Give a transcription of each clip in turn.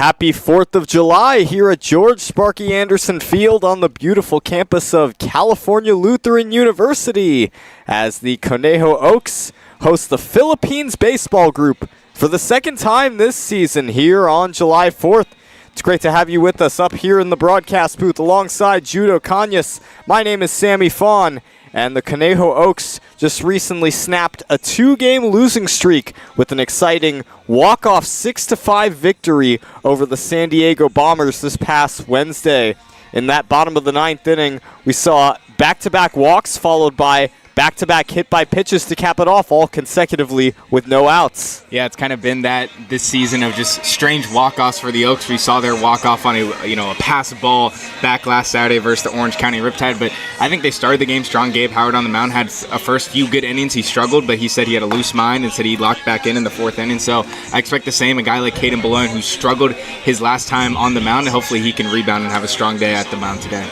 Happy 4th of July here at George Sparky Anderson Field on the beautiful campus of California Lutheran University as the Conejo Oaks host the Philippines baseball group for the second time this season here on July 4th. It's great to have you with us up here in the broadcast booth alongside Judo Kanyas. My name is Sammy Fawn, and the Conejo Oaks just recently snapped a 2-game losing streak with an exciting walk-off 6-5 victory over the San Diego Bombers this past Wednesday. In that bottom of the ninth inning, we saw back-to-back walks followed by back-to-back hit-by pitches to cap it off, all consecutively with no outs. Yeah, it's kind of been that this season of just strange walk-offs for the Oaks. We saw their walk-off on a pass ball back last Saturday versus the Orange County Riptide, but I think they started the game strong. Gabe Howard on the mound had a first few good innings. He struggled, but he said he had a loose mind and said he locked back in the fourth inning. So I expect the same. A guy like Caden Boulogne who struggled his last time on the mound, and hopefully he can rebound and have a strong day at the mound today.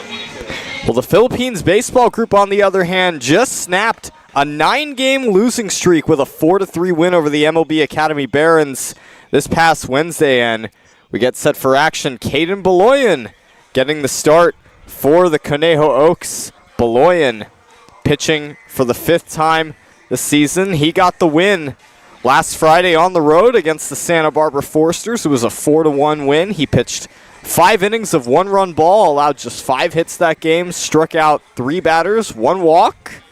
Well, the Philippines baseball group, on the other hand, just snapped a 9-game losing streak with a 4-3 win over the MLB Academy Barons this past Wednesday, and we get set for action. Caden Boulogne getting the start for the Conejo Oaks. Boulogne pitching for the 5th time this season. He got the win last Friday on the road against the Santa Barbara Foresters. It was a 4-1 win. He pitched 5 innings of 1-run ball, allowed just 5 hits that game, struck out 3 batters, 1 walk.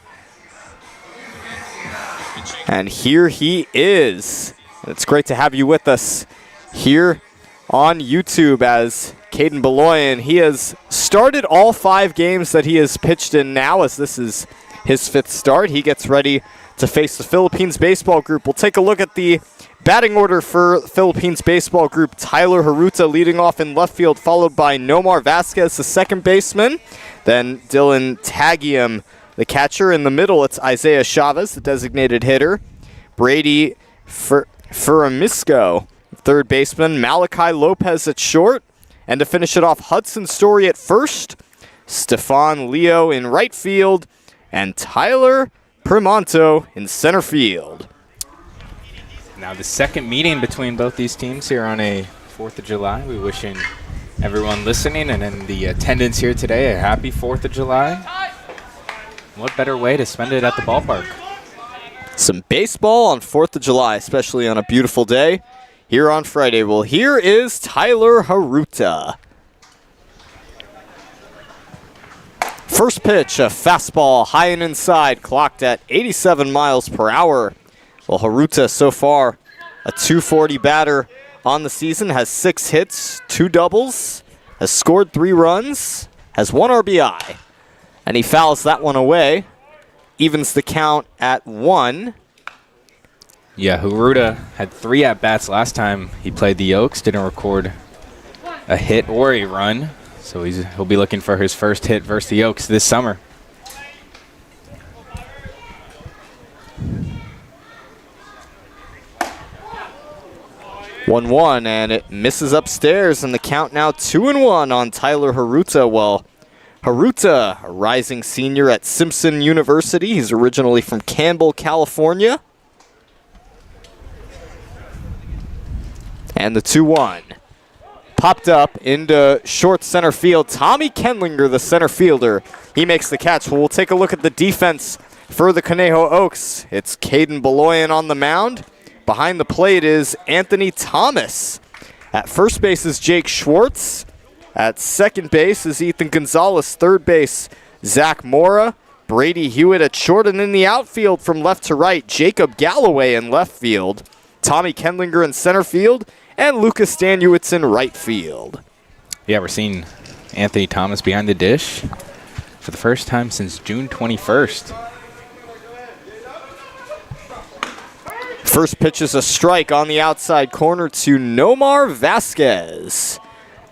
And here he is. It's great to have you with us here on YouTube as Caden Boulogne. He has started all 5 games that he has pitched in now, as this is his 5th start. He gets ready to face the Philippines baseball group. We'll take a look at the batting order for the Philippines baseball group. Tyler Haruta leading off in left field, followed by Nomar Vasquez, the second baseman. Then Dylan Tagium, the catcher. In the middle, it's Isaiah Chavez, the designated hitter. Brady Furamisco, third baseman. Malachi Lopez at short. And to finish it off, Hudson Story at first. Stefan Leo in right field. And Tyler Primonto in center field. Now the second meeting between both these teams here on a 4th of July. We wishing everyone listening and in the attendance here today a happy 4th of July. What better way to spend it at the ballpark? Some baseball on 4th of July, especially on a beautiful day here on Friday. Well, here is Tyler Haruta. First pitch, a fastball high and inside, clocked at 87 miles per hour. Well, Haruta so far a .240 batter on the season, has 6 hits, 2 doubles, has scored 3 runs, has 1 RBI. And he fouls that one away. Evens the count at 1. Yeah, Haruta had 3 at-bats last time he played the Oaks. Didn't record a hit or a run. So he'll be looking for his first hit versus the Oaks this summer. (1-1), and it misses upstairs, and the count now 2-1 on Tyler Haruta. Well, Haruta, a rising senior at Simpson University. He's originally from Campbell, California. And the 2-1. Popped up into short center field. Tommy Kendlinger, the center fielder, he makes the catch. Well, we'll take a look at the defense for the Conejo Oaks. It's Caden Boulogne on the mound. Behind the plate is Anthony Thomas. At first base is Jake Schwartz. At second base is Ethan Gonzalez. Third base, Zach Mora. Brady Hewitt at short, and in the outfield from left to right, Jacob Galloway in left field. Tommy Kendlinger in center field, and Lucas Stanuitz in right field. Yeah, we're seeing Anthony Thomas behind the dish for the first time since June 21st. First pitch is a strike on the outside corner to Nomar Vasquez.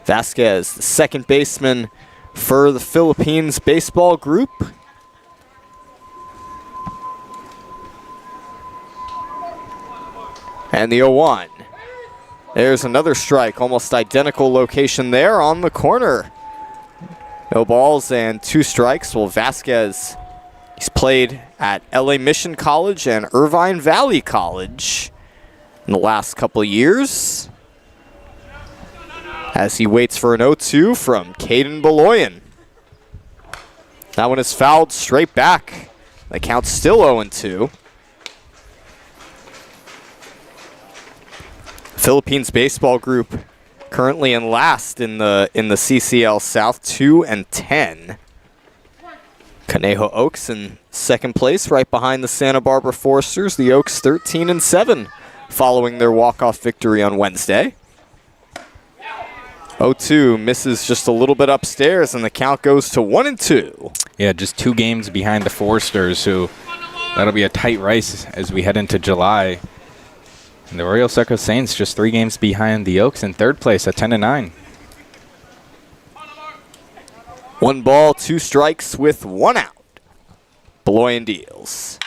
Vasquez, the second baseman for the Philippines baseball group. And the 0-1. There's another strike, almost identical location there on the corner. No balls and 2 strikes. Well, Vasquez, he's played at LA Mission College and Irvine Valley College in the last couple of years. as he waits for an 0-2 from Caden Beloyan. That one is fouled straight back. The count's still 0-2. Philippines baseball group currently in last in the CCL South, 2-10. Conejo Oaks in second place, right behind the Santa Barbara Foresters. The Oaks 13-7, following their walk-off victory on Wednesday. 0-2 misses just a little bit upstairs, and the count goes to 1-2. Yeah, just 2 games behind the Foresters, who that'll be a tight race as we head into July. And the Royal Seco Saints just 3 games behind the Oaks in third place at 10-9. 1 ball, 2 strikes with 1 out. Beloyan deals.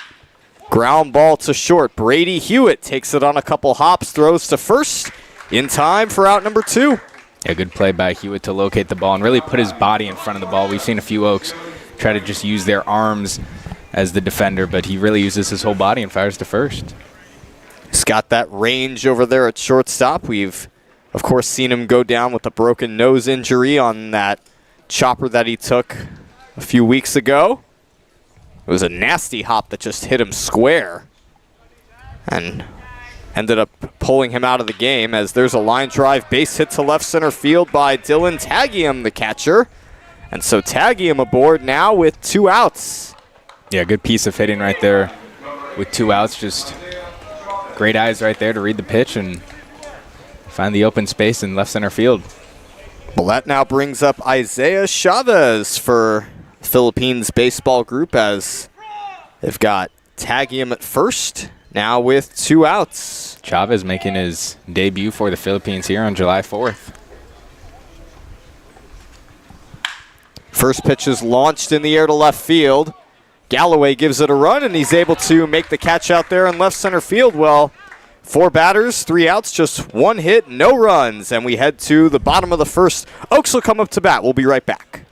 Ground ball to short. Brady Hewitt takes it on a couple hops, throws to first in time for out number 2. Yeah, good play by Hewitt to locate the ball and really put his body in front of the ball. We've seen a few Oaks try to just use their arms as the defender, but he really uses his whole body and fires to first. He's got that range over there at shortstop. We've, of course, seen him go down with a broken nose injury on that chopper that he took a few weeks ago. It was a nasty hop that just hit him square and ended up pulling him out of the game, as there's a line drive base hit to left center field by Dylan Tagium, the catcher. And so Tagium aboard now with 2 outs. Yeah, good piece of hitting right there with 2 outs. Just great eyes right there to read the pitch and find the open space in left center field. Well, that now brings up Isaiah Chavez for Philippines baseball group, as they've got Tagium at first, now with 2 outs. Chavez making his debut for the Philippines here on July 4th. First pitch is launched in the air to left field. Galloway gives it a run, and he's able to make the catch out there in left center field. Well, 4 batters, 3 outs, just 1 hit, no runs. And we head to the bottom of the first. Oaks will come up to bat. We'll be right back.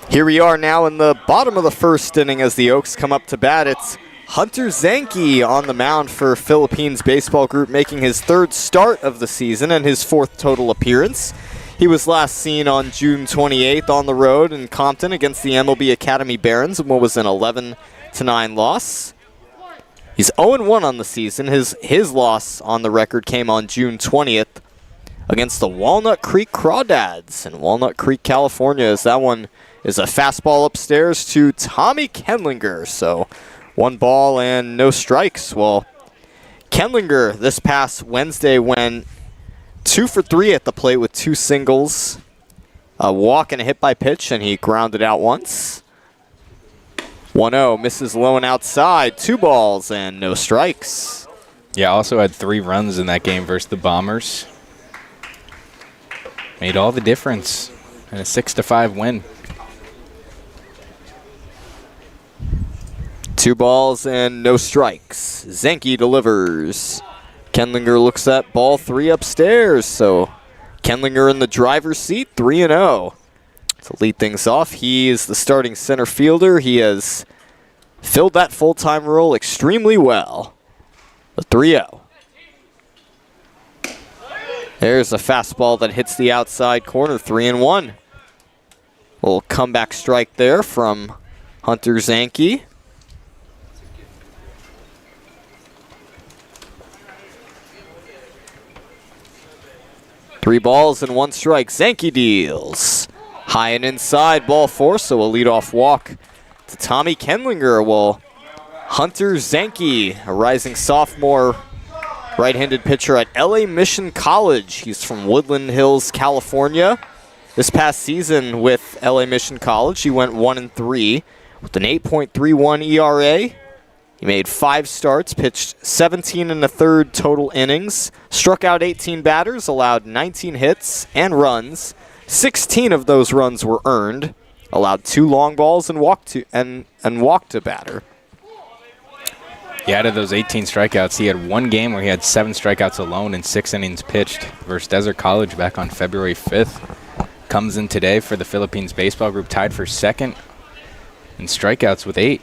Here we are now in the bottom of the first inning as the Oaks come up to bat. It's Hunter Zanke on the mound for Philippines baseball group, making his 3rd start of the season and his 4th total appearance. He was last seen on June 28th on the road in Compton against the MLB Academy Barons in what was an 11-9 loss. He's 0-1 on the season. His loss on the record came on June 20th against the Walnut Creek Crawdads in Walnut Creek, California, as that one is a fastball upstairs to Tommy Kenlinger. So 1 ball and no strikes. Well, Kenlinger this past Wednesday went 2 for 3 at the plate with 2 singles, a walk and a hit by pitch, and he grounded out once. 1-0, misses low and outside, 2 balls and no strikes. Yeah, also had 3 runs in that game versus the Bombers. Made all the difference in a 6-5 win. 2 balls and no strikes. Zenke delivers. Kenlinger looks at ball 3 upstairs, so Kenlinger in the driver's seat, 3-0. To lead things off, he is the starting center fielder. He has filled that full-time role extremely well. A 3-0. There's a fastball that hits the outside corner, 3-1. Little comeback strike there from Hunter Zenke. Three balls and 1 strike. Zenke deals. High and inside, ball 4, so a leadoff walk to Tommy Kenlinger. Well, Hunter Zenke, a rising sophomore right-handed pitcher at LA Mission College. He's from Woodland Hills, California. This past season with LA Mission College, he went 1-3 with an 8.31 ERA. He made 5 starts, pitched 17 1/3 total innings, struck out 18 batters, allowed 19 hits and runs. 16 of those runs were earned, allowed 2 long balls and walked a batter. Yeah, out of those 18 strikeouts, he had 1 game where he had 7 strikeouts alone in 6 innings pitched versus Desert College back on February 5th. Comes in today for the Philippines baseball group, tied for 2nd in strikeouts with 8.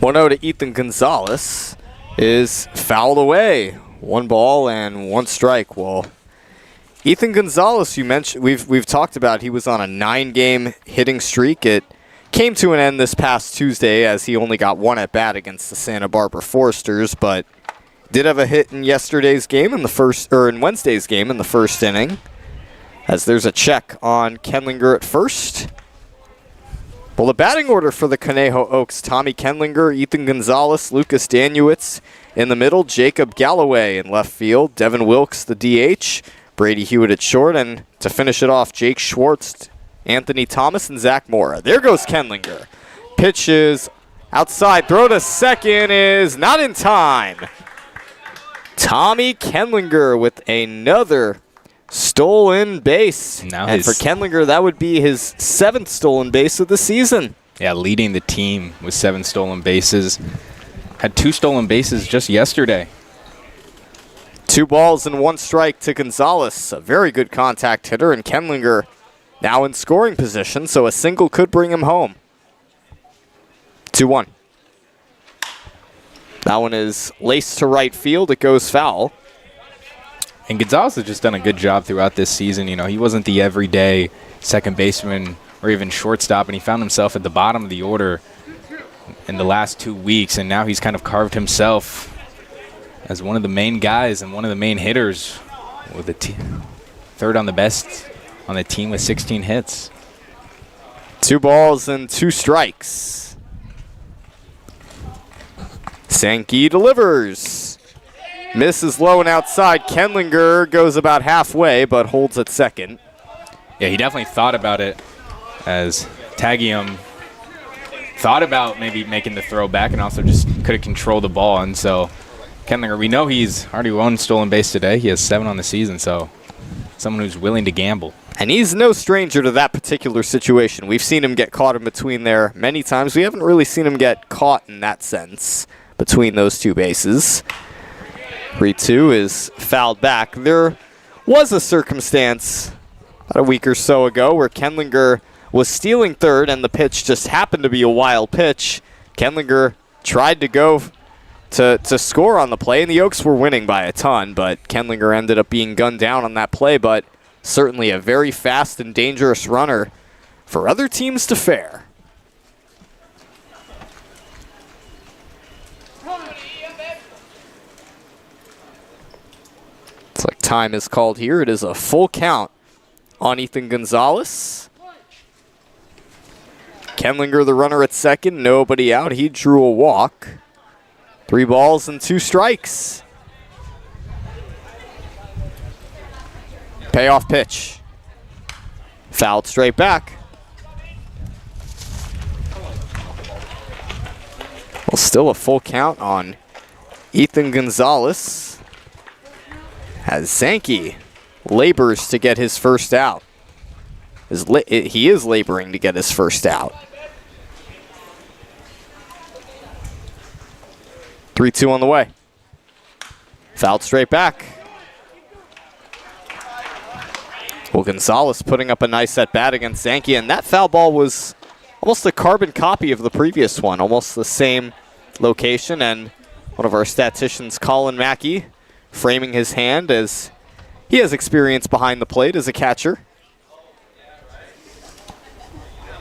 1-0 to Ethan Gonzalez is fouled away. 1 ball and 1 strike. Well, Ethan Gonzalez, you mentioned, we've talked about, he was on a 9-game hitting streak. It came to an end this past Tuesday as he only got 1 at bat against the Santa Barbara Foresters, but did have a hit in yesterday's game in Wednesday's game in the 1st inning, as there's a check on Kenlinger at first. Well, the batting order for the Conejo Oaks: Tommy Kenlinger, Ethan Gonzalez, Lucas Danuitz in the middle, Jacob Galloway in left field, Devin Wilkes the DH, Brady Hewitt at short, and to finish it off, Jake Schwartz, Anthony Thomas, and Zach Mora. There goes Kenlinger. Pitch is outside. Throw to second is not in time. Tommy Kenlinger with another stolen base. And for Kenlinger, that would be his 7th stolen base of the season. Yeah, leading the team with 7 stolen bases. Had 2 stolen bases just yesterday. 2 balls and 1 strike to Gonzalez. A very good contact hitter, and Kenlinger now in scoring position, so a single could bring him home. 2-1. That one is laced to right field. It goes foul. And Gonzalez has just done a good job throughout this season. You know, he wasn't the everyday second baseman or even shortstop, and he found himself at the bottom of the order in the last 2 weeks, and now he's kind of carved himself as one of the main guys and one of the main hitters, with the 3rd on the best on the team with 16 hits. 2 balls and 2 strikes. Zenke delivers. Misses low and outside. Kenlinger goes about halfway, but holds at second. Yeah, he definitely thought about it, as Tagium thought about maybe making the throw back and also just couldn't control the ball. And so Kenlinger, we know he's already 1 stolen base today. He has 7 on the season, so someone who's willing to gamble. And he's no stranger to that particular situation. We've seen him get caught in between there many times. We haven't really seen him get caught in that sense between those 2 bases. 3-2 is fouled back. There was a circumstance about a week or so ago where Kenlinger was stealing 3rd and the pitch just happened to be a wild pitch. Kenlinger tried to go to score on the play, and the Oaks were winning by a ton, but Kenlinger ended up being gunned down on that play, but certainly a very fast and dangerous runner for other teams to fare. It's like Time is called here. It is a full count on Ethan Gonzalez. Kenlinger, the runner at second, nobody out. He drew a walk. 3 balls and 2 strikes. Payoff pitch. Fouled straight back. Well, still a full count on Ethan Gonzalez as Zanke labors to get his first out. He is laboring to get his first out. 3-2 on the way. Fouled straight back. Well, Gonzalez putting up a nice at-bat against Zanke, and that foul ball was almost a carbon copy of the previous one, almost the same location, and one of our statisticians, Colin Mackey, framing his hand as he has experience behind the plate as a catcher.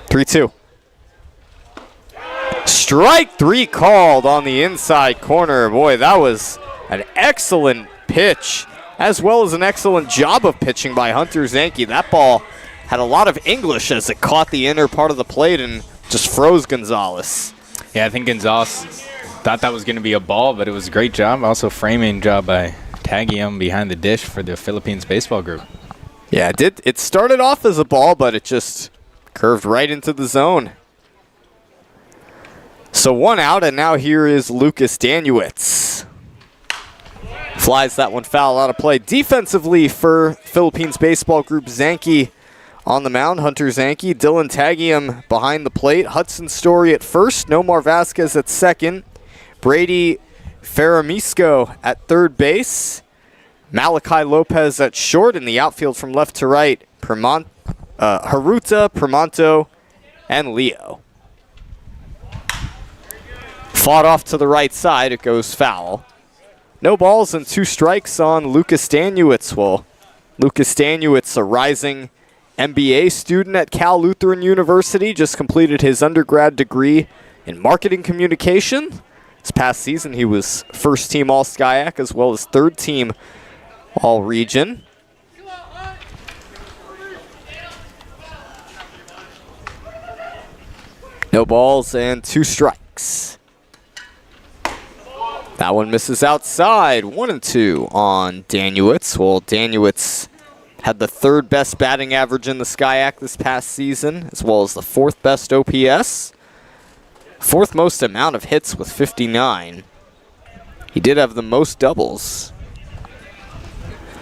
3-2. Strike 3 called on the inside corner. Boy, that was an excellent pitch, as well as an excellent job of pitching by Hunter Zanke. That ball had a lot of English as it caught the inner part of the plate and just froze Gonzalez. Yeah, I think Gonzalez thought that was going to be a ball, but it was a great job. Also framing job by tagging him behind the dish for the Philippines baseball group. Yeah, it did. It started off as a ball, but it just curved right into the zone. So 1 out, and now here is Lucas Danuitz. Flies that one foul out of play. Defensively for Philippines baseball group, Zanke on the mound. Hunter Zanke, Dylan Tagiam behind the plate. Hudson Story at first. Nomar Vasquez at second. Brady Ferramisco at third base. Malachi Lopez at short. In the outfield from left to right, Haruta, Primanto, and Leo. Fought off to the right side. It goes foul. No balls and 2 strikes on Lucas Danuitz. Well, Lucas Danuitz, a rising MBA student at Cal Lutheran University, just completed his undergrad degree in marketing communication. This past season, he was first team All-SCIAC as well as third team All-Region. No balls and 2 strikes. That one misses outside. 1-2 on Danuitz. Well, Danuitz had the 3rd best batting average in the SCIAC this past season, as well as the 4th best OPS. 4th most amount of hits with 59. He did have the most doubles.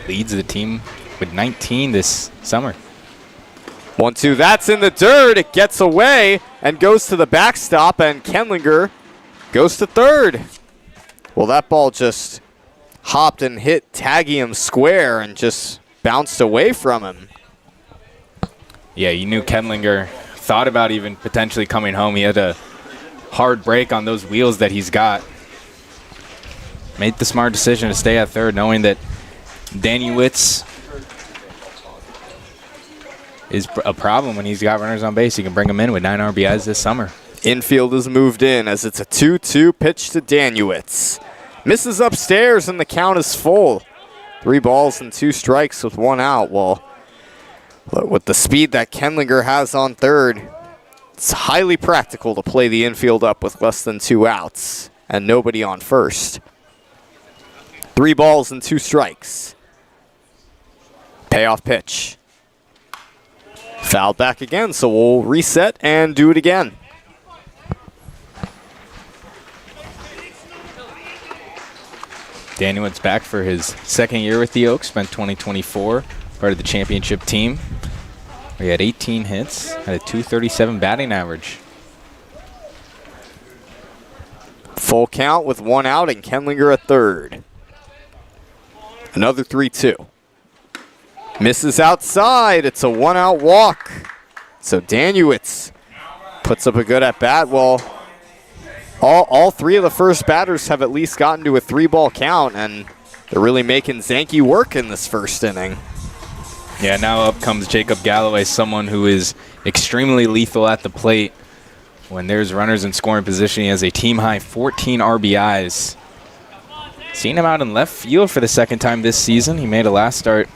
Leads the team with 19 this summer. 1-2, that's in the dirt. It gets away and goes to the backstop, and Kenlinger goes to third. Well, that ball just hopped and hit Tagiam square and just bounced away from him. Yeah, you knew Kenlinger thought about even potentially coming home. He had a hard break on those wheels that he's got. Made the smart decision to stay at third, knowing that Danuitz is a problem when he's got runners on base. He can bring him in with 9 RBIs this summer. Infield is moved in as it's a 2-2 pitch to Danuitz. Misses upstairs and the count is full. 3 balls and 2 strikes with 1 out. Well, with the speed that Kenlinger has on third, it's highly practical to play the infield up with less than 2 outs and nobody on first. 3 balls and 2 strikes. Payoff pitch. Fouled back again, so we'll reset and do it again. Danuitz back for his 2nd year with the Oaks, spent 2024 part of the championship team. He had 18 hits, had a .237 batting average. Full count with 1 out and Kenlinger at third. Another 3-2. Misses outside. It's a 1-out walk. So Danuitz puts up a good at-bat. Well, all 3 of the first batters have at least gotten to a 3-ball count, and they're really making Zanke work in this first inning. Yeah, now up comes Jacob Galloway, someone who is extremely lethal at the plate. When there's runners in scoring position, he has a team-high 14 RBIs. Seen him out in left field for the second time this season. He made a last start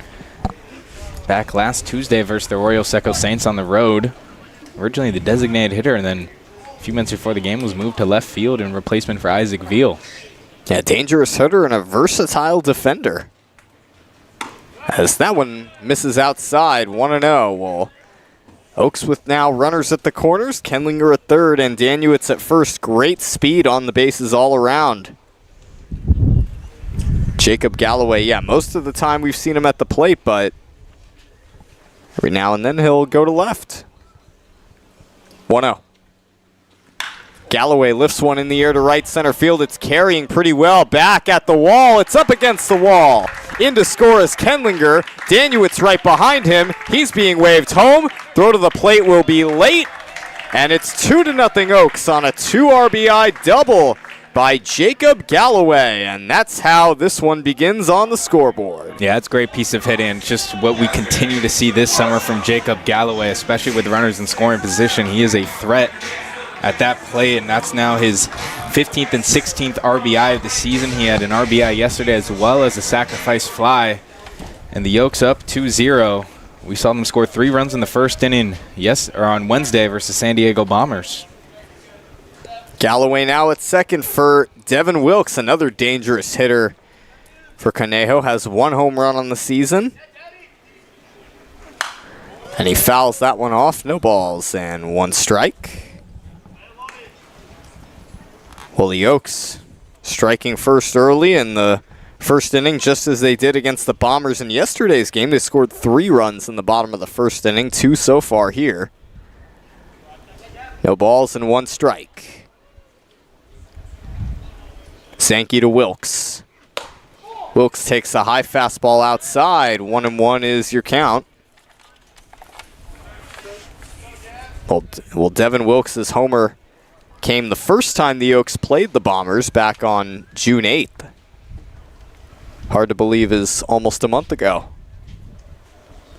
back last Tuesday versus the Royal Seco Saints on the road. Originally the designated hitter, and then a few minutes before the game was moved to left field in replacement for Isaac Veal. Yeah, dangerous hitter and a versatile defender. As that one misses outside, 1-0. Well, Oaks with now runners at the corners, Kenlinger at third, and Danuitz at first. Great speed on the bases all around. Jacob Galloway, yeah, most of the time we've seen him at the plate, but every now and then he'll go to left. 1-0. Galloway lifts one in the air to right center field. It's carrying pretty well. Back at the wall. It's up against the wall. In to score is Kenlinger. Danuitz right behind him. He's being waved home. Throw to the plate will be late. And it's 2-0 Oaks on a 2 RBI double by Jacob Galloway. And that's how this one begins on the scoreboard. Yeah, it's a great piece of hitting. Just what we continue to see this summer from Jacob Galloway, especially with runners in scoring position. He is a threat at that plate, and that's now his 15th and 16th RBI of the season. He had an RBI yesterday as well as a sacrifice fly. And the Oaks up 2-0. We saw them score 3 runs in the first inning on Wednesday versus San Diego Bombers. Galloway now at second for Devin Wilkes, another dangerous hitter for Conejo. Has 1 home run on the season. And he fouls that one off. No balls and 1 strike. Well, the Oaks striking first early in the first inning, just as they did against the Bombers in yesterday's game. They scored 3 runs in the bottom of the first inning, 2 so far here. No balls and 1 strike. Sankey to Wilkes. Wilkes takes a high fastball outside. 1-1 is your count. Well, Devin Wilkes' homer came the first time the Oaks played the Bombers back on June 8th. Hard to believe is almost a month ago.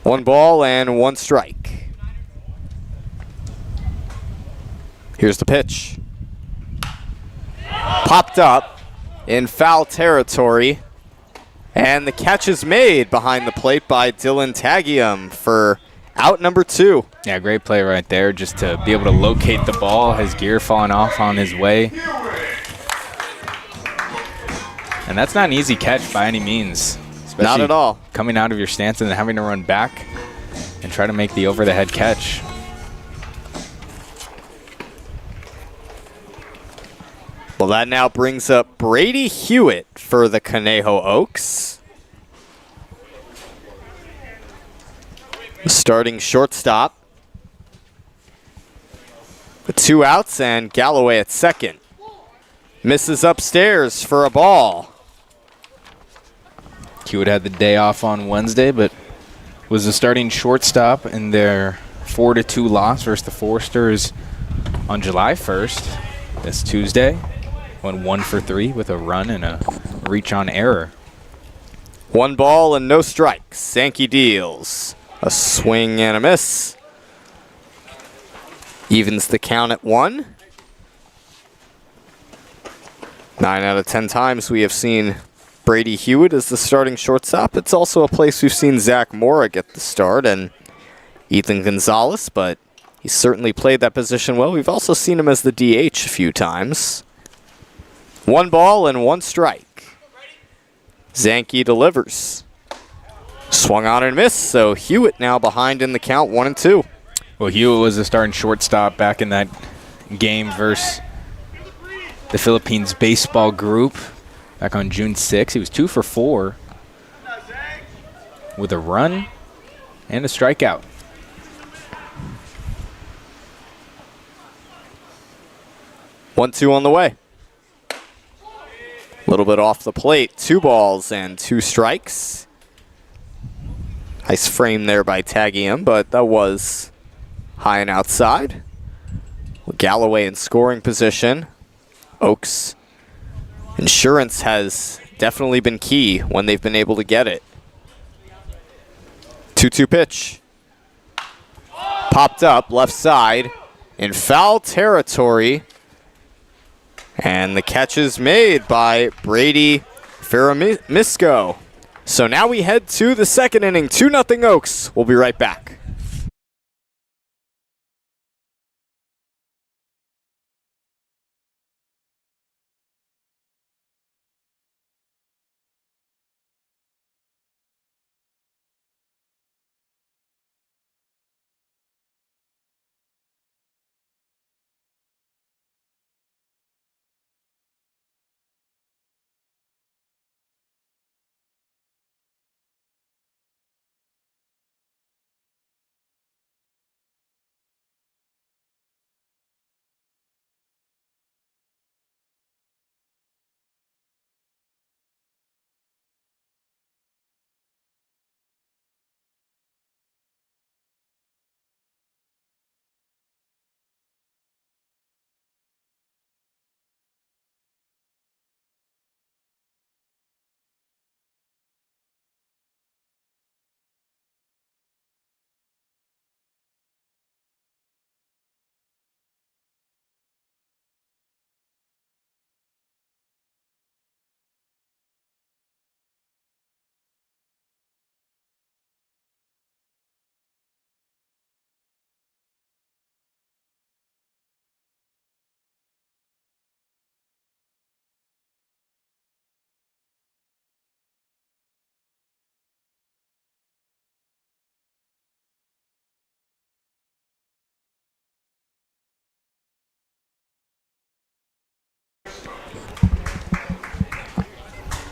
1 ball and 1 strike. Here's the pitch. Popped up in foul territory. And the catch is made behind the plate by Dylan Tagium for out number 2. Yeah, great play right there, just to be able to locate the ball. His gear falling off on his way. And that's not an easy catch by any means. Not at all. Coming out of your stance and then having to run back and try to make the over-the-head catch. Well, that now brings up Brady Hewitt for the Conejo Oaks. Starting shortstop. With 2 outs and Galloway at second. Misses upstairs for a ball. Hewitt had the day off on Wednesday, but was the starting shortstop in their 4-2 loss versus the Foresters on July 1st. This Tuesday. Went 1 for 3 with a run and a reach on error. 1 ball and no strikes. Sankey deals. A swing and a miss. Evens the count at 1. 9 out of 10 times we have seen Brady Hewitt as the starting shortstop. It's also a place we've seen Zach Mora get the start and Ethan Gonzalez, but he's certainly played that position well. We've also seen him as the DH a few times. 1 ball and 1 strike. Zanke delivers. Swung on and missed, so Hewitt now behind in the count, 1-2. Well, Hewitt was the starting shortstop back in that game versus the Philippines baseball group back on June 6th. He was 2 for 4 with a run and a strikeout. One, 2 on the way. A little bit off the plate. 2 balls and 2 strikes. Nice frame there by Tagium, but that was high and outside. Galloway in scoring position. Oaks insurance has definitely been key when they've been able to get it. 2-2 pitch. Popped up left side in foul territory. And the catch is made by Brady Faramisco. So now we head to the second inning, 2-0 Oaks. We'll be right back.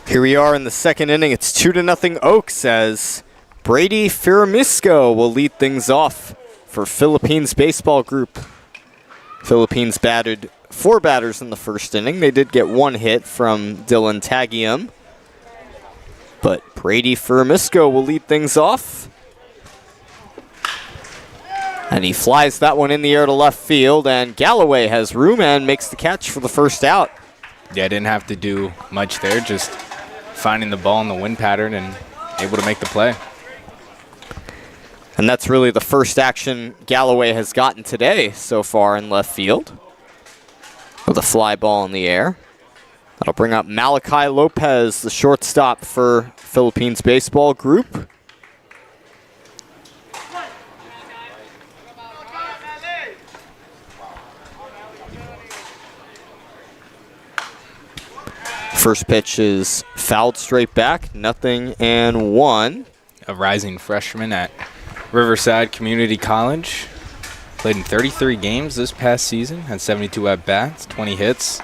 Here we are in the second inning. It's 2-0 Oaks as Brady Faramisco will lead things off for Philippines Baseball Group. Philippines batted 4 batters in the first inning. They did get 1 hit from Dylan Tagium. But Brady Faramisco will lead things off. And he flies that one in the air to left field, and Galloway has room and makes the catch for the first out. Yeah, didn't have to do much there, just finding the ball in the wind pattern and able to make the play. And that's really the first action Galloway has gotten today so far in left field, with a fly ball in the air. That'll bring up Malachi Lopez, the shortstop for Philippines Baseball Group. First pitch is fouled straight back, 0-1. A rising freshman at Riverside Community College. Played in 33 games this past season, had 72 at-bats, 20 hits,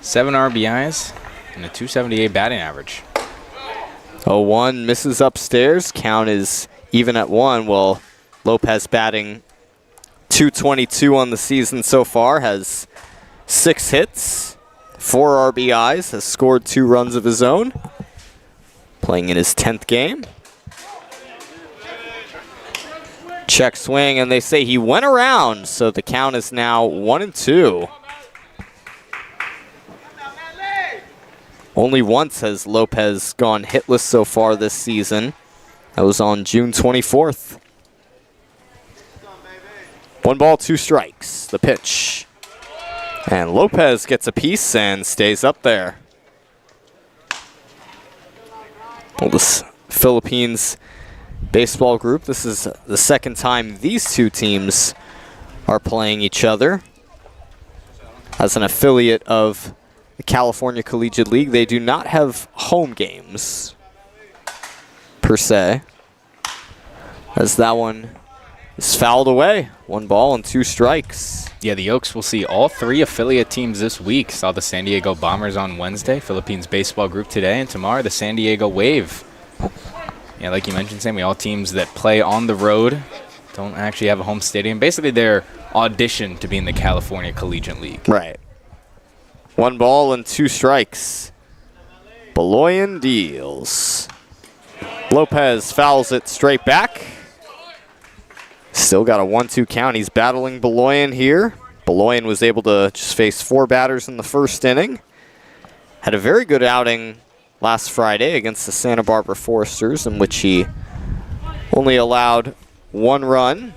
7 RBIs, and a .278 batting average. 0-1 misses upstairs. Count is even at 1. Well, Lopez batting .222 on the season so far, has 6 hits. 4 RBIs, has scored 2 runs of his own, playing in his 10th game. Check swing, and they say he went around, so the count is now 1-2. Only once has Lopez gone hitless so far this season. That was on June 24th. 1 ball, 2 strikes. The pitch. And Lopez gets a piece and stays up there. Well, this Philippines Baseball Group, this is the second time these two teams are playing each other. As an affiliate of the California Collegiate League, they do not have home games, per se. As that one is fouled away. 1 ball and 2 strikes. Yeah, the Oaks will see all 3 affiliate teams this week. Saw the San Diego Bombers on Wednesday, Philippines Baseball Group today, and tomorrow the San Diego Wave. Yeah, like you mentioned, Sammy, all teams that play on the road don't actually have a home stadium. Basically, they're auditioned to be in the California Collegiate League. Right. 1 ball and 2 strikes. Beloyan deals. Lopez fouls it straight back. Still got a 1-2 count. He's battling Beloyan here. Beloyan was able to just face 4 batters in the first inning. Had a very good outing last Friday against the Santa Barbara Foresters, in which he only allowed 1 run.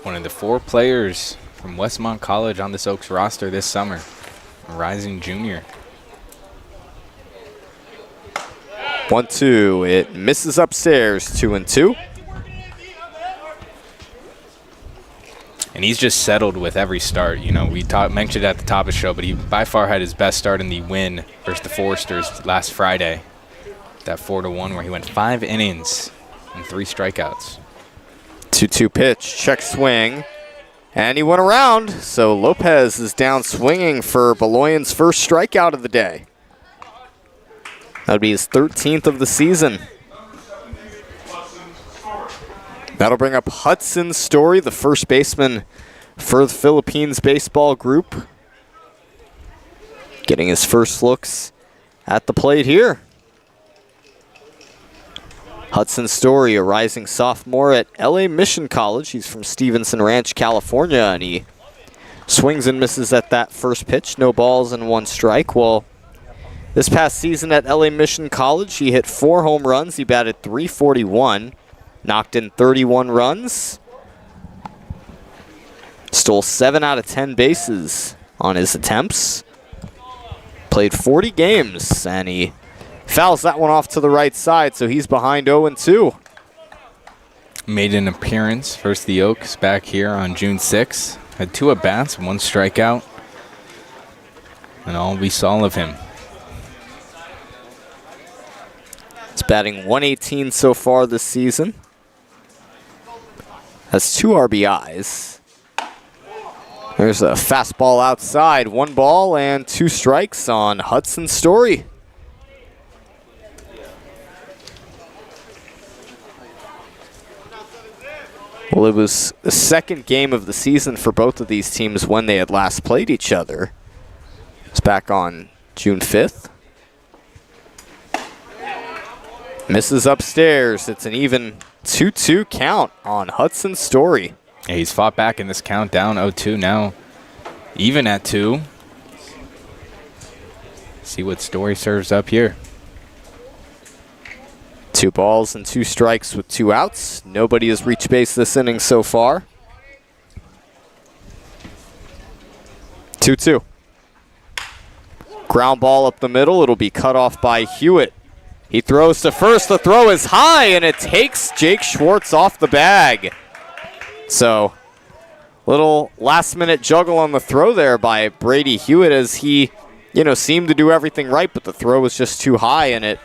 One of the 4 players from Westmont College on this Oaks roster this summer, a rising junior. 1-2. It misses upstairs. 2-2. And he's just settled with every start. You know, we mentioned at the top of the show, but he by far had his best start in the win versus the Foresters last Friday. That 4-1 where he went 5 innings and 3 strikeouts. 2-2 pitch, check swing, and he went around. So Lopez is down swinging for Beloyan's first strikeout of the day. That would be his 13th of the season. That'll bring up Hudson Story, the first baseman for the Philippines baseball group. Getting his first looks at the plate here. Hudson Story, a rising sophomore at LA Mission College. He's from Stevenson Ranch, California, and he swings and misses at that first pitch. No balls and 1 strike. Well, this past season at LA Mission College, he hit 4 home runs. He batted .341. Knocked in 31 runs. Stole 7 out of 10 bases on his attempts. Played 40 games, and he fouls that one off to the right side, so he's behind 0-2. Made an appearance versus the Oaks back here on June 6th. Had 2 at-bats, 1 strikeout. And all we saw of him. He's batting .118 so far this season. Has 2 RBIs. There's a fastball outside. 1 ball and 2 strikes on Hudson Story. Well, it was the second game of the season for both of these teams when they had last played each other. It's back on June 5th. Misses upstairs. It's an even 2-2 count on Hudson Story. Yeah, he's fought back in this count, down 0-2 now, even at 2. See what Story serves up here. 2 balls and 2 strikes with 2 outs. Nobody has reached base this inning so far. 2-2. Ground ball up the middle. It'll be cut off by Hewitt. He throws to first. The throw is high, and it takes Jake Schwartz off the bag. So, little last-minute juggle on the throw there by Brady Hewitt as he, seemed to do everything right, but the throw was just too high, and it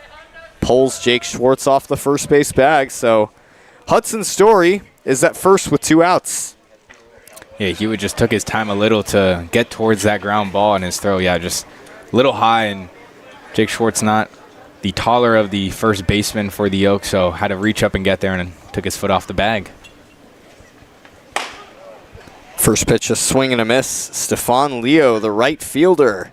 pulls Jake Schwartz off the first base bag. So, Hudson Story is at first with 2 outs. Yeah, Hewitt just took his time a little to get towards that ground ball, and his throw, just a little high, and Jake Schwartz not the taller of the first baseman for the Oaks, so had to reach up and get there and took his foot off the bag. First pitch, a swing and a miss. Stefan Leo, the right fielder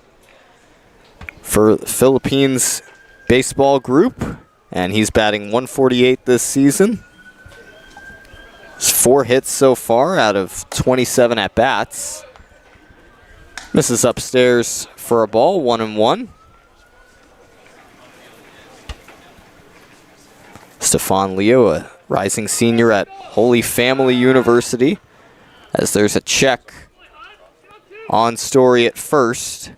for the Philippines baseball group, and he's batting .148 this season. He's 4 hits so far out of 27 at-bats. Misses upstairs for a ball, 1-1. Stefan Leo, a rising senior at Holy Family University, as there's a check on Story at first.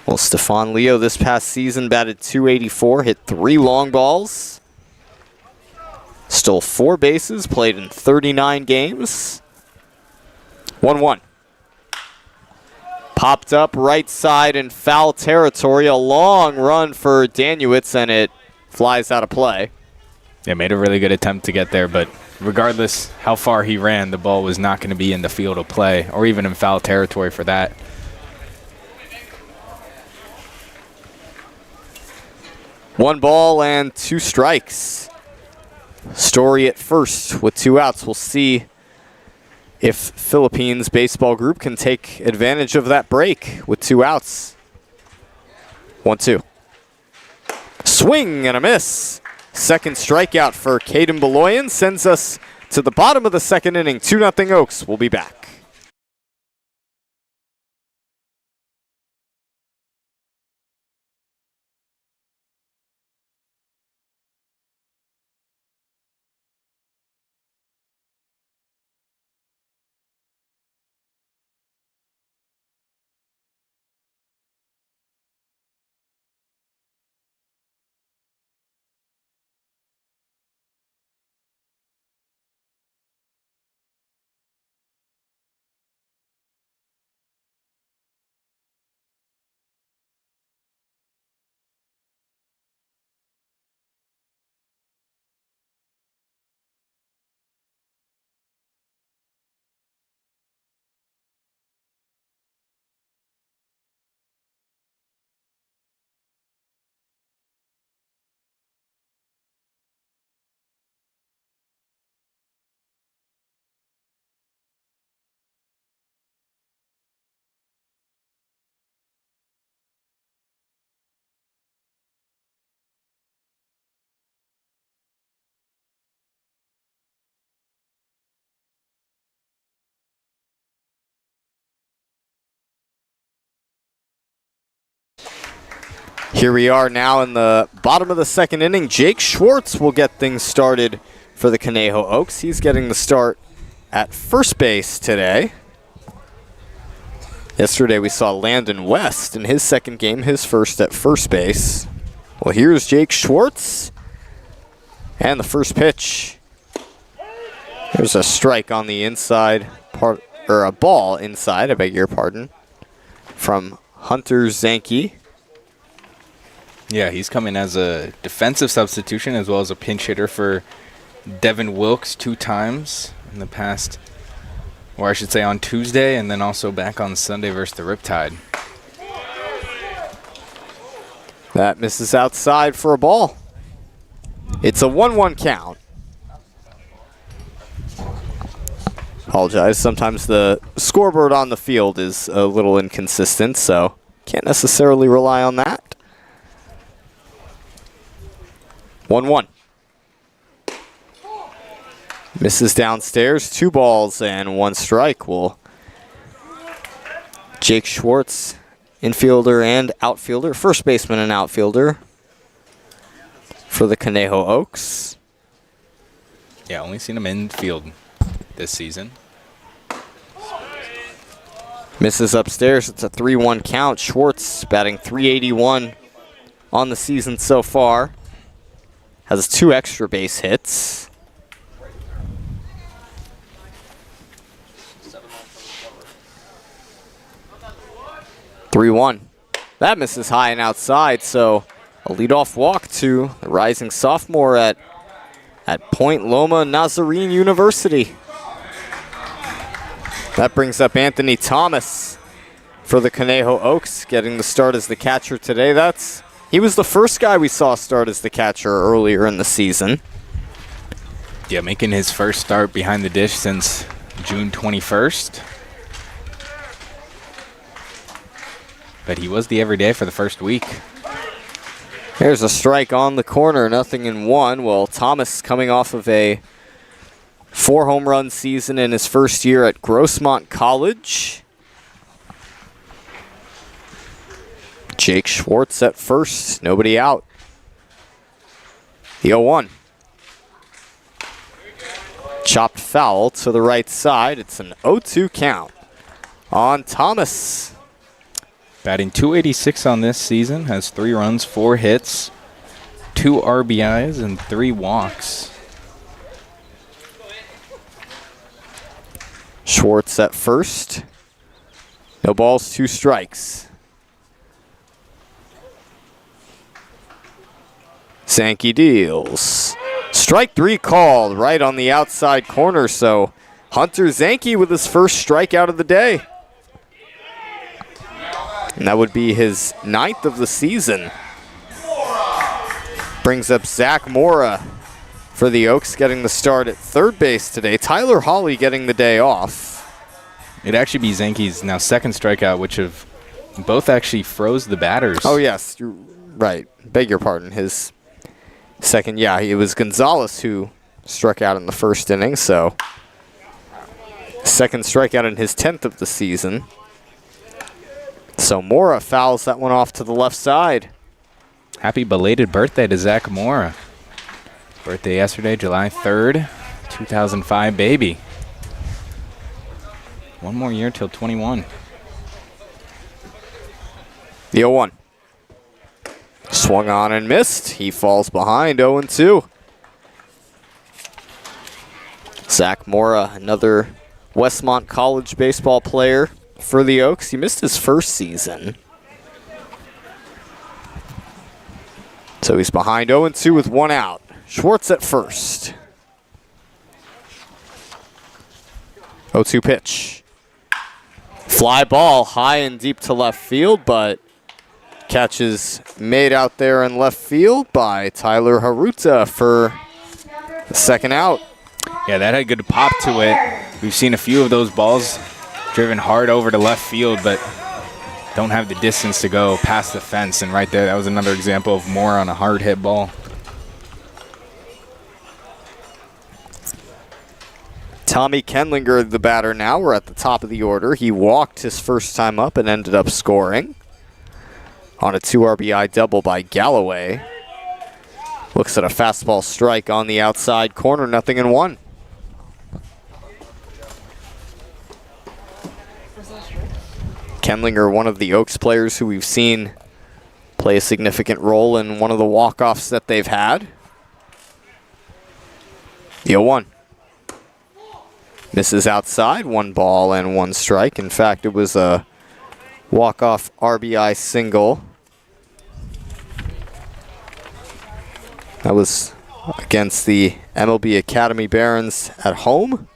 Well, Stefan Leo this past season batted .284, hit 3 long balls, stole 4 bases, played in 39 games. 1-1. Popped up right side in foul territory. A long run for Danuitz, and it flies out of play. Yeah, made a really good attempt to get there, but regardless how far he ran, the ball was not going to be in the field of play or even in foul territory for that. One ball and 2 strikes. Story at first with 2 outs. We'll see if Philippines baseball group can take advantage of that break with 2 outs. 1-2. Swing and a miss. Second strikeout for Caden Beloyan sends us to the bottom of the second inning. 2-0 Oaks. We'll be back. Here we are now in the bottom of the second inning. Jake Schwartz will get things started for the Conejo Oaks. He's getting the start at first base today. Yesterday we saw Landon West in his second game, his first at first base. Well, here's Jake Schwartz. And the first pitch. There's a strike on the inside, or a ball inside, I beg your pardon, from Hunter Zanke. Yeah, he's coming as a defensive substitution as well as a pinch hitter for Devin Wilkes 2 times in the past, or I should say on Tuesday, and then also back on Sunday versus the Riptide. That misses outside for a ball. It's a 1-1 count. Apologize, sometimes the scoreboard on the field is a little inconsistent, so can't necessarily rely on that. 1-1. Misses downstairs, 2 balls and 1 strike. Will Jake Schwartz, infielder and outfielder, first baseman and outfielder for the Conejo Oaks. Yeah, only seen him infield this season. Misses upstairs. It's a 3-1 count. Schwartz batting .381 on the season so far. Has 2 extra base hits. .3-1. That misses high and outside, so a leadoff walk to the rising sophomore at Point Loma Nazarene University. That brings up Anthony Thomas for the Conejo Oaks, getting the start as the catcher today. He was the first guy we saw start as the catcher earlier in the season. Yeah, making his first start behind the dish since June 21st. But he was the everyday for the first week. There's a strike on the corner, 0-1. Well, Thomas coming off of a 4 home run season in his first year at Grossmont College. Jake Schwartz at first, nobody out. The 0-1. Chopped foul to the right side. It's an 0-2 count on Thomas. Batting .286 on this season, has 3 runs, 4 hits, 2 RBIs, and 3 walks. Schwartz at first. No balls, 2 strikes. Zanke deals. Strike 3 called right on the outside corner, so Hunter Zanke with his first strikeout of the day. And that would be his 9th of the season. Brings up Zach Mora for the Oaks, getting the start at third base today. Tyler Hawley getting the day off. It'd actually be Zanke's now 2nd strikeout, which have both actually froze the batters. Oh, yes. You're right. Beg your pardon. His 2nd, yeah, it was Gonzalez who struck out in the 1st inning, so 2nd strikeout in his 10th of the season. So Mora fouls that one off to the left side. Happy belated birthday to Zach Mora. Birthday yesterday, July 3rd, 2005 baby. 1 more year till 21. The 0-1. Swung on and missed. He falls behind, 0-2. Zach Mora, another Westmont College baseball player for the Oaks. He missed his first season. So he's behind 0-2 with 1 out. Schwartz at first. 0-2 pitch. Fly ball high and deep to left field, but catch is made out there in left field by Tyler Haruta for the 2nd out. Yeah, that had good pop to it. We've seen a few of those balls driven hard over to left field, but don't have the distance to go past the fence. And right there, that was another example of more on a hard hit ball. Tommy Kenlinger, the batter now. We're at the top of the order. He walked his first time up and ended up scoring. on a 2 RBI double by Galloway. Looks at a fastball strike on the outside corner, 0-1. Kendlinger, one of the Oaks players who we've seen play a significant role in one of the walk-offs that they've had. The 0-1. Misses outside, 1 ball and 1 strike. In fact, it was a walk-off RBI single. That was against the MLB Academy Barons at home.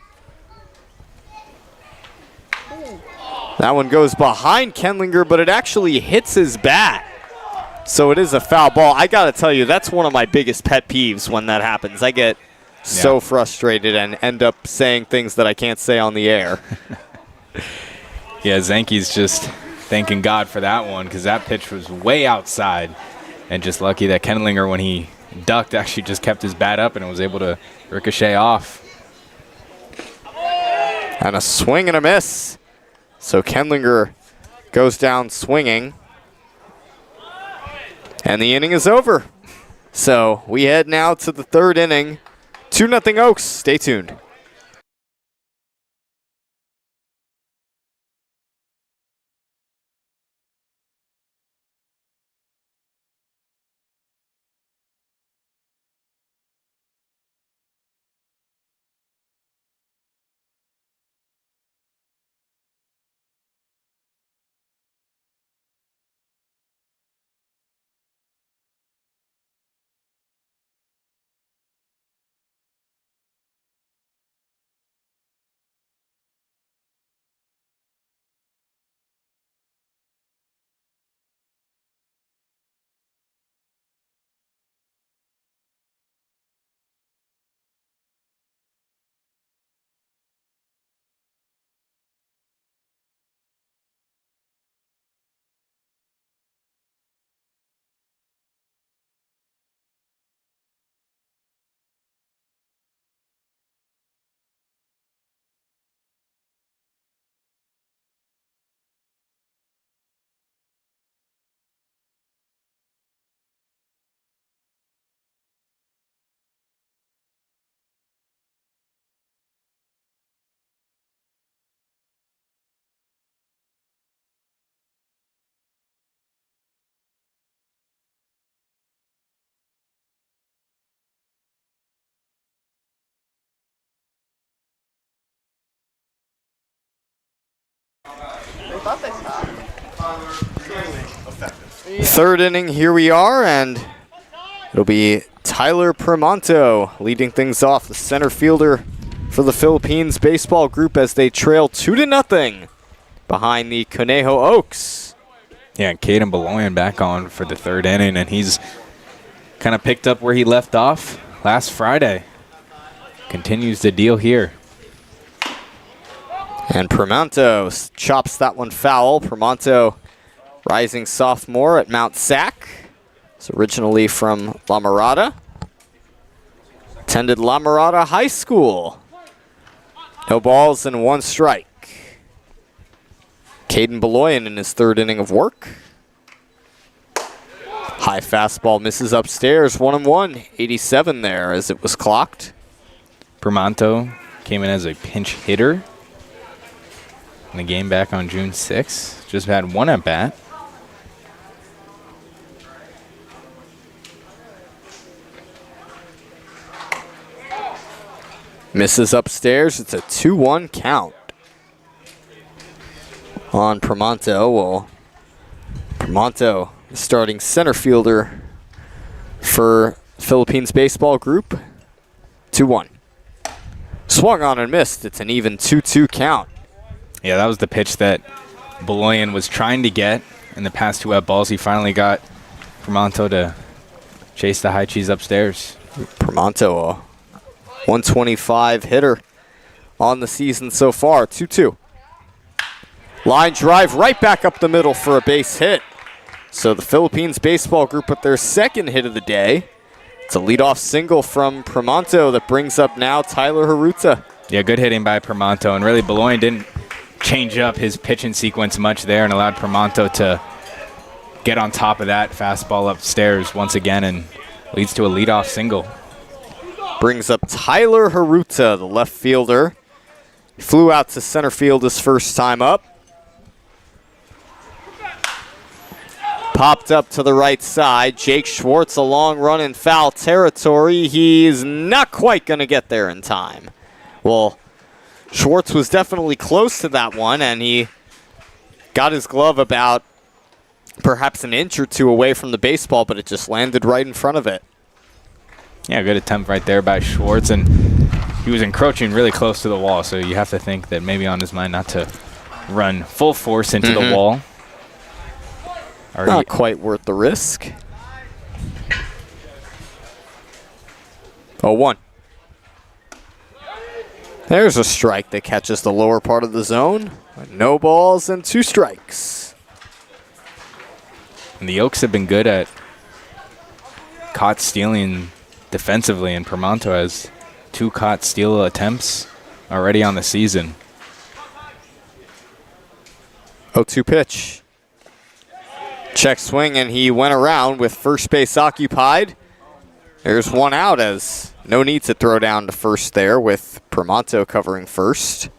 That one goes behind Kendlinger, but it actually hits his bat. So it is a foul ball. I got to tell you, that's one of my biggest pet peeves when that happens. I get so frustrated and end up saying things that I can't say on the air. Yeah, Zanke's just thanking God for that one because that pitch was way outside. And just lucky that Kendlinger, when he ducked, actually just kept his bat up and was able to ricochet off. And a swing and a miss. So Kendlinger goes down swinging. And the inning is over. So we head now to the 3rd inning. 2-0 Oaks. Stay tuned. Third inning, here we are, and it'll be Tyler Primanto leading things off, the center fielder for the Philippines baseball group as they trail 2-0 behind the Conejo Oaks. Yeah, Caden Beloyan back on for the 3rd inning, and he's kind of picked up where he left off last Friday. Continues the deal here. And Primanto chops that one foul. Primanto, rising sophomore at Mount Sac. He's originally from La Mirada. Attended La Mirada High School. No balls and 1 strike. Caden Beloyan in his 3rd inning of work. High fastball misses upstairs, 1-1. 87 there as it was clocked. Primanto came in as a pinch hitter in the game back on June 6th. Just had 1 at bat. Misses upstairs. It's a 2-1 count on Primanto. Well, Primanto, the starting center fielder for Philippines baseball group. 2-1. Swung on and missed. It's an even 2-2 count. Yeah, that was the pitch that Beloyan was trying to get in the past 2 at balls. He finally got Primanto to chase the high cheese upstairs. Primanto, a 125 hitter on the season so far. 2-2. Line drive right back up the middle for a base hit. So the Philippines baseball group with their 2nd hit of the day. It's a leadoff single from Primanto that brings up now Tyler Haruta. Yeah, good hitting by Primanto, and really Beloyan didn't change up his pitching sequence much there and allowed Primanto to get on top of that fastball upstairs once again and leads to a leadoff single. Brings up Tyler Haruta, the left fielder. He flew out to center field his first time up. Popped up to the right side. Jake Schwartz, a long run in foul territory. He's not quite going to get there in time. Well, Schwartz was definitely close to that one, and he got his glove about perhaps an inch or two away from the baseball, but it just landed right in front of it. Yeah, good attempt right there by Schwartz, and he was encroaching really close to the wall, so you have to think that maybe on his mind not to run full force into the wall. Not quite worth the risk. 0-1. There's a strike that catches the lower part of the zone. No balls and 2 strikes. And the Oaks have been good at caught stealing defensively, and Permonto has 2 caught steal attempts already on the season. 0-2 pitch. Check swing, and he went around with first base occupied. There's 1 out, as no need to throw down to first there with Permonto covering first.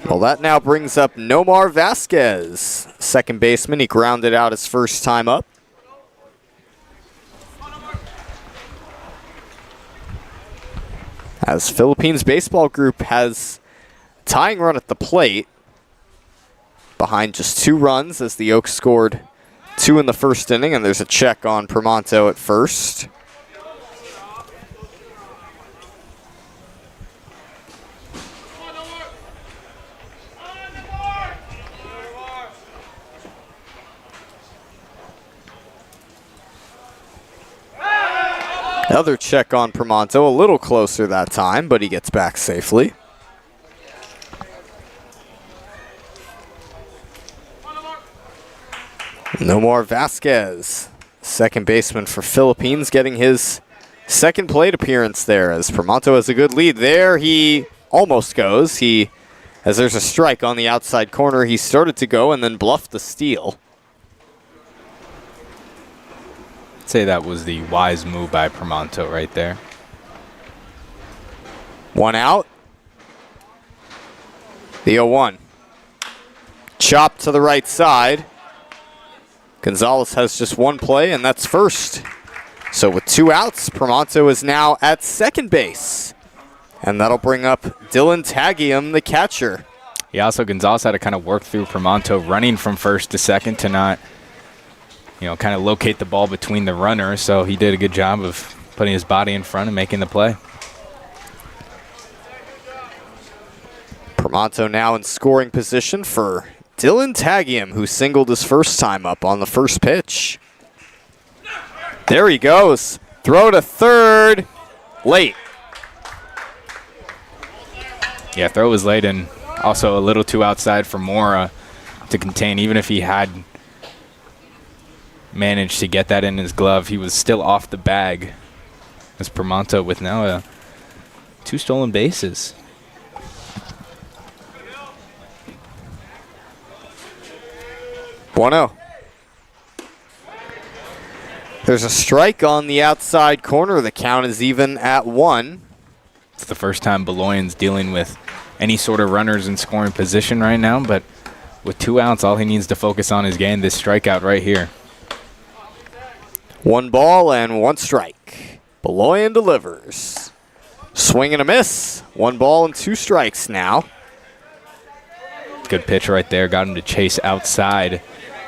Well, that now brings up Nomar Vasquez, second baseman. He grounded out his first time up. As Philippines Baseball Group has a tying run at the plate, behind just 2 runs as the Oaks scored 2 in the first inning, and there's a check on Permonto at first. Another check on Permonto, a little closer that time, but he gets back safely. Nomar Vasquez, second baseman for Philippines, getting his second plate appearance there as Permonto has a good lead there. He almost goes. As there's a strike on the outside corner, he started to go and then bluffed the steal. I'd say that was the wise move by Permonto right there. 1 out. The 0-1. Chop to the right side. Gonzalez has just 1 play, and that's first. So with 2 outs, Permonto is now at second base. And that'll bring up Dylan Tagium, the catcher. Yeah, also Gonzalez had to kind of work through Permonto running from first to second to not, kind of locate the ball between the runners. So he did a good job of putting his body in front and making the play. Permonto now in scoring position for Dylan Tagium, who singled his first time up on the first pitch. There he goes. Throw to third. Late. Yeah, throw was late and also a little too outside for Mora to contain. Even if he had managed to get that in his glove, he was still off the bag. As Permonto with now 2 stolen bases. Bueno. There's a strike on the outside corner. The count is even at 1. It's the first time Beloyan's dealing with any sort of runners in scoring position right now, but with 2 outs, all he needs to focus on is getting this strikeout right here. 1 ball and 1 strike. Beloyan delivers. Swing and a miss. 1 ball and 2 strikes now. Good pitch right there. Got him to chase outside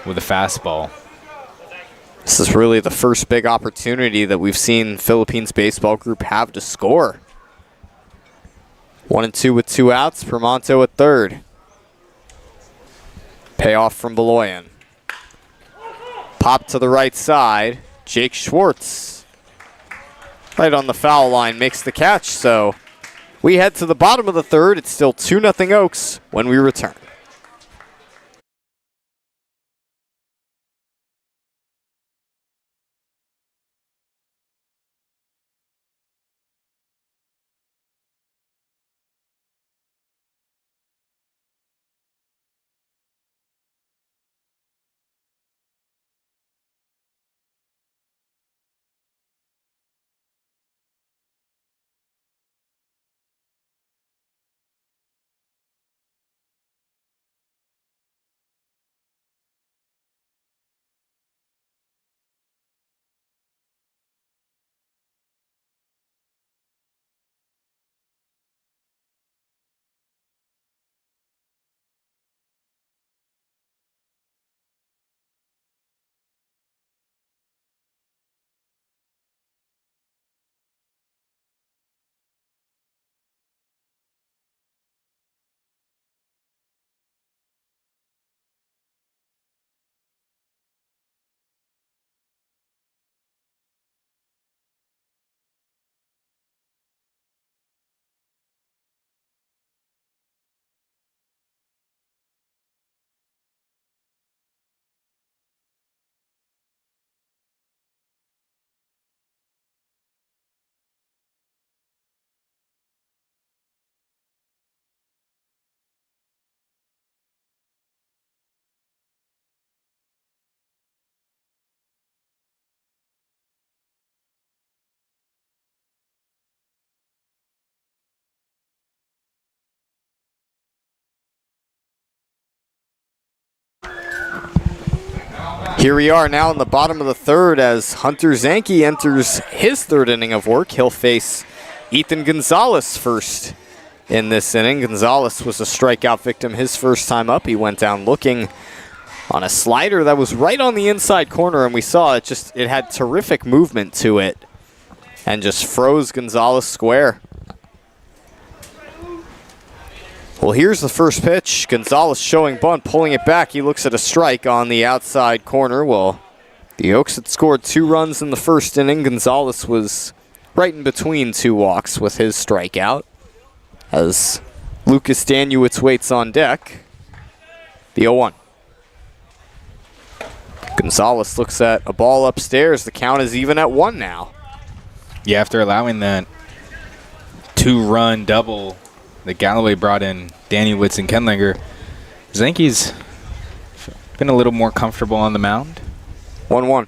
with a fastball. This is really the first big opportunity that we've seen Philippines Baseball Group have to score. 1-2 with 2 outs. Permonto at third. Payoff from Beloyan. Pop to the right side. Jake Schwartz, right on the foul line, makes the catch. So we head to the bottom of the third. It's still 2-0 Oaks when we return. Here we are now in the bottom of the third as Hunter Zanke enters his third inning of work. He'll face Ethan Gonzalez first in this inning. Gonzalez was a strikeout victim his first time up. He went down looking on a slider that was right on the inside corner, and we saw it had terrific movement to it and just froze Gonzalez square. Well, here's the first pitch. Gonzalez showing bunt, pulling it back. He looks at a strike on the outside corner. Well, the Oaks had scored 2 runs in the first inning. Gonzalez was right in between 2 walks with his strikeout as Lucas Danuitz waits on deck. The 0-1. Gonzalez looks at a ball upstairs. The count is even at 1 now. Yeah, after allowing that 2-run double that Galloway brought in Danuitz and Kendlinger, Zanke's been a little more comfortable on the mound. 1-1.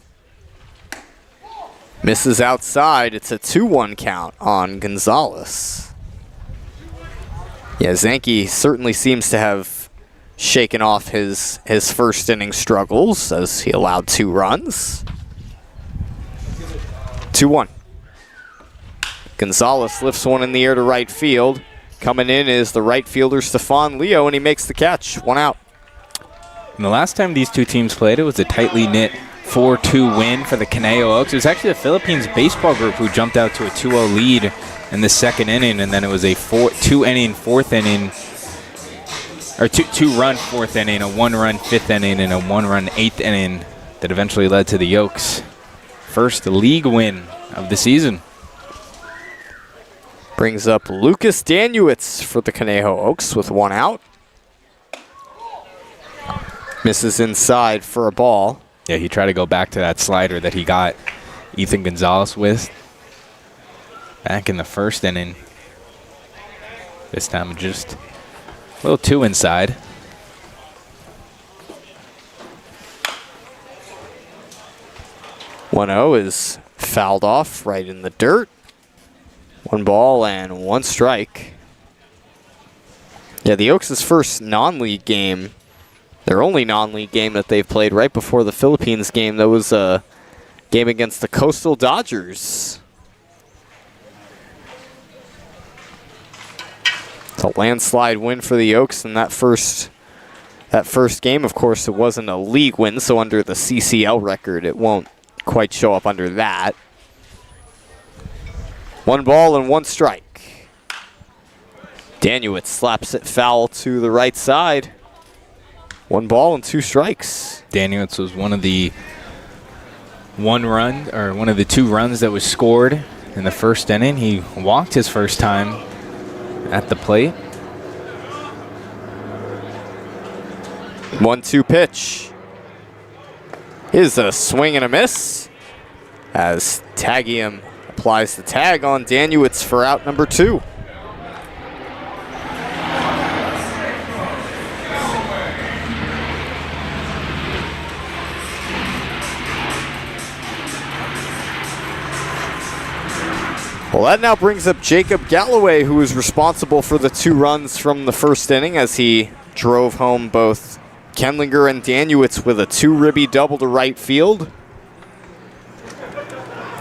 Misses outside. It's a 2-1 count on Gonzalez. Yeah, Zanke certainly seems to have shaken off his first inning struggles as he allowed 2 runs. 2-1. Gonzalez lifts one in the air to right field. Coming in is the right fielder Stefan Leo, and he makes the catch. 1 out. And the last time these two teams played, it was a tightly knit 4-2 win for the Conejo Oaks. It was actually the Philippines baseball group who jumped out to a 2-0 lead in the second inning, and then it was a 2-inning fourth inning, or two-run fourth inning, a 1-run fifth inning, and a 1-run eighth inning that eventually led to the Oaks' first league win of the season. Brings up Lucas Danuitz for the Conejo Oaks with 1 out. Misses inside for a ball. Yeah, he tried to go back to that slider that he got Ethan Gonzalez with back in the first inning. This time just a little too inside. One-0 is fouled off right in the dirt. 1 ball and 1 strike. Yeah, the Oaks' first non-league game, their only non-league game that they've played right before the Philippines game, that was a game against the Coastal Dodgers. It's a landslide win for the Oaks in that first game. Of course, it wasn't a league win, so under the CCL record, it won't quite show up under that. 1 ball and 1 strike. Danuitz slaps it foul to the right side. 1 ball and 2 strikes. Danuitz was one of the 2 runs that was scored in the first inning. He walked his first time at the plate. 1-2 pitch. Is a swing and a miss as Tagium applies the tag on Danuitz for out number 2. Well, that now brings up Jacob Galloway, who was responsible for the 2 runs from the first inning as he drove home both Kendlinger and Danuitz with a 2-ribby double to right field.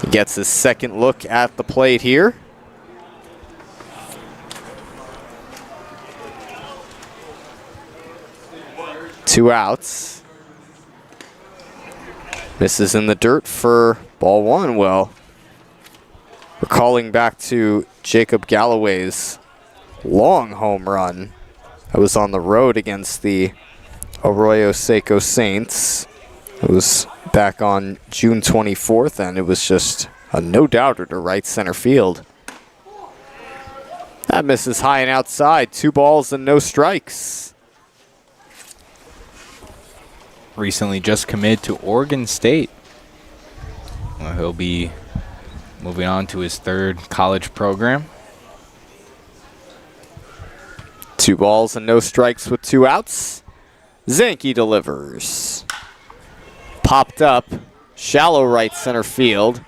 He gets his second look at the plate here. Two outs. Misses in the dirt for ball 1. Well, recalling back to Jacob Galloway's long home run that was on the road against the Arroyo Seco Saints. It was back on June 24th, and it was just a no-doubter to right center field. That misses high and outside. 2 balls and no strikes. Recently just committed to Oregon State. Well, he'll be moving on to his 3rd college program. 2 balls and no strikes with 2 outs. Zanke delivers. Popped up, shallow right center field.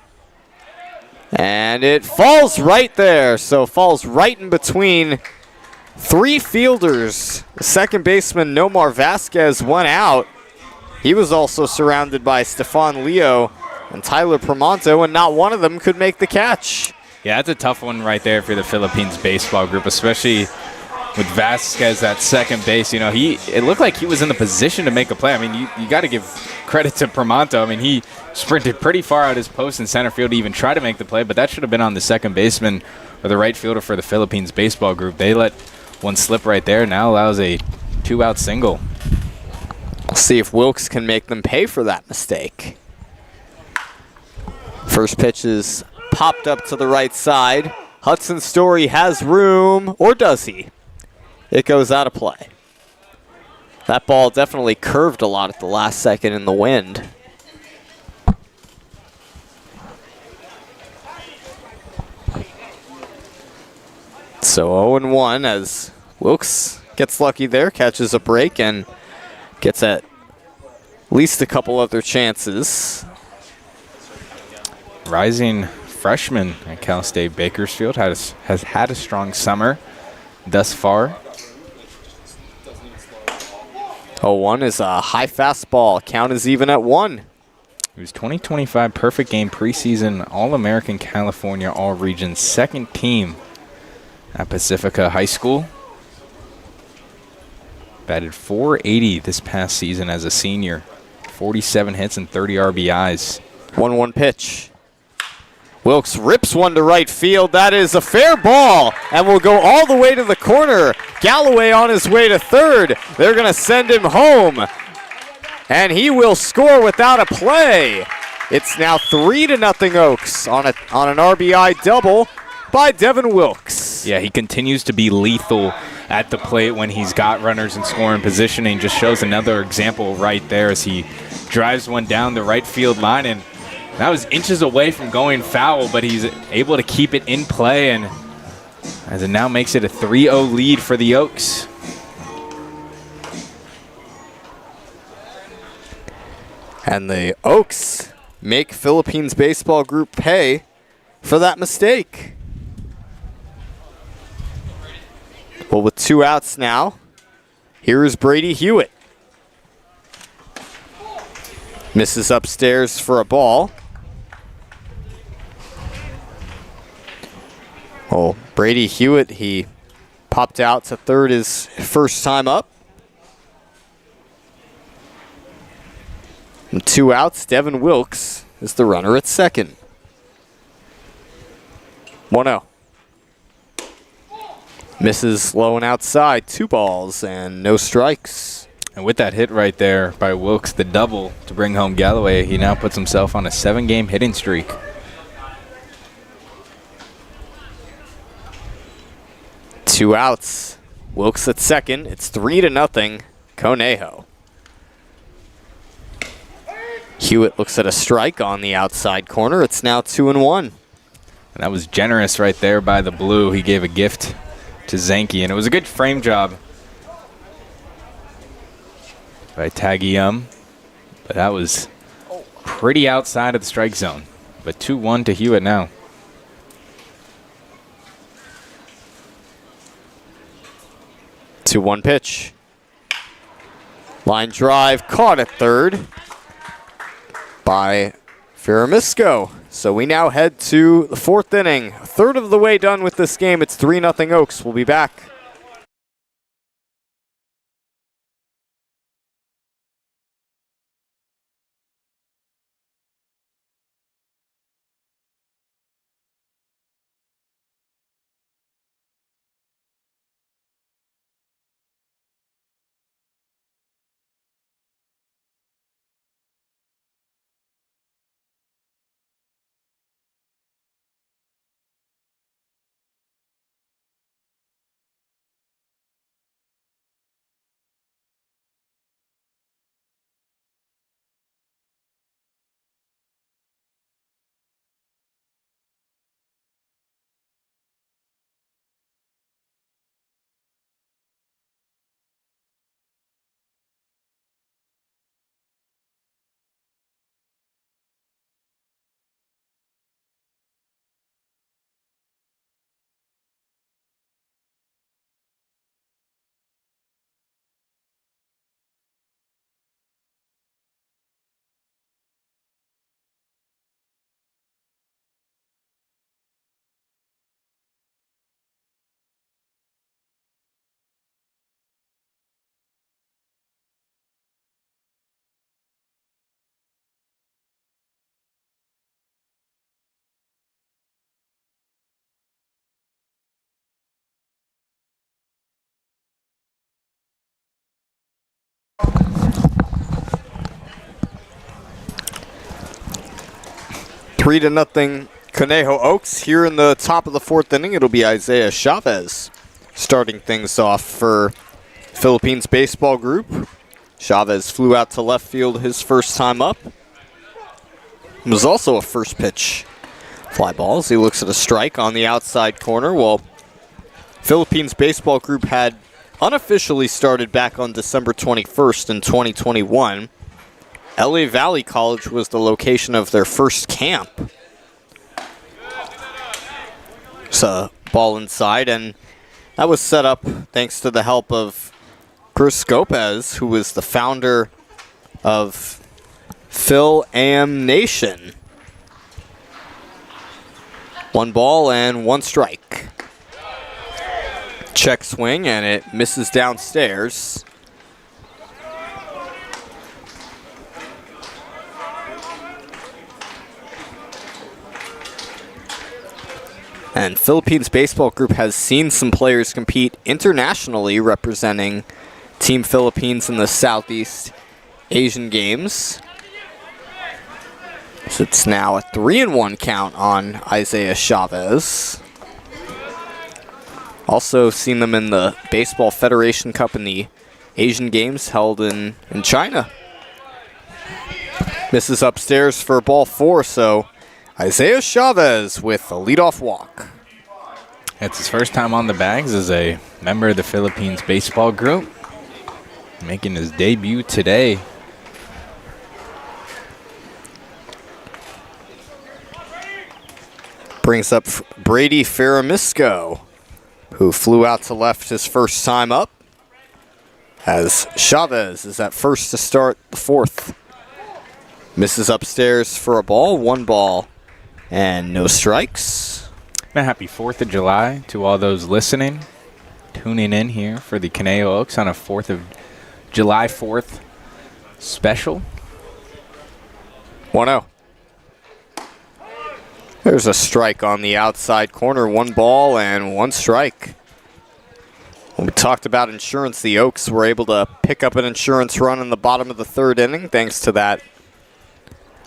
And it falls right there. So falls right in between 3 fielders. The second baseman, Nomar Vasquez, 1 out. he was also surrounded by Stefan Leo and Tyler Promonto, and not one of them could make the catch. Yeah, that's a tough one right there for the Philippines baseball group, especially with Vasquez at second base. You know, it looked like he was in the position to make a play. I mean, you got to give credit to Promonto. I mean, he sprinted pretty far out his post in center field to even try to make the play, but that should have been on the second baseman or the right fielder for the Philippines baseball group. They let one slip right there, now allows a 2-out single. We'll see if Wilkes can make them pay for that mistake. First pitch is popped up to the right side. Hudson Story has room, or does he? It goes out of play. That ball definitely curved a lot at the last second in the wind. So 0-1 as Wilkes gets lucky there, catches a break, and gets at least a couple other chances. Rising freshman at Cal State Bakersfield has had a strong summer thus far. 0-1 is a high fastball. Count is even at 1. He was 2025 perfect game preseason All-American California All-Region second team at Pacifica High School. Batted .480 this past season as a senior. 47 hits and 30 RBIs. 1-1 pitch. Wilkes rips one to right field. That is a fair ball and will go all the way to the corner. Galloway on his way to third. They're going to send him home. And he will score without a play. It's now 3-0 Oaks on an RBI double by Devin Wilkes. Yeah, he continues to be lethal at the plate when he's got runners in scoring positioning. Just shows another example right there as he drives one down the right field line, and that was inches away from going foul, but he's able to keep it in play, and as it now makes it a 3-0 lead for the Oaks. And the Oaks make Philippines baseball group pay for that mistake. Well, with 2 outs now, here is Brady Hewitt. Misses upstairs for a ball. Oh, Brady Hewitt, he popped out to third his first time up. And 2 outs, Devin Wilkes is the runner at second. 1-0. Misses low and outside, 2 balls and no strikes. And with that hit right there by Wilkes, the double to bring home Galloway, he now puts himself on a 7-game hitting streak. Two outs. Wilkes at second. It's 3-0 Conejo. Hewitt looks at a strike on the outside corner. It's now 2-1. And that was generous right there by the blue. He gave a gift to Zenke, and it was a good frame job by Tagium, but that was pretty outside of the strike zone. But 2-1 to Hewitt now. 2-1 pitch. Line drive caught at third by Ferramisco. So we now head to the 4th inning. A third of the way done with this game. It's 3-0 Oaks. We'll be back. 3-0 Conejo Oaks. Here in the top of the fourth inning, it'll be Isaiah Chavez starting things off for Philippines Baseball Group. Chavez flew out to left field his first time up. It was also a first pitch fly ball as he looks at a strike on the outside corner. Well, Philippines Baseball Group had unofficially started back on December 21st in 2021. LA Valley College was the location of their first camp. It's a ball inside, and that was set up thanks to the help of Chris Gopez, who was the founder of Phil Am Nation. 1 ball and 1 strike. Check swing, and it misses downstairs. And Philippines Baseball Group has seen some players compete internationally representing Team Philippines in the Southeast Asian Games. So it's now a 3-1 count on Isaiah Chavez. Also seen them in the Baseball Federation Cup in the Asian Games held in China. Misses upstairs for ball 4, so Isaiah Chavez with a leadoff walk. It's his first time on the bags as a member of the Philippines Baseball Group, making his debut today. Brings up Brady Ferramisco, who flew out to left his first time up, as Chavez is at first to start the fourth. Misses upstairs for a ball, 1 ball, and no strikes. A happy 4th of July to all those listening, tuning in here for the Conejo Oaks on a 4th of July 4th special. 1-0. There's a strike on the outside corner, 1 ball and 1 strike. When we talked about insurance, the Oaks were able to pick up an insurance run in the bottom of the 3rd inning thanks to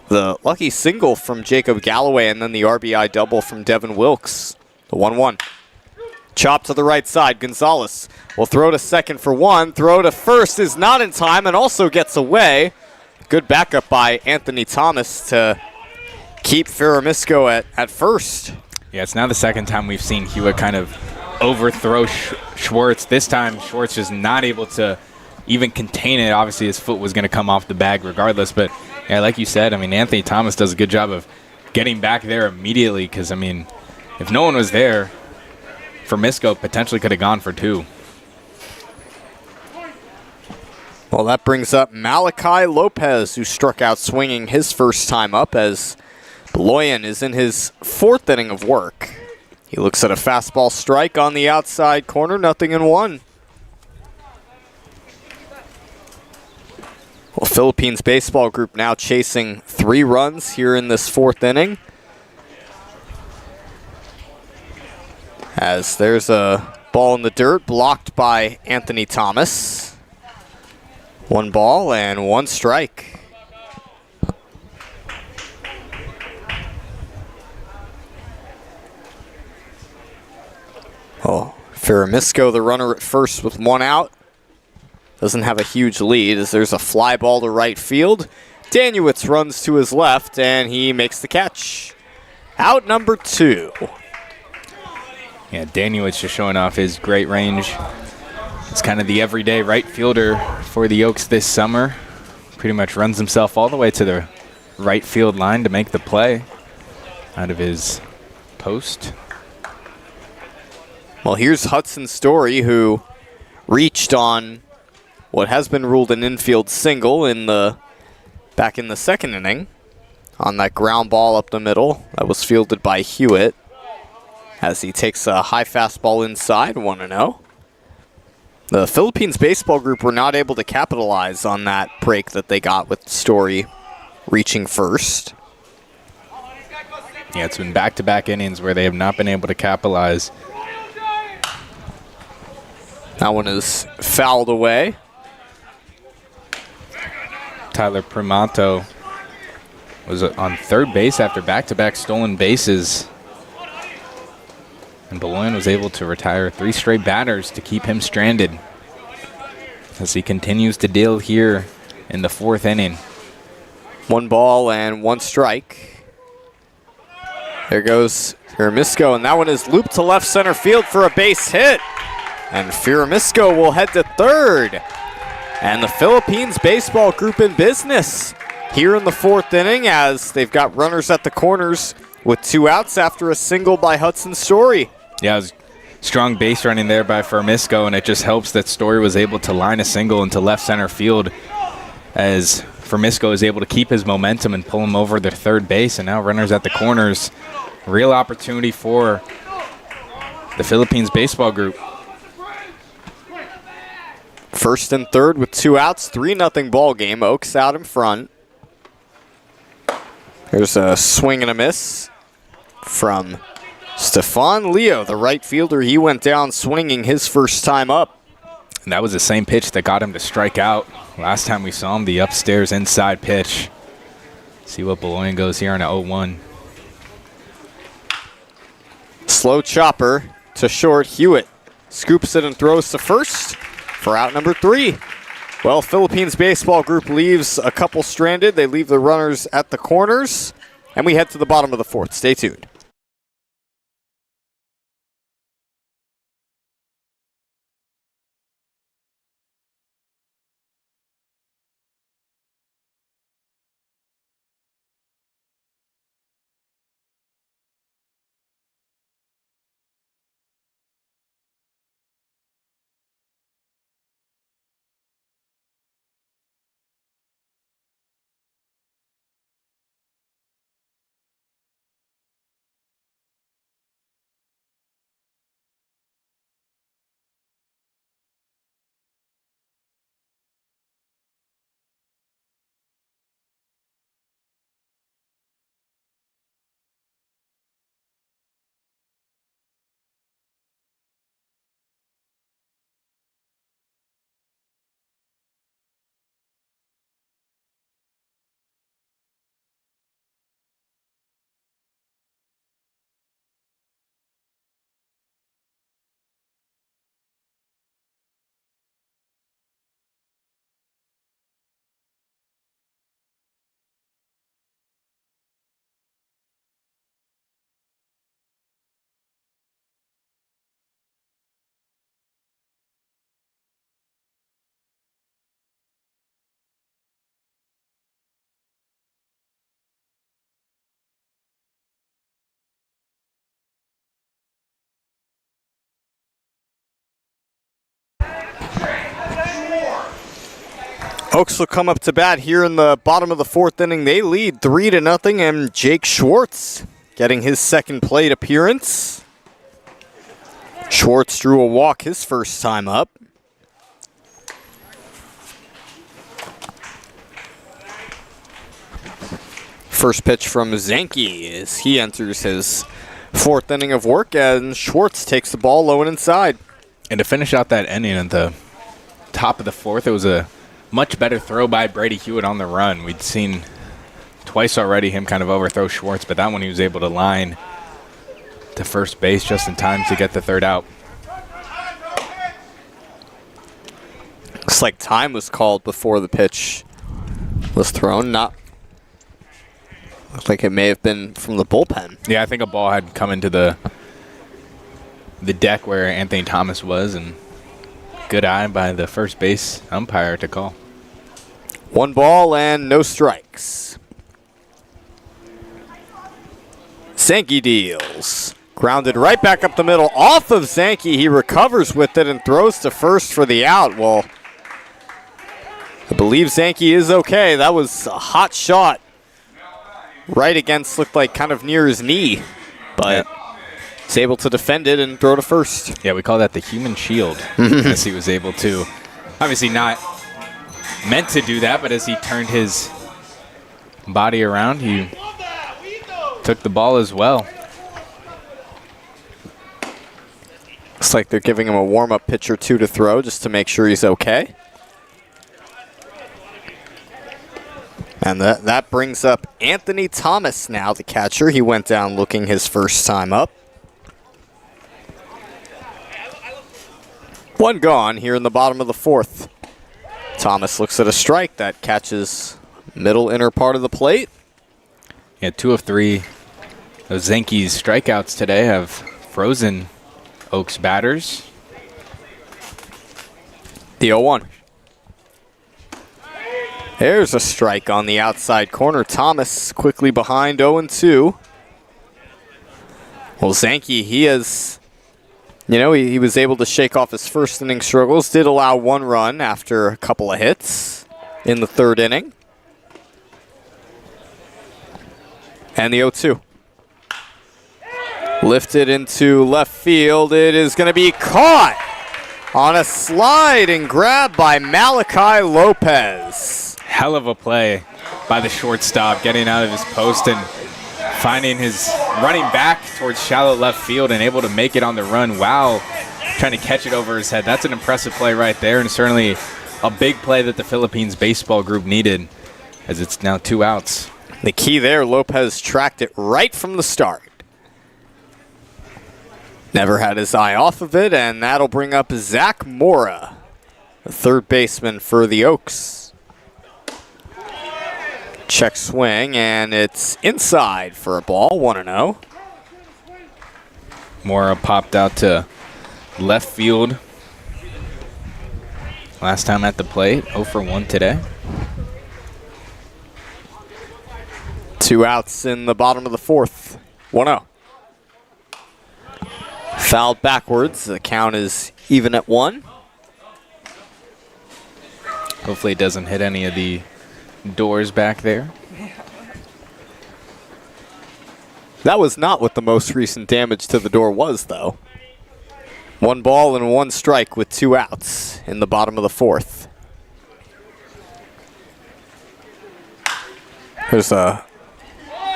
the lucky single from Jacob Galloway and then the RBI double from Devin Wilkes. The 1-1. Chop to the right side. Gonzalez will throw to second for 1. Throw to first is not in time and also gets away. Good backup by Anthony Thomas to keep Ferramisco at first. Yeah, it's now the second time we've seen Hewitt kind of overthrow Schwartz. This time, Schwartz was not able to even contain it. Obviously, his foot was going to come off the bag regardless. But, yeah, like you said, I mean, Anthony Thomas does a good job of getting back there immediately because, I mean, if no one was there, Ferramisco potentially could have gone for 2. Well, that brings up Malachi Lopez, who struck out swinging his first time up as Beloyan is in his 4th inning of work. He looks at a fastball strike on the outside corner, 0-1. Well, Philippines Baseball Group now chasing 3 runs here in this 4th inning. As there's a ball in the dirt blocked by Anthony Thomas. 1 ball and 1 strike. Oh, Ferramisco, the runner at first with 1 out. Doesn't have a huge lead as there's a fly ball to right field. Danuitz runs to his left and he makes the catch. Out number 2. Yeah, Danuitz just showing off his great range. It's kind of the everyday right fielder for the Oaks this summer. Pretty much runs himself all the way to the right field line to make the play out of his post. Well, here's Hudson Story, who reached on what has been ruled an infield single back in the 2nd inning on that ground ball up the middle that was fielded by Hewitt as he takes a high fastball inside, 1-0. The Philippines Baseball Group were not able to capitalize on that break that they got with Story reaching first. Yeah, it's been back-to-back innings where they have not been able to capitalize. That one is fouled away. Tyler Primato was on third base after back-to-back stolen bases. And Boulogne was able to retire 3 straight batters to keep him stranded as he continues to deal here in the 4th inning. 1 ball and 1 strike. There goes Firmisco, and that one is looped to left center field for a base hit. And Firmisco will head to third. And the Philippines baseball group in business here in the 4th inning as they've got runners at the corners with 2 outs after a single by Hudson Story. Yeah, it was strong base running there by Firmisco, and it just helps that Story was able to line a single into left center field as Firmisco is able to keep his momentum and pull him over to third base. And now runners at the corners. Real opportunity for the Philippines baseball group. 1st and 3rd with 2 outs, 3-0 ball game. Oaks out in front. There's a swing and a miss from Stefan Leo, the right fielder. He went down swinging his first time up. And that was the same pitch that got him to strike out. Last time we saw him, the upstairs inside pitch. See what Boulogne goes here on an 0-1. Slow chopper to short. Hewitt scoops it and throws to first for out number 3. Well, Philippines baseball group leaves a couple stranded. They leave the runners at the corners. And we head to the bottom of the 4th. Stay tuned. Oaks will come up to bat here in the bottom of the 4th inning. They lead 3-0, and Jake Schwartz getting his 2nd plate appearance. Schwartz drew a walk his first time up. First pitch from Zanke as he enters his 4th inning of work, and Schwartz takes the ball low and inside. And to finish out that inning at the top of the 4th, it was a much better throw by Brady Hewitt on the run. We'd seen twice already him kind of overthrow Schwartz, but that one he was able to line to first base just in time to get the 3rd out. Looks like time was called before the pitch was thrown. Looked like it may have been from the bullpen. Yeah, I think a ball had come into the deck where Anthony Thomas was, and good eye by the first base umpire to call. 1 ball and no strikes. Zanke deals. Grounded right back up the middle off of Zanke. He recovers with it and throws to first for the out. Well, I believe Zanke is okay. That was a hot shot. Right against, looked like kind of near his knee. But he's able to defend it and throw to first. Yeah, we call that the human shield. As he was able to, obviously not meant to do that, but as he turned his body around, he took the ball as well. Looks like they're giving him a warm-up pitch or two to throw just to make sure he's okay. And that brings up Anthony Thomas now, the catcher. He went down looking his first time up. One gone here in the bottom of the fourth. Thomas looks at a strike that catches middle inner part of the plate. Yeah, 2 of 3. Those Zenke's strikeouts today have frozen Oaks batters. The 0-1. There's a strike on the outside corner. Thomas quickly behind 0-2. Well, Zenke, he has, he was able to shake off his first inning struggles. Did allow 1 run after a couple of hits in the 3rd inning. And the 0-2. Lifted into left field. It is going to be caught on a slide and grab by Malachi Lopez. Hell of a play by the shortstop, getting out of his post and running back towards shallow left field and able to make it on the run while trying to catch it over his head. That's an impressive play right there, and certainly a big play that the Philippines baseball group needed, as it's now 2 outs. The key there, Lopez tracked it right from the start. Never had his eye off of it, and that'll bring up Zach Mora, the 3rd baseman for the Oaks. Check swing, and it's inside for a ball, 1-0. Mora popped out to left field last time at the plate, 0 for 1 today. 2 outs in the bottom of the 4th, 1-0. Fouled backwards, the count is even at 1. Hopefully it doesn't hit any of the doors back there. That was not what the most recent damage to the door was, though. 1 ball and 1 strike with 2 outs in the bottom of the 4th. There's a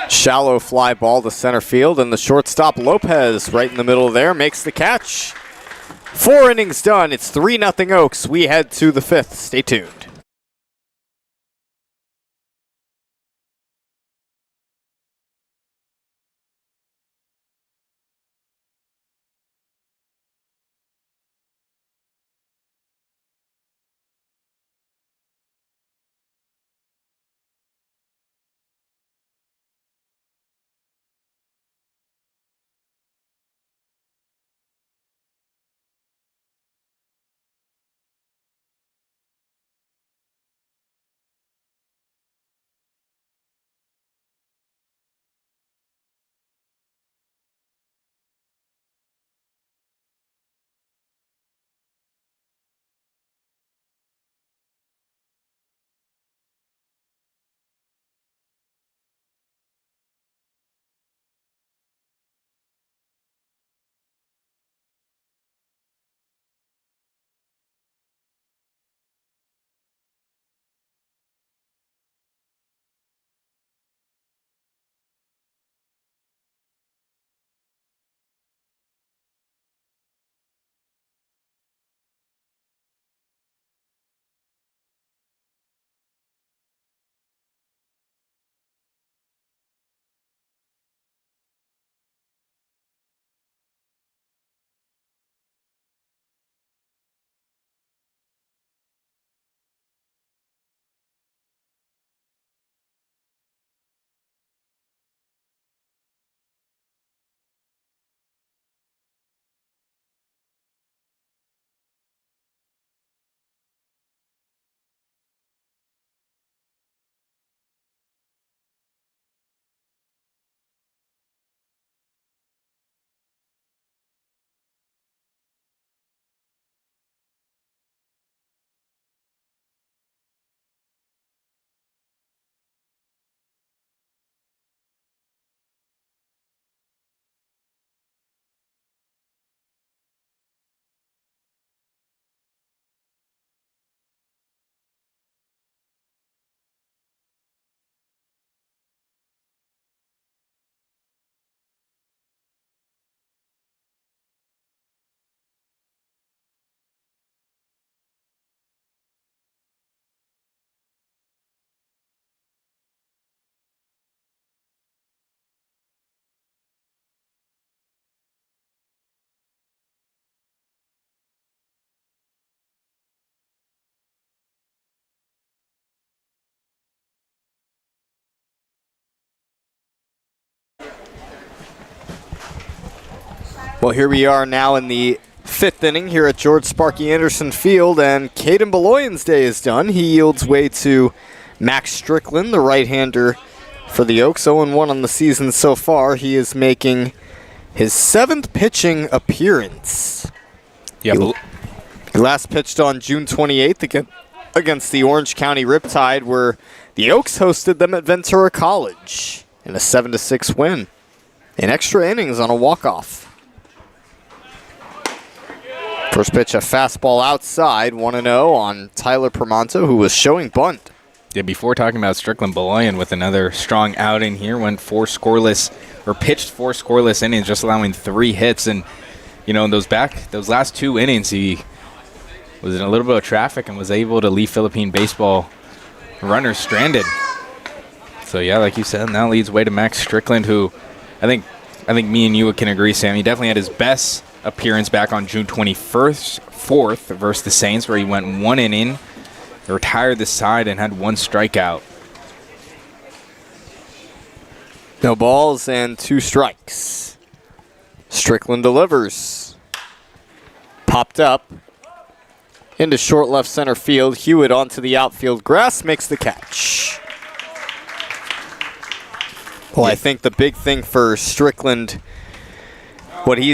shallow fly ball to center field, and the shortstop Lopez right in the middle there makes the catch. 4 innings done. It's 3-0 Oaks. We head to the 5th. Stay tuned. Well, here we are now in the 5th inning here at George Sparky Anderson Field, and Caden Beloyan's day is done. He yields way to Max Strickland, the right-hander for the Oaks. 0-1 on the season so far. He is making his 7th pitching appearance. Yeah, He last pitched on June 28th against the Orange County Riptide, where the Oaks hosted them at Ventura College in a 7-6 win. In extra innings on a walk-off. First pitch, a fastball outside, 1-0 on Tyler Permonto, who was showing bunt. Yeah, before talking about Strickland, Beloyan with another strong outing here, went pitched 4 scoreless innings, just allowing 3 hits. And, you know, in those last 2 innings, he was in a little bit of traffic and was able to leave Philippine baseball runners stranded. So, yeah, like you said, now leads way to Max Strickland, who I think me and you can agree, Sam, he definitely had his best appearance back on June 4th versus the Saints, where he went 1 inning, retired the side, and had 1 strikeout. No balls and 2 strikes. Strickland delivers. Popped up into short left center field. Hewitt onto the outfield grass, makes the catch. Well, I think the big thing for Strickland, what he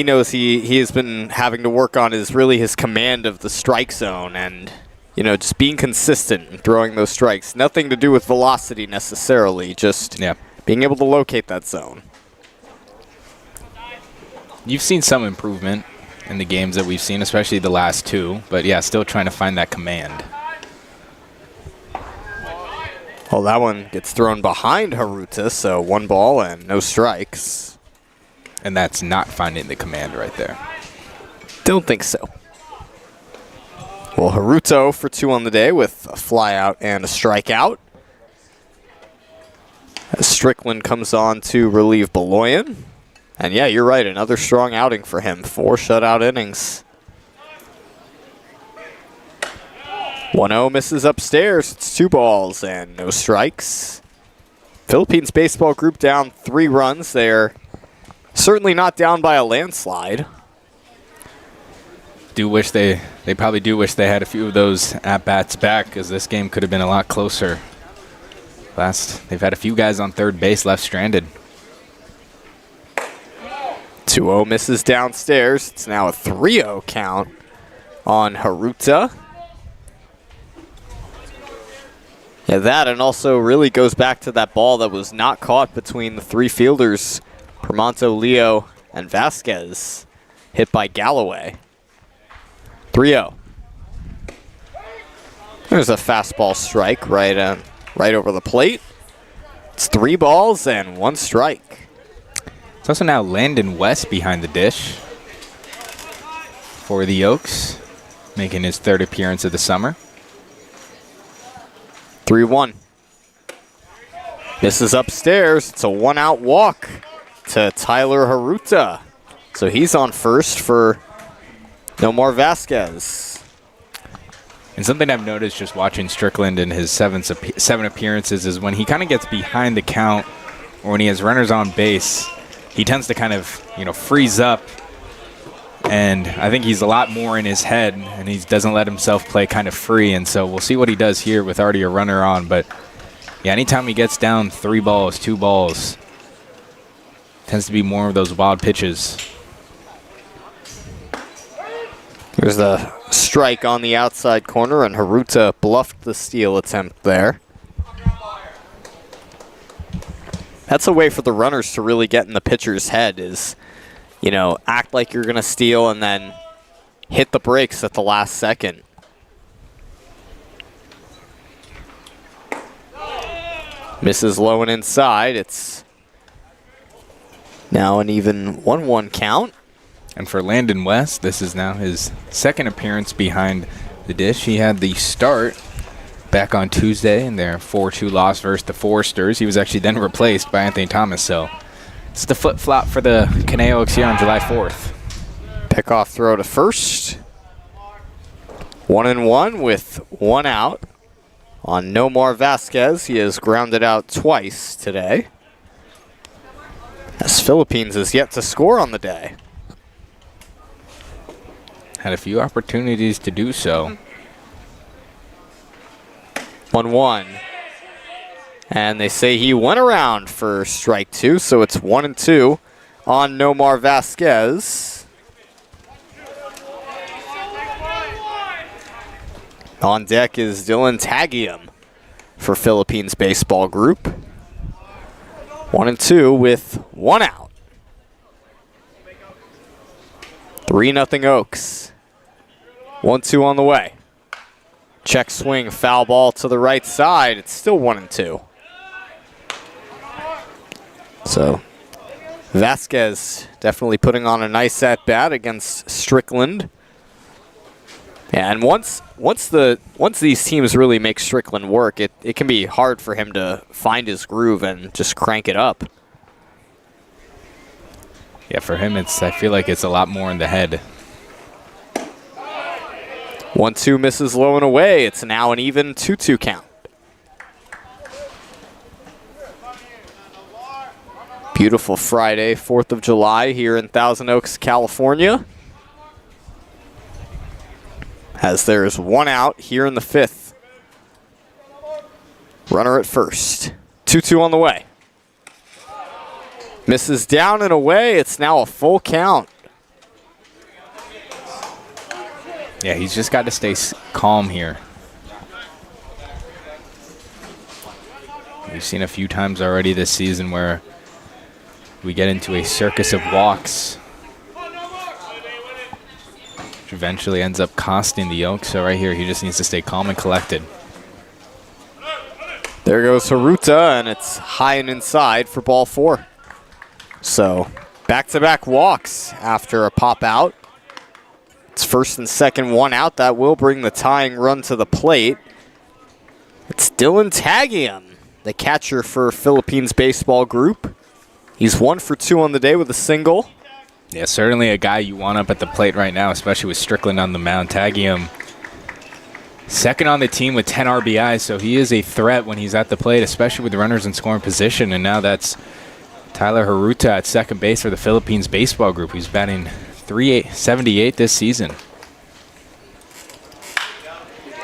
knows he has been having to work on is really his command of the strike zone and, you know, just being consistent and throwing those strikes. Nothing to do with velocity necessarily, just being able to locate that zone. You've seen some improvement in the games that we've seen, especially the last 2, but yeah, still trying to find that command. Well, that one gets thrown behind Haruta, so 1 ball and no strikes. And that's not finding the command right there. Don't think so. Well, Haruto for 2 on the day with a fly out and a strikeout. As Strickland comes on to relieve Beloyan. And yeah, you're right, another strong outing for him. 4 shutout innings. 1-0 misses upstairs. It's 2 balls and no strikes. Philippines baseball group down 3 runs. They're certainly not down by a landslide. They probably do wish they had a few of those at-bats back, because this game could have been a lot closer. They've had a few guys on third base left stranded. 2-0 misses downstairs. It's now a 3-0 count on Haruta. Yeah, that and also really goes back to that ball that was not caught between the 3 fielders, Permonto, Leo, and Vasquez, hit by Galloway. 3-0. There's a fastball strike right over the plate. It's 3 balls and 1 strike. It's also now Landon West behind the dish for the Oaks, making his 3rd appearance of the summer. 3-1. This is upstairs. It's a 1-out walk to Tyler Haruta. So he's on first for Nomar Vasquez. And something I've noticed just watching Strickland in his 7 appearances is when he kind of gets behind the count, or when he has runners on base, he tends to kind of, freeze up. And I think he's a lot more in his head, and he doesn't let himself play kind of free. And so we'll see what he does here with already a runner on. But, yeah, anytime he gets down 3 balls, 2 balls, tends to be more of those wild pitches. There's the strike on the outside corner, and Haruta bluffed the steal attempt there. That's a way for the runners to really get in the pitcher's head is, act like you're going to steal and then hit the brakes at the last second. Misses low and inside. It's now an even 1-1 count. And for Landon West, this is now his 2nd appearance behind the dish. He had the start back on Tuesday in their 4-2 loss versus the Foresters. He was actually then replaced by Anthony Thomas. So it's the flip-flop for the Conejo Oaks here on July 4th. Pickoff throw to first. 1-1 with 1 out on Nomar Vasquez. He has grounded out twice today. As Philippines is yet to score on the day. Had a few opportunities to do so. 1-1. And they say he went around for strike 2, so it's 1-2 on Nomar Vasquez. On deck is Dylan Tagium for Philippines Baseball Group. 1-2 with 1 out. 3-0 Oaks. 1-2 on the way. Check swing, foul ball to the right side. It's still 1-2. So Vasquez definitely putting on a nice at-bat against Strickland. Yeah, and once these teams really make Strickland work, it can be hard for him to find his groove and just crank it up. Yeah, for him, I feel like it's a lot more in the head. 1-2 misses low and away. It's now an even 2-2 count. Beautiful Friday, 4th of July here in Thousand Oaks, California. As there is 1 out here in the 5th. Runner at first. 2-2 on the way. Misses down and away. It's now a full count. Yeah, he's just got to stay calm here. We've seen a few times already this season where we get into a circus of walks, which eventually ends up costing the Oaks. So right here, he just needs to stay calm and collected. There goes Haruta, and it's high and inside for ball 4. So back-to-back walks after a pop out. It's first and second, 1 out. That will bring the tying run to the plate. It's Dylan Tagium, the catcher for Philippines Baseball Group. He's 1 for 2 on the day with a single. Yeah, certainly a guy you want up at the plate right now, especially with Strickland on the mound. Tagium, second on the team with 10 RBIs, so he is a threat when he's at the plate, especially with runners in scoring position. And now that's Tyler Haruta at second base for the Philippines Baseball Group, who's batting .378 this season.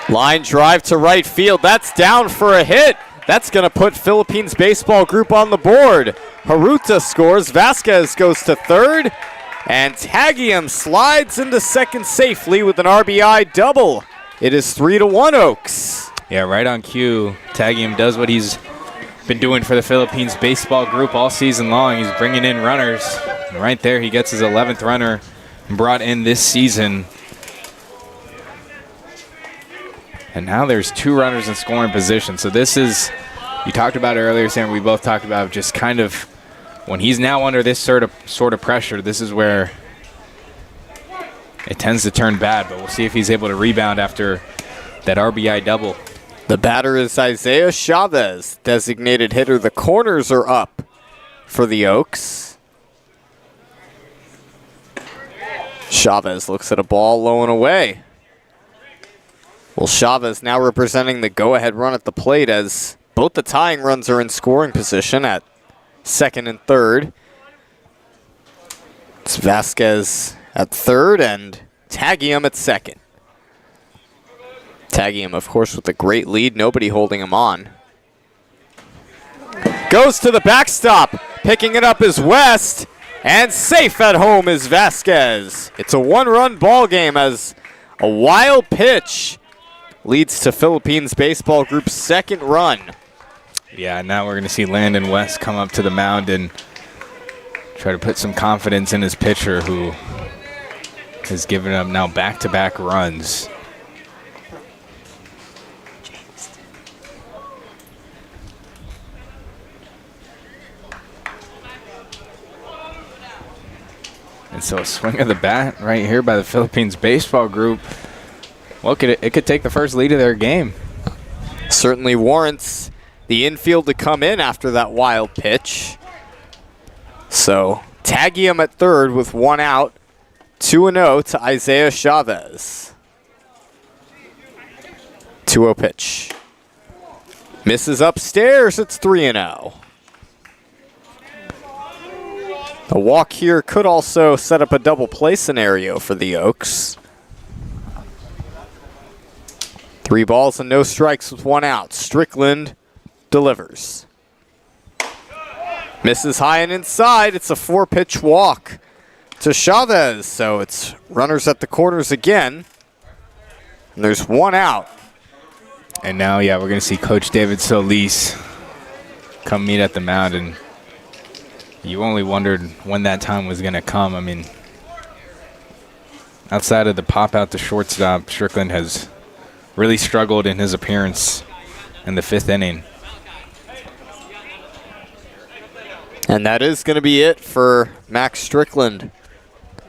Line drive to right field. That's down for a hit. That's going to put Philippines Baseball Group on the board. Haruta scores. Vasquez goes to third. And Tagium slides into second safely with an RBI double. It is 3-1 Oaks. Yeah, right on cue. Tagium does what he's been doing for the Philippines Baseball Group all season long. He's bringing in runners. And right there, he gets his 11th runner brought in this season. And now there's 2 runners in scoring position. So this is, you talked about it earlier, Sam, we both talked about just kind of when he's now under this sort of pressure, this is where it tends to turn bad. But we'll see if he's able to rebound after that RBI double. The batter is Isaiah Chavez, designated hitter. The corners are up for the Oaks. Chavez looks at a ball low and away. Well, Chavez now representing the go-ahead run at the plate as both the tying runs are in scoring position at second and third. It's Vasquez at third and Tagium at second. Tagium, of course, with a great lead. Nobody holding him on. Goes to the backstop. Picking it up is West. And safe at home is Vasquez. It's a 1-run ball game as a wild pitch leads to Philippines Baseball Group's second run. Yeah, now we're going to see Landon West come up to the mound and try to put some confidence in his pitcher, who has given him now back-to-back runs. And so a swing of the bat right here by the Philippines Baseball Group. Well, it could take the first lead of their game. Certainly warrants the infield to come in after that wild pitch. So Tagium at third with 1 out. 2-0 to Isaiah Chavez. 2-0 pitch. Misses upstairs. It's 3-0. A walk here could also set up a double play scenario for the Oaks. 3 balls and no strikes with 1 out. Strickland delivers. Misses high and inside. It's a 4-pitch walk to Chavez. So it's runners at the corners again. And there's 1 out. And now, yeah, we're going to see Coach David Solis come meet at the mound. And you only wondered when that time was going to come. I mean, outside of the pop out to shortstop, Strickland has really struggled in his appearance in the 5th inning. And that is going to be it for Max Strickland.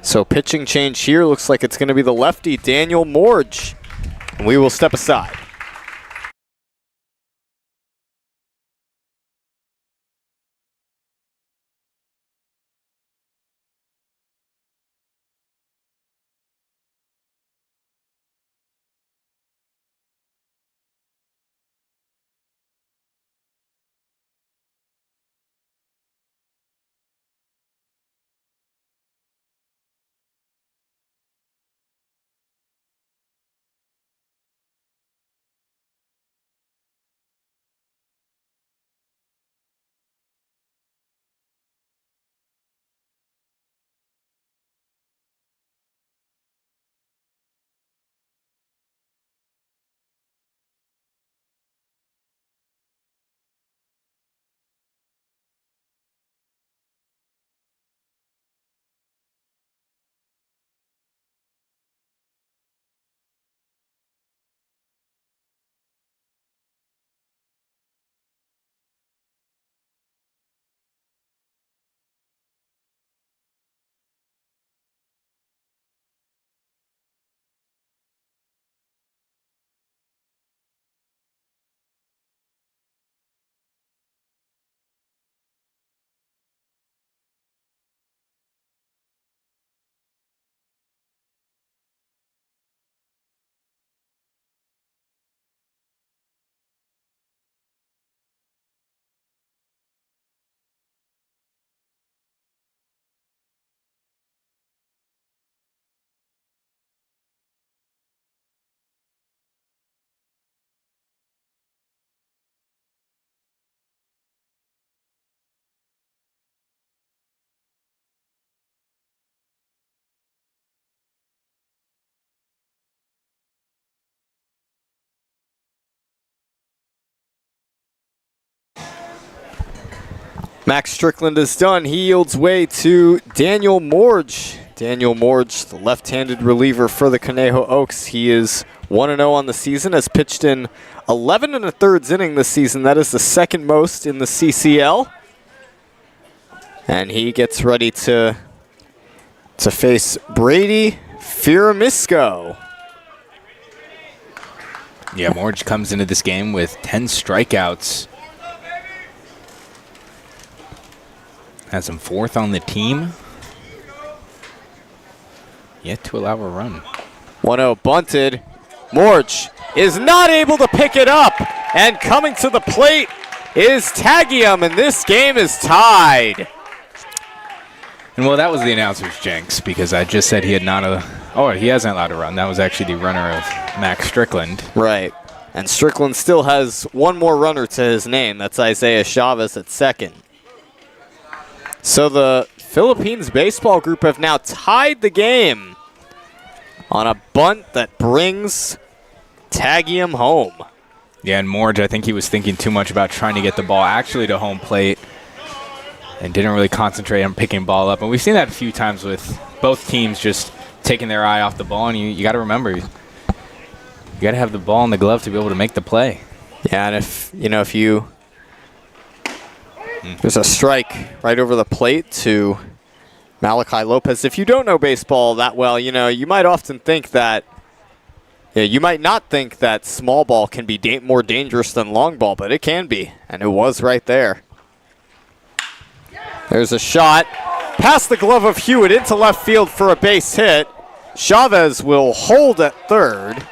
So pitching change here looks like it's going to be the lefty, Daniel Morge. And we will step aside. Max Strickland is done. He yields way to Daniel Morge. Daniel Morge, the left-handed reliever for the Conejo Oaks. He is 1-0 on the season, has pitched in 11 1/3 innings this season. That is the second most in the CCL. And he gets ready to face Brady Firamisco. Yeah, Morge comes into this game with 10 strikeouts. Has him 4th on the team. Yet to allow a run. 1-0 bunted. Morge is not able to pick it up. And coming to the plate is Tagium, and this game is tied. And well, that was the announcer's jinx, because I just said he had not he hasn't allowed a run. That was actually the runner of Max Strickland. Right. And Strickland still has one more runner to his name. That's Isaiah Chavez at second. So the Philippines baseball group have now tied the game on a bunt that brings Tagium home. Yeah, and Morge, I think he was thinking too much about trying to get the ball actually to home plate and didn't really concentrate on picking ball up. And we've seen that a few times with both teams just taking their eye off the ball. And you got to remember, you got to have the ball in the glove to be able to make the play. Yeah, and if you there's a strike right over the plate to Malachi Lopez. If you don't know baseball that well, you might often think that, you might not think that small ball can be more dangerous than long ball, but it can be, and it was right there. There's a shot past the glove of Hewitt into left field for a base hit. Chavez will hold at third.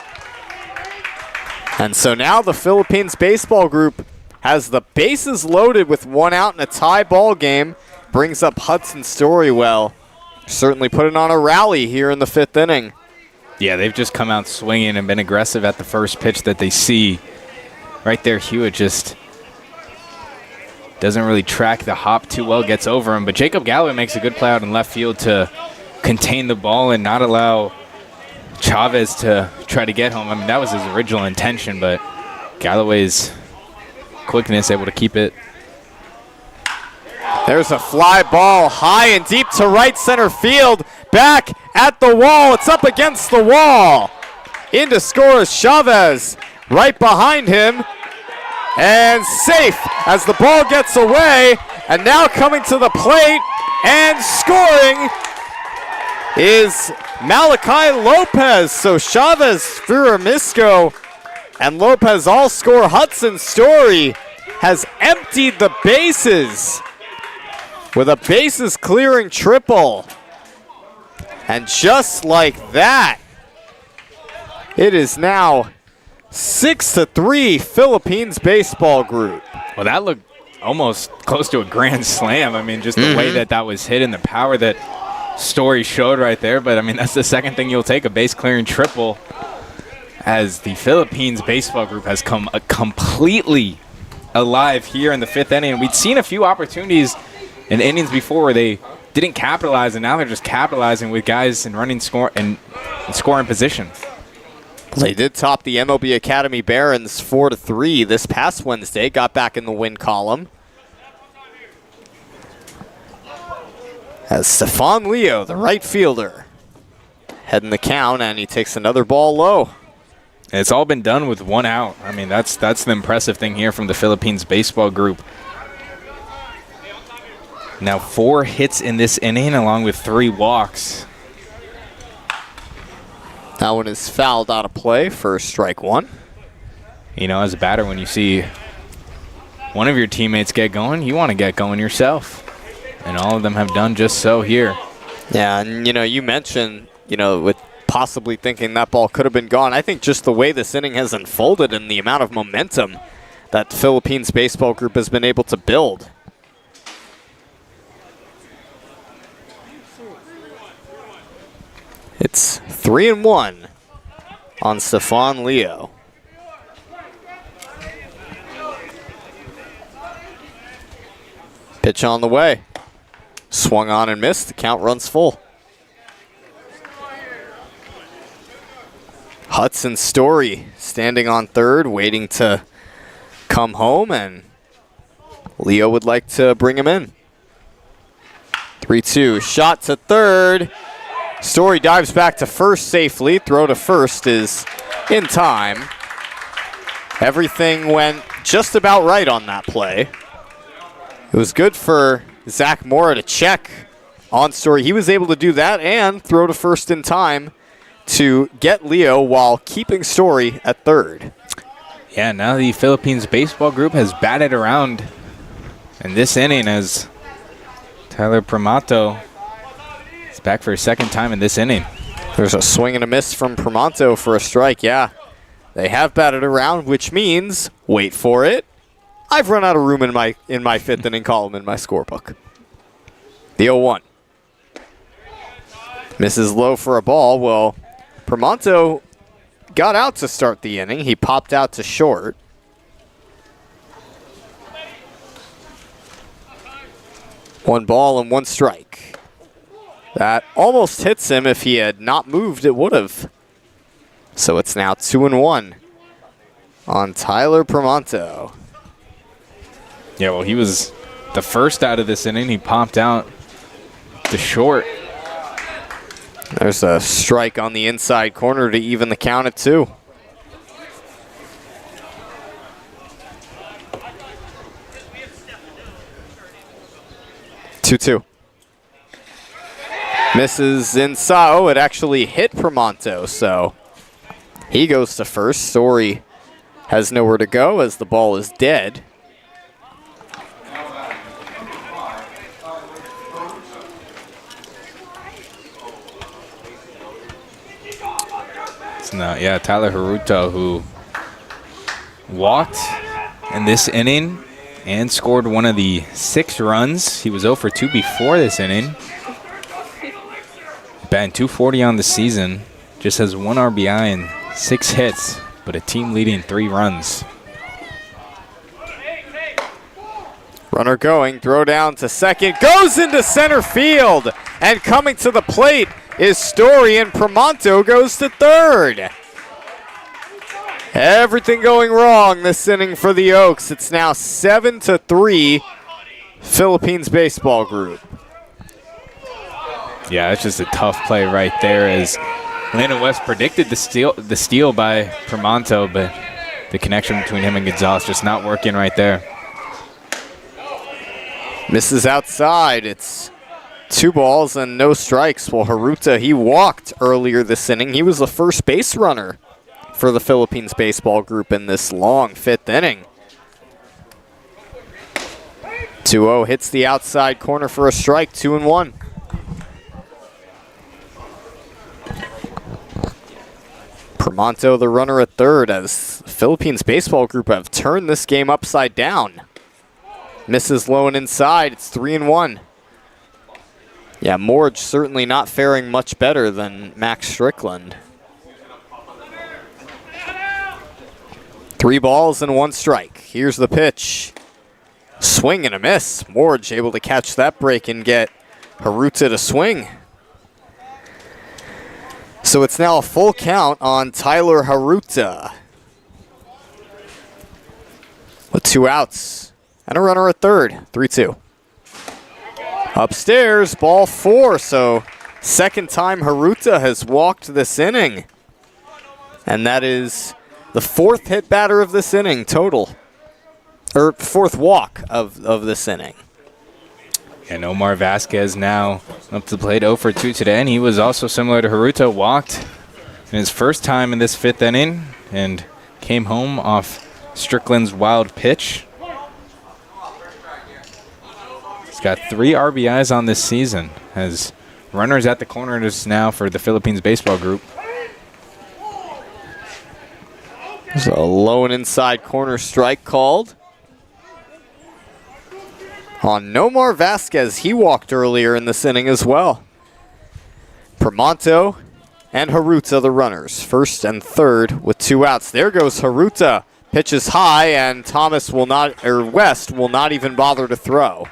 And so now the Philippines baseball group has the bases loaded with 1 out in a tie ball game. brings up Hudson Storywell. Certainly putting on a rally here in the 5th inning. Yeah, they've just come out swinging and been aggressive at the first pitch that they see. Right there, Hewitt just doesn't really track the hop too well, gets over him. But Jacob Galloway makes a good play out in left field to contain the ball and not allow Chavez to try to get home. I mean, that was his original intention, but Galloway's quickness able to keep it. There's a fly ball high and deep to right center field. Back at the wall. It's up against the wall. In to score is Chavez. Right behind him. And safe as the ball gets away. And now coming to the plate and scoring is Malachi Lopez. So Chavez, Firamisco, and Lopez all score. Hudson Story has emptied the bases with a bases clearing triple. And just like that, it is now 6-3 Philippines baseball group. Well, that looked almost close to a grand slam. I mean, just the way that was hit and the power that Story showed right there. But, I mean, that's the second thing you'll take, a base clearing triple, as the Philippines baseball group has come completely alive here in the 5th inning. We'd seen a few opportunities in innings before where they didn't capitalize, and now they're just capitalizing with guys in running score and scoring position. They did top the MLB Academy Barons 4-3 this past Wednesday. Got back in the win column. As Stephon Leo, the right fielder, heading the count, and he takes another ball low. And it's all been done with 1 out. I mean, that's the impressive thing here from the Philippines baseball group. Now 4 hits in this inning along with 3 walks. That one is fouled out of play for strike 1. You know, as a batter, when you see one of your teammates get going, you want to get going yourself. And all of them have done just so here. Yeah, and you mentioned, with possibly thinking that ball could have been gone. I think just the way this inning has unfolded and the amount of momentum that the Philippines baseball group has been able to build. It's 3-1 on Stephon Leo. Pitch on the way. Swung on and missed. The count runs full. Hudson Story standing on third, waiting to come home, and Leo would like to bring him in. 3-2. Shot to third. Story dives back to first safely. Throw to first is in time. Everything went just about right on that play. It was good for Zach Mora to check on Story. He was able to do that and throw to first in time to get Leo while keeping Story at third. Yeah, now the Philippines baseball group has batted around in this inning as Tyler Primato is back for a second time in this inning. There's a swing and a miss from Primato for a strike. Yeah, they have batted around, which means, wait for it, I've run out of room in my 5th inning column in my scorebook. The 0-1. Misses low for a ball. Well, Primato got out to start the inning. He popped out to short. One ball and 1 strike. That almost hits him. If he had not moved, it would have. So it's now 2-1 on Tyler Primato. Yeah, well, he was the first out of this inning. He popped out to short. There's a strike on the inside corner to even the count at 2. Two. Misses inside. Oh, it actually hit Primato, so he goes to first. Story has nowhere to go as the ball is dead. Yeah, Tyler Haruto, who walked in this inning and scored one of the 6 runs. He was 0 for 2 before this inning. Batting .240 on the season. Just has 1 RBI and 6 hits, but a team leading 3 runs. Runner going, throw down to second, goes into center field, and coming to the plate is Story, and Pramonto goes to third. Everything going wrong this inning for the Oaks. It's now 7-3 Philippines Baseball Group. Yeah, it's just a tough play right there, as Landon West predicted the steal by Pramonto, but the connection between him and Gonzalez just not working right there. Misses outside. It's 2 balls and no strikes. Well, Haruta, he walked earlier this inning. He was the first base runner for the Philippines Baseball Group in this long 5th inning. 2-0 hits the outside corner for a strike, 2-1. Pramonto the runner at third, as the Philippines Baseball Group have turned this game upside down. Misses low and inside. It's 3-1. Yeah, Morge certainly not faring much better than Max Strickland. 3 balls and 1 strike. Here's the pitch. Swing and a miss. Morge able to catch that break and get Haruta to swing. So it's now a full count on Tyler Haruta, with 2 outs. And a runner at third, 3-2. Upstairs, ball 4, so second time Haruta has walked this inning. And that is the 4th hit batter of this inning total. Or 4th walk of this inning. And Omar Vasquez now up to the plate 0 for 2 today, and he was also similar to Haruta, walked in his first time in this 5th inning and came home off Strickland's wild pitch. Got 3 RBIs on this season, as runners at the corner just now for the Philippines Baseball Group. There's a low and inside corner strike called on Nomar Vasquez. He walked earlier in this inning as well. Pramonto and Haruta the runners, first and third with 2 outs. There goes Haruta. Pitches high, and West will not even bother to throw.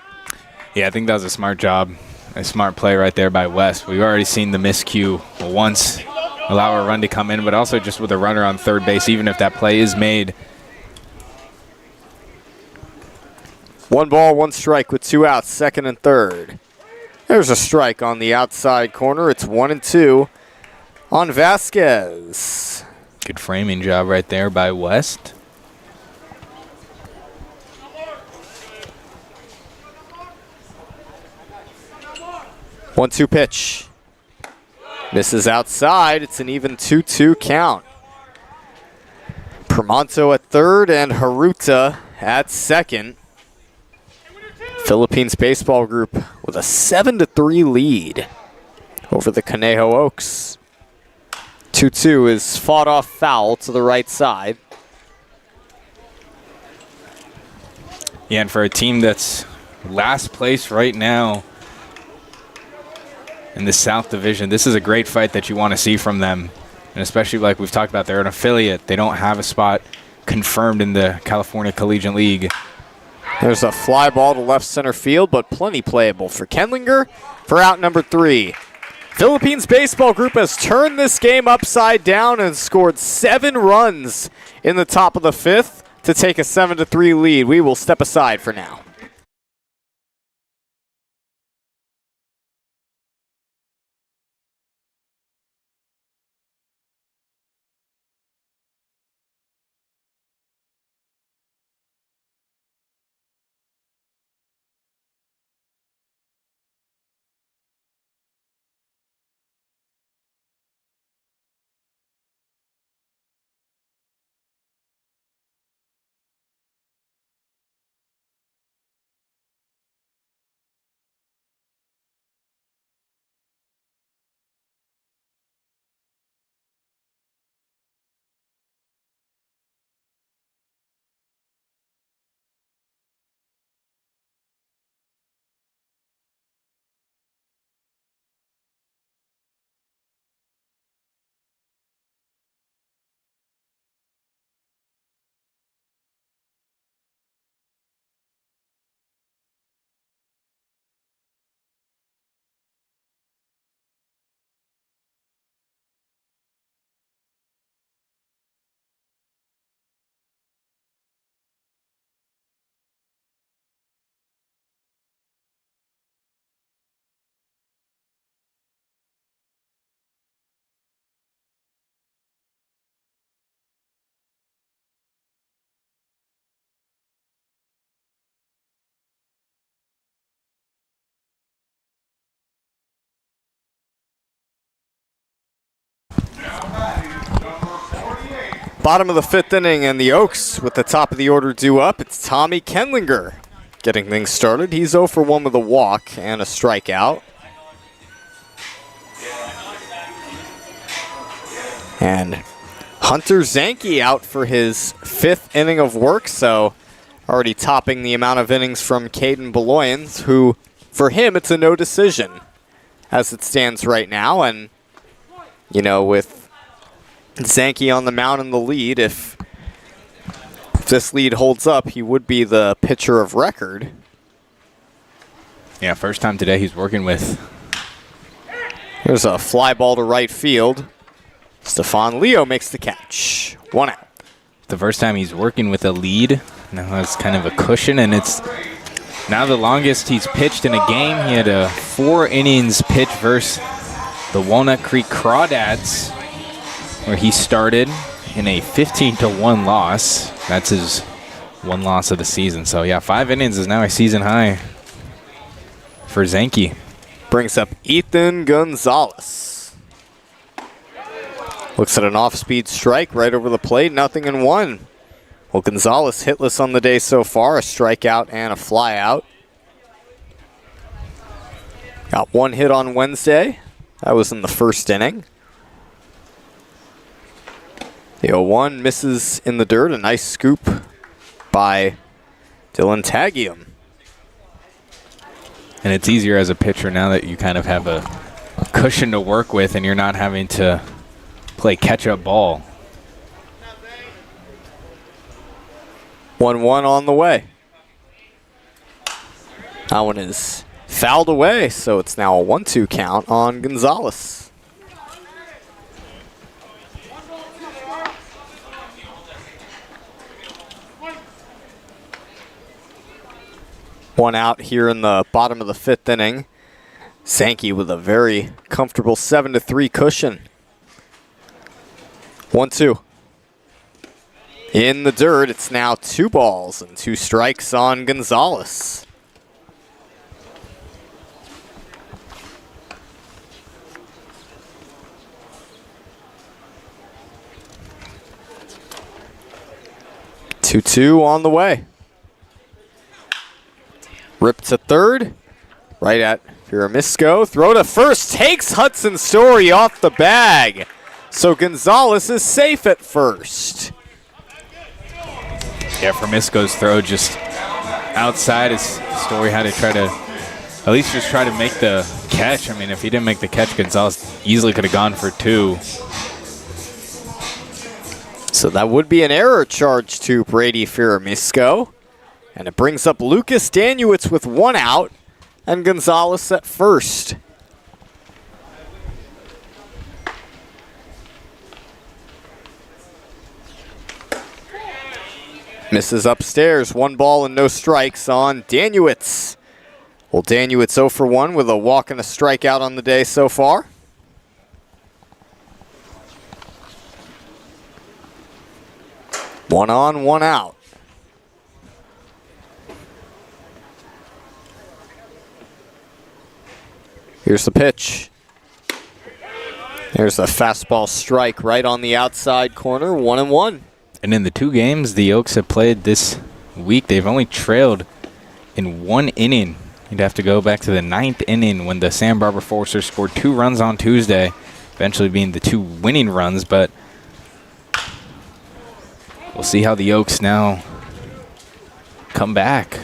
Yeah, I think that was a smart job, a smart play right there by West. We've already seen the miscue once, allow a run to come in, but also just with a runner on third base, even if that play is made. 1 ball, 1 strike with 2 outs, second and third. There's a strike on the outside corner. It's 1-2 on Vasquez. Good framing job right there by West. One-two pitch. Misses outside. It's an even 2-2 count. Pramonto at third and Haruta at second. Philippines Baseball Group with a 7-3 lead over the Conejo Oaks. 2-2 is fought off foul to the right side. Yeah, and for a team that's last place right now in the South Division, this is a great fight that you want to see from them. And especially like we've talked about, they're an affiliate. They don't have a spot confirmed in the California Collegiate League. There's a fly ball to left center field, but plenty playable for Kendlinger for out number 3. Philippines Baseball Group has turned this game upside down and scored 7 runs in the top of the 5th to take a 7-3 lead. We will step aside for now. Bottom of the 5th inning, and the Oaks with the top of the order due up. It's Tommy Kenlinger getting things started. He's 0 for 1 with a walk and a strikeout. And Hunter Zanke out for his 5th inning of work, so already topping the amount of innings from Caden Beloyans, who, for him, it's a no decision as it stands right now. And, you know, with Zanke on the mound in the lead, if this lead holds up, he would be the pitcher of record. Yeah, first time today he's working with. There's a fly ball to right field. Stefan Leo makes the catch. 1 out. The first time he's working with a lead. Now it's kind of a cushion, and it's now the longest he's pitched in a game. He had a 4 innings pitch versus the Walnut Creek Crawdads, where he started in a 15-1 loss. That's his 1 loss of the season. So yeah, 5 innings is now a season high for Zanke. Brings up Ethan Gonzalez. Looks at an off-speed strike right over the plate, 0-1. Well, Gonzalez hitless on the day so far, a strikeout and a flyout. Got 1 hit on Wednesday. That was in the 1st inning. The 0-1 misses in the dirt. A nice scoop by Dylan Tagium. And it's easier as a pitcher now that you kind of have a cushion to work with and you're not having to play catch-up ball. 1-1 on the way. That one is fouled away, so it's now a 1-2 count on Gonzalez. One out here in the bottom of the 5th inning. Zanke with a very comfortable 7-3 cushion. 1-2. In the dirt, it's now 2 balls and 2 strikes on Gonzalez. Two on the way. Rip to third, right at Firamisco. Throw to first, takes Hudson Story off the bag. So Gonzalez is safe at first. Yeah, Firmisco's throw just outside. His Story had to try to at least just try to make the catch. I mean, if he didn't make the catch, Gonzalez easily could have gone for 2. So that would be an error charge to Brady Firamisco. And it brings up Lucas Danuitz with 1 out and Gonzalez at first. Misses upstairs, 1 ball and no strikes on Danuitz. Well, Danuitz 0 for 1 with a walk and a strikeout on the day so far. One on, 1 out. Here's the pitch. There's a fastball strike right on the outside corner, 1-1. And in the 2 games the Oaks have played this week, they've only trailed in 1 inning. You'd have to go back to the 9th inning when the Sam Barber Forcers scored 2 runs on Tuesday, eventually being the 2 winning runs. But we'll see how the Oaks now come back.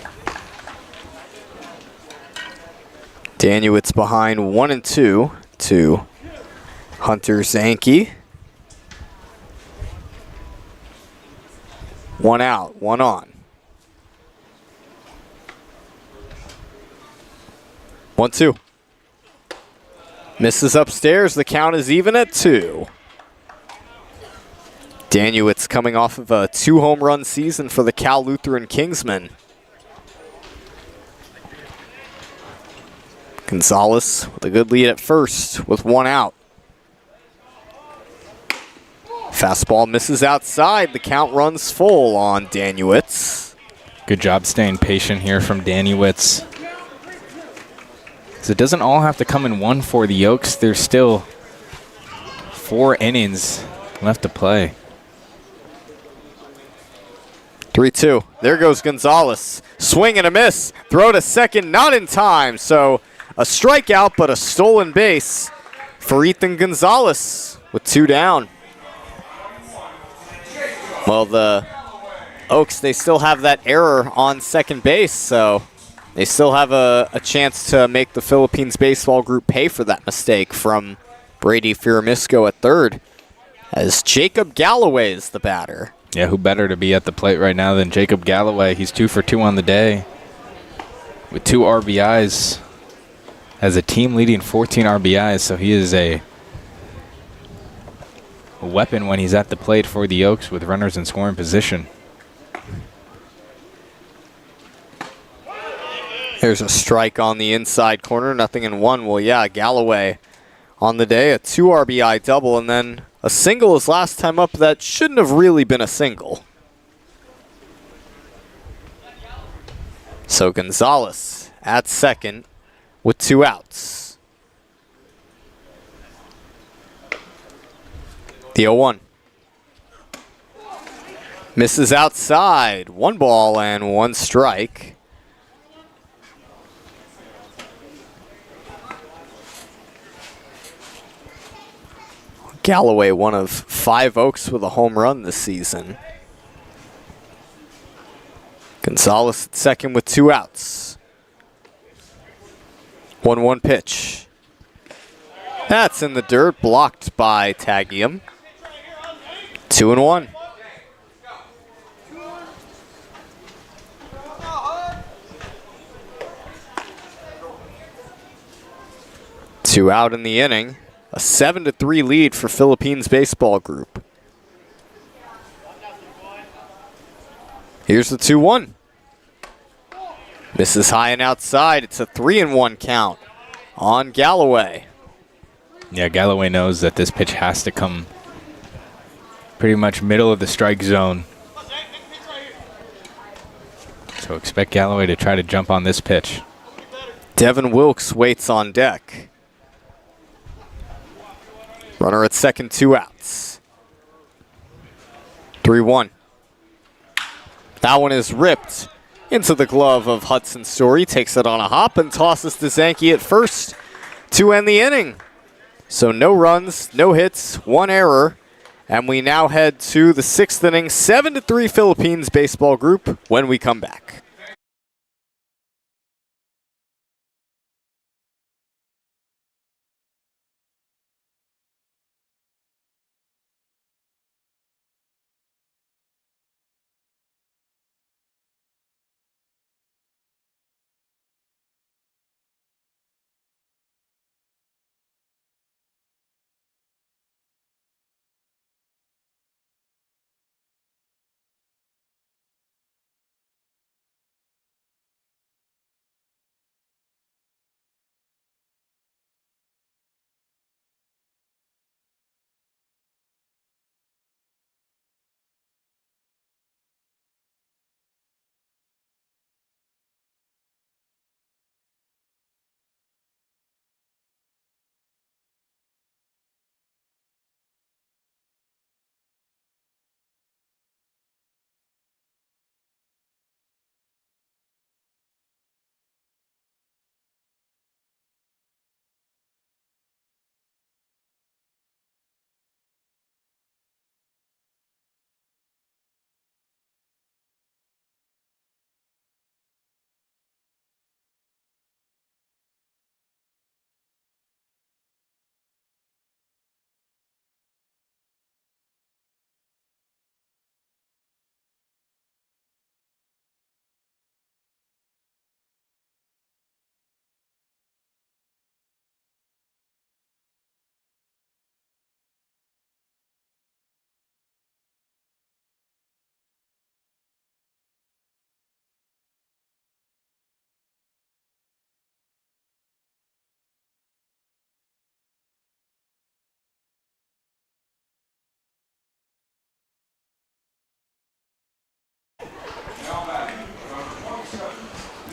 Danuitz behind 1-2 to Hunter Zanke. 1 out, 1 on. 1-2. Misses upstairs. The count is even at 2. Danuitz coming off of a 2 home run season for the Cal Lutheran Kingsmen. Gonzalez with a good lead at first with 1 out. Fastball misses outside. The count runs full on Danuitz. Good job staying patient here from Danuitz. So it doesn't all have to come in 1 for the Oaks. There's still 4 innings left to play. 3-2. There goes Gonzalez. Swing and a miss. Throw to second, not in time. So a strikeout, but a stolen base for Ethan Gonzalez with 2 down. Well, the Oaks, they still have that error on second base, so they still have a chance to make the Philippines baseball group pay for that mistake from Brady Firamisco at third, as Jacob Galloway is the batter. Yeah, who better to be at the plate right now than Jacob Galloway? He's 2 for 2 on the day with 2 RBIs. Has a team-leading 14 RBIs, so he is a weapon when he's at the plate for the Oaks with runners in scoring position. There's a strike on the inside corner, 0-1. Well, yeah, Galloway on the day, a 2 RBI double, and then a single his last time up that shouldn't have really been a single. So Gonzalez at second with 2 outs. The 0-1. Misses outside. 1 ball and 1 strike. Galloway, one of 5 Oaks with a home run this season. Gonzalez at second with 2 outs. 1-1 pitch. That's in the dirt, blocked by Tagium. 2-1. Two out in the inning. A 7-3 lead for Philippines baseball group. Here's the 2-1. Misses high and outside. It's a 3-1 count on Galloway. Yeah, Galloway knows that this pitch has to come pretty much middle of the strike zone. So expect Galloway to try to jump on this pitch. Devin Wilkes waits on deck. Runner at second, 2 outs. 3-1. That one is ripped into the glove of Hudson Story. Takes it on a hop and tosses to Zanke at first to end the inning. So no runs, no hits, 1 error. And we now head to the 6th inning, 7-3 Philippines baseball group when we come back.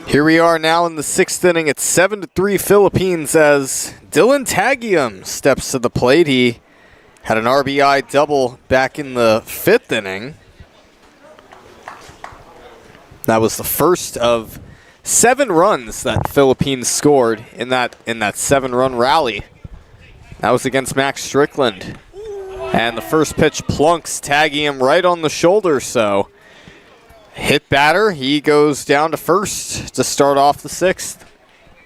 Here we are now in the 6th inning. It's 7-3 Philippines as Dylan Tagium steps to the plate. He had an RBI double back in the 5th inning. That was the first of 7 runs that Philippines scored in that 7-run rally. That was against Max Strickland. And the first pitch plunks, tagging him right on the shoulder. So hit batter, he goes down to first to start off the 6th.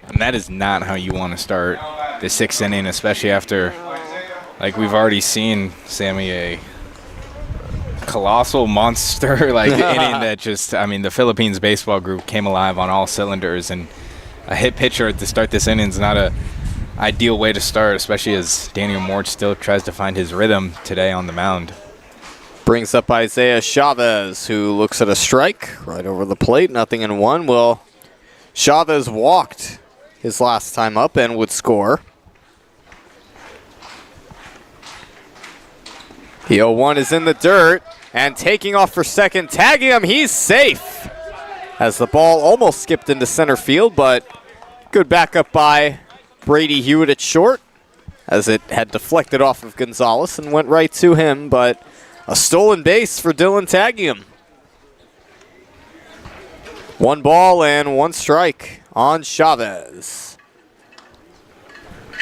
And that is not how you want to start the 6th inning, especially after, like we've already seen, Sammy, a colossal monster like inning that just, I mean, the Philippines baseball group came alive on all cylinders, and a hit pitcher to start this inning is not a ideal way to start, especially as Daniel Morge still tries to find his rhythm today on the mound. Brings up Isaiah Chavez, who looks at a strike right over the plate, 0-1. Well, Chavez walked his last time up and would score. The 0-1 is in the dirt, and taking off for second, tagging him, he's safe. As the ball almost skipped into center field, but good backup by Brady Hewitt at short, as it had deflected off of Gonzalez and went right to him, but a stolen base for Dylan Tagium. 1 ball and 1 strike on Chavez.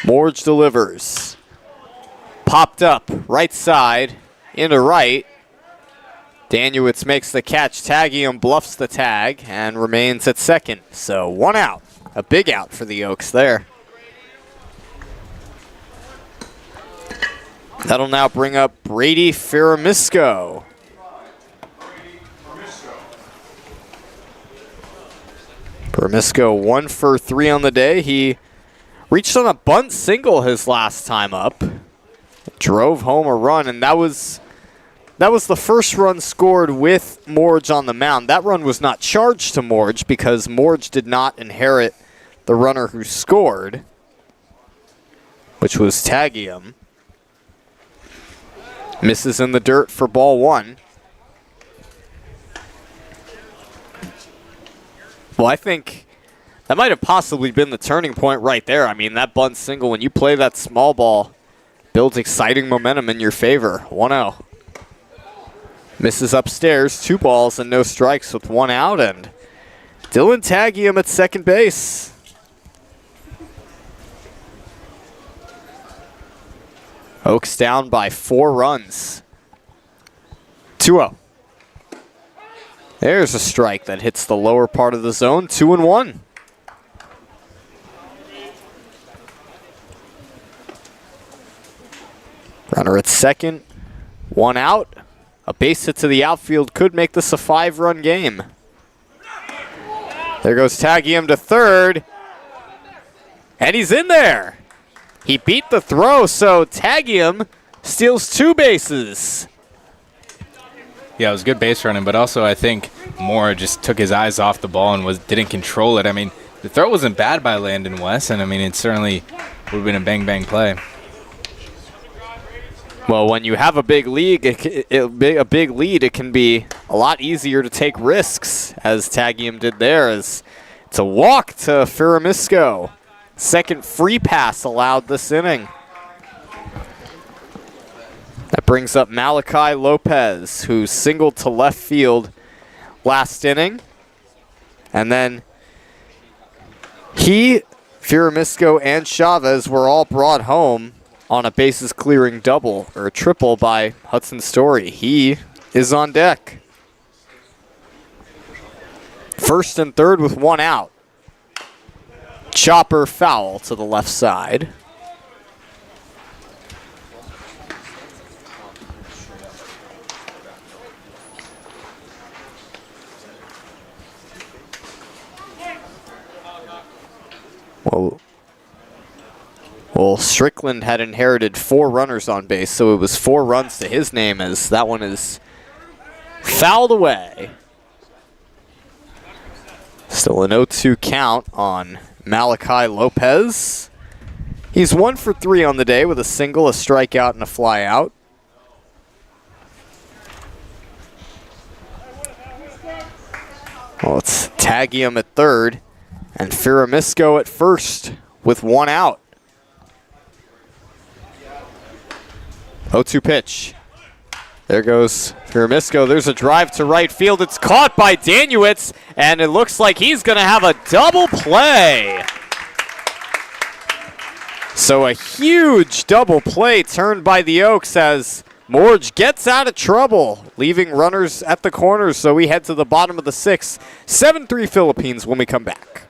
Morge delivers. Popped up, right side, into right. Danuitz makes the catch. Tagium bluffs the tag and remains at second. So 1 out. A big out for the Oaks there. That'll now bring up Brady Ferramisco. Ferramisco 1 for 3 on the day. He reached on a bunt single his last time up. Drove home a run, and that was the first run scored with Morge on the mound. That run was not charged to Morge because Morge did not inherit the runner who scored, which was Tagium. Misses in the dirt for ball 1. Well, I think that might have possibly been the turning point right there. I mean, that bunt single, when you play that small ball, builds exciting momentum in your favor. 1-0. Misses upstairs, 2 balls and no strikes with 1 out, and Dylan Tagium at second base. Oaks down by 4 runs. 2-0. There's a strike that hits the lower part of the zone. 2-1. Runner at second. 1 out. A base hit to the outfield could make this a 5-run game. There goes Tagium to third. And he's in there. He beat the throw, so Tagium steals 2 bases. Yeah, it was good base running, but also I think Moore just took his eyes off the ball and didn't control it. I mean, the throw wasn't bad by Landon West, and I mean, it certainly would have been a bang-bang play. Well, when you have a big lead, it can be a lot easier to take risks, as Tagium did there. As it's a walk to Ferramisco. Second free pass allowed this inning. That brings up Malachi Lopez, who singled to left field last inning. And then Ferramisco, and Chavez were all brought home on a bases clearing double, or a triple, by Hudson Story. He is on deck. First and third with 1 out. Chopper foul to the left side. Well, Strickland had inherited 4 runners on base, so it was 4 runs to his name, as that one is fouled away. Still an 0-2 count on Malachi Lopez. He's 1 for 3 on the day with a single, a strikeout, and a flyout. Well, it's Tagium at third and Ferramisco at first with 1 out. 0-2 pitch. There goes Firmisco. There's a drive to right field. It's caught by Danuitz, and it looks like he's going to have a double play. So a huge double play turned by the Oaks as Morge gets out of trouble, leaving runners at the corners. So we head to the bottom of the 6th. 7-3 Philippines when we come back.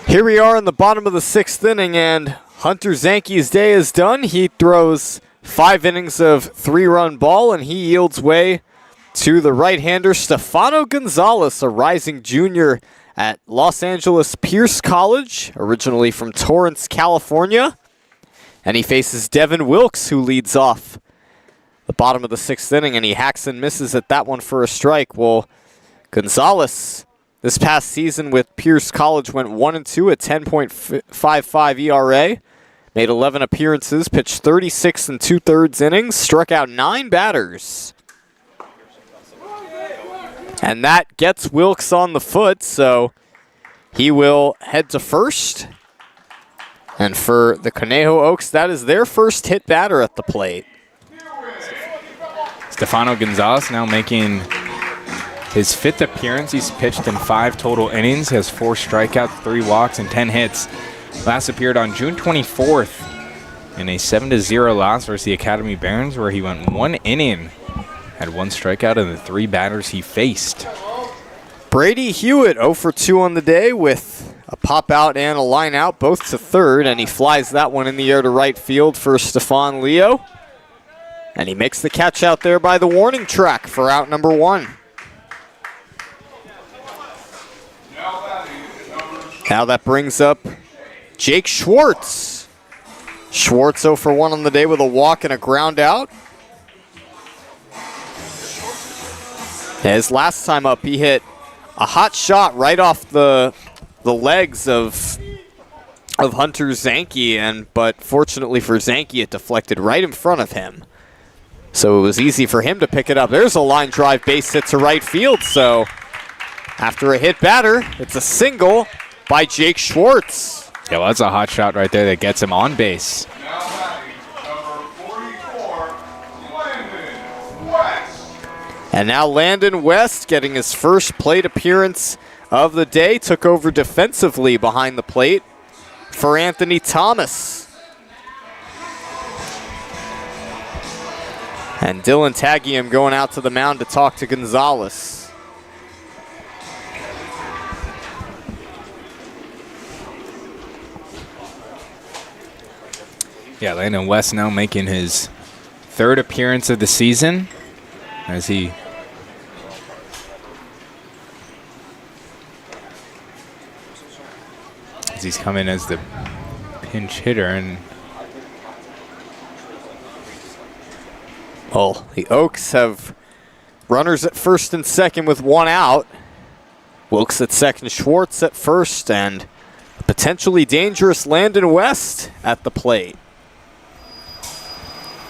Here we are in the bottom of the 6th inning, and Hunter Zanke's day is done. He throws 5 innings of 3-run ball, and he yields way to the right-hander Stefano Gonzalez, a rising junior at Los Angeles Pierce College, originally from Torrance, California. And he faces Devin Wilkes, who leads off the bottom of the 6th inning, and he hacks and misses at that one for a strike. Well, Gonzalez, this past season with Pierce College, went 1-2 at 10.55 ERA, made 11 appearances, pitched 36 2/3 innings, struck out 9 batters. And that gets Wilkes on the foot, so he will head to first. And for the Conejo Oaks, that is their first hit batter at the plate. Stefano Gonzalez now making his 5th appearance. He's pitched in 5 total innings. He has 4 strikeouts, 3 walks, and 10 hits. Last appeared on June 24th in a 7-0 loss versus the Academy Barons, where he went 1 inning, had 1 strikeout in the 3 batters he faced. Brady Hewitt 0 for 2 on the day with a pop out and a line out, both to third, and he flies that one in the air to right field for Stefan Leo. And he makes the catch out there by the warning track for out number 1. Now that brings up Jake Schwartz. Schwartz 0 for 1 on the day with a walk and a ground out. His last time up, he hit a hot shot right off the legs of Hunter Zanke, but fortunately for Zanke, it deflected right in front of him. So it was easy for him to pick it up. There's a line drive base hit to right field, so After a hit batter, it's a single by Jake Schwartz. Yeah, well, that's a hot shot right there that gets him on base. And now Landon West getting his first plate appearance of the day. Took over defensively behind the plate for Anthony Thomas. And Dylan Tagiam going out to the mound to talk to Gonzalez. Yeah, Landon West now making his third appearance of the season as he's coming as the pinch hitter. And well, the Oaks have runners at first and second with one out. Wilkes at second, Schwartz at first, and a potentially dangerous Landon West at the plate.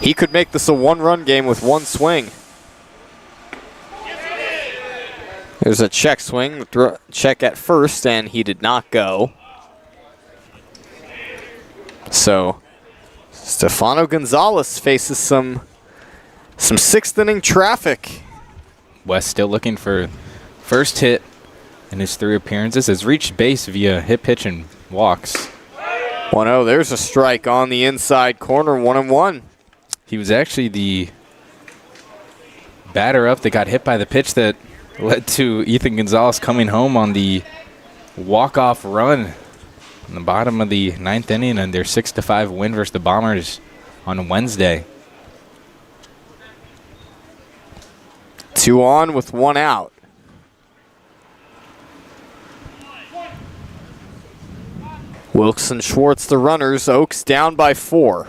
He could make this a one-run game with one swing. There's a check swing, check at first, and he did not go. So Stefano Gonzalez faces some sixth inning traffic. West still looking for first hit in his 3 appearances. Has reached base via hit, pitch, and walks. 1-0, there's a strike on the inside corner, 1-1. He was actually the batter up that got hit by the pitch that led to Ethan Gonzalez coming home on the walk-off run in the bottom of the 9th inning and their 6-5 win versus the Bombers on Wednesday. 2 on with 1 out. Wilkes and Schwartz the runners. Oaks down by 4.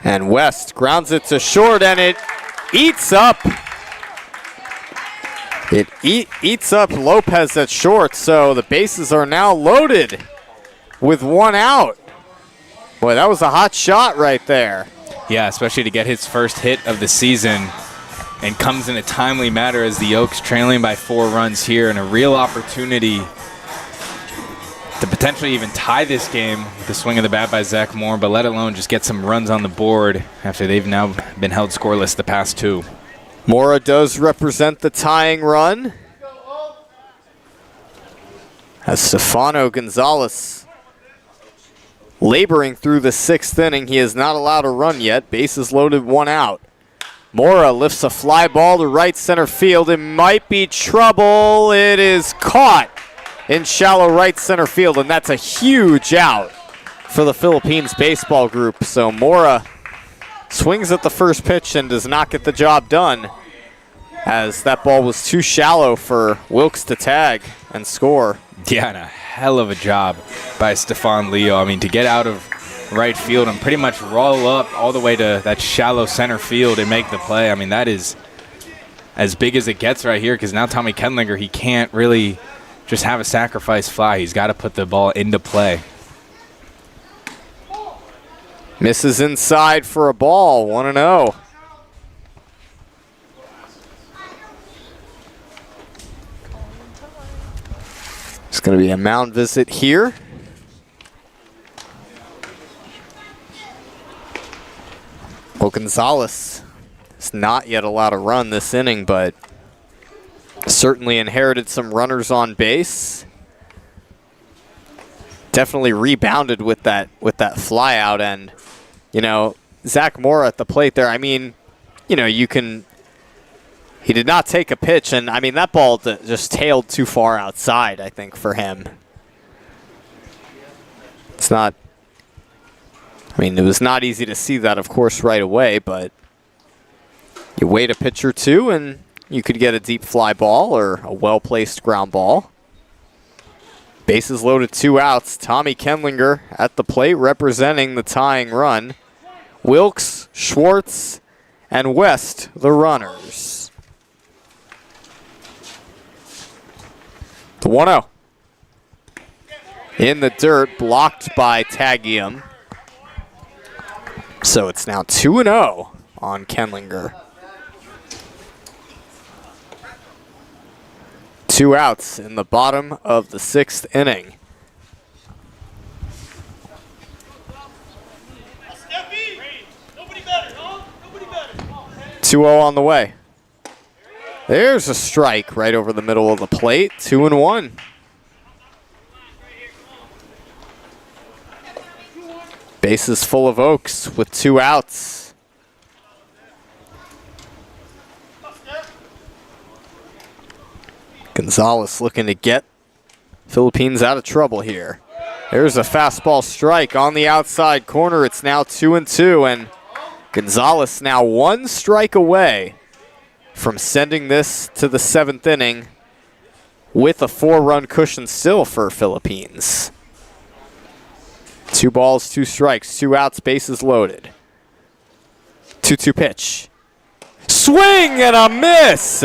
And West grounds it to short, and it eats up. It eats up Lopez at short, so the bases are now loaded with 1 out. Boy, that was a hot shot right there. Yeah, especially to get his first hit of the season, and comes in a timely manner as the Oaks trailing by 4 runs here, and a real opportunity to potentially even tie this game with the swing of the bat by Zach Moore, but let alone just get some runs on the board after they've now been held scoreless the past 2. Mora does represent the tying run, as Stefano Gonzalez laboring through the 6th inning. He is not allowed a run yet. Bases loaded, 1 out. Mora lifts a fly ball to right center field. It might be trouble. It is caught in shallow right center field, and that's a huge out for the Philippines baseball group. So Mora swings at the first pitch and does not get the job done, as that ball was too shallow for Wilkes to tag and score. Yeah, and a hell of a job by Stefan Leo. I mean, to get out of right field and pretty much roll up all the way to that shallow center field and make the play. I mean, that is as big as it gets right here, because now Tommy Kendlinger, he can't really just have a sacrifice fly. He's got to put the ball into play. Misses inside for a ball, 1-0. It's going to be a mound visit here. Well, Gonzalez has not yet allowed a run this inning, but certainly inherited some runners on base. Definitely rebounded with that fly out, and you know, Zach Moore at the plate there. I mean, you know, he did not take a pitch, and I mean that ball just tailed too far outside, I think, for him. It's not, I mean, it was not easy to see that, of course, right away, but you wait a pitch or two and you could get a deep fly ball or a well-placed ground ball. Bases loaded, 2 outs. Tommy Kendlinger at the plate representing the tying run. Wilkes, Schwartz, and West the runners. The 1-0. In the dirt, blocked by Tagiam. So it's now 2-0 on Kendlinger. 2 outs in the bottom of the 6th inning. Two-0 on the way. There's a strike right over the middle of the plate. 2-1. Bases full of Oaks with 2 outs. Gonzalez looking to get Philippines out of trouble here. There's a fastball strike on the outside corner. It's now 2-2, and Gonzalez now 1 strike away from sending this to the 7th inning with a 4-run cushion still for Philippines. 2 balls, 2 strikes, 2 outs, bases loaded. 2-2 pitch. Swing and a miss!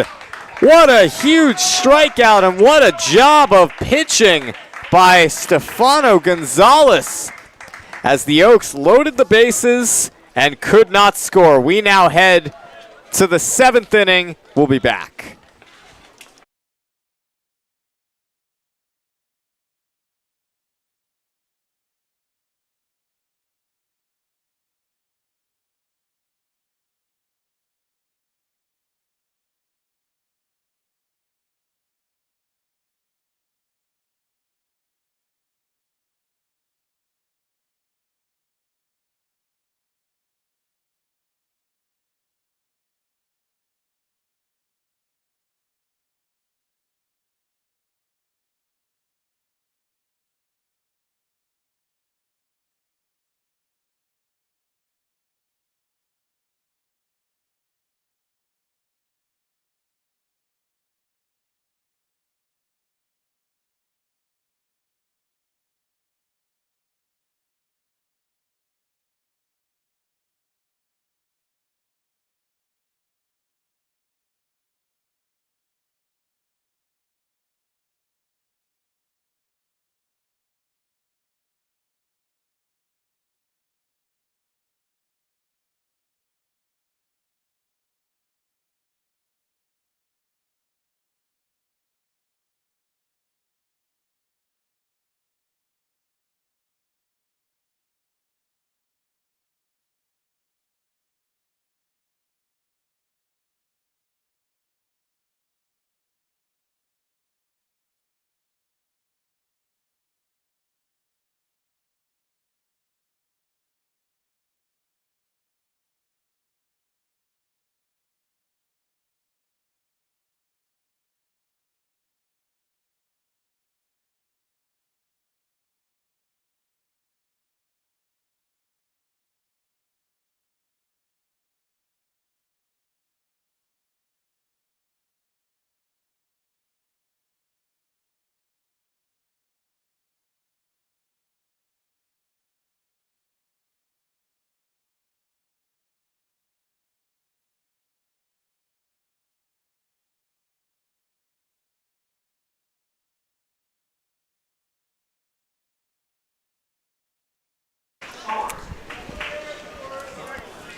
What a huge strikeout and what a job of pitching by Stefano Gonzalez as the Oaks loaded the bases and could not score. We now head to the 7th inning. We'll be back.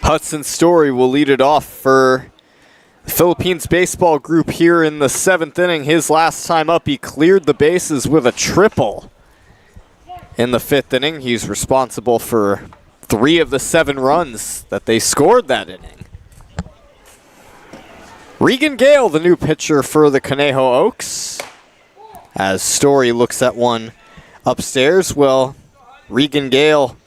Hudson Story will lead it off for the Philippines baseball group here in the 7th inning. His last time up, he cleared the bases with a triple. In the 5th inning, he's responsible for 3 of the 7 runs that they scored that inning. Regan Gale, the new pitcher for the Conejo Oaks. As Story looks at one upstairs, well, Regan Gale,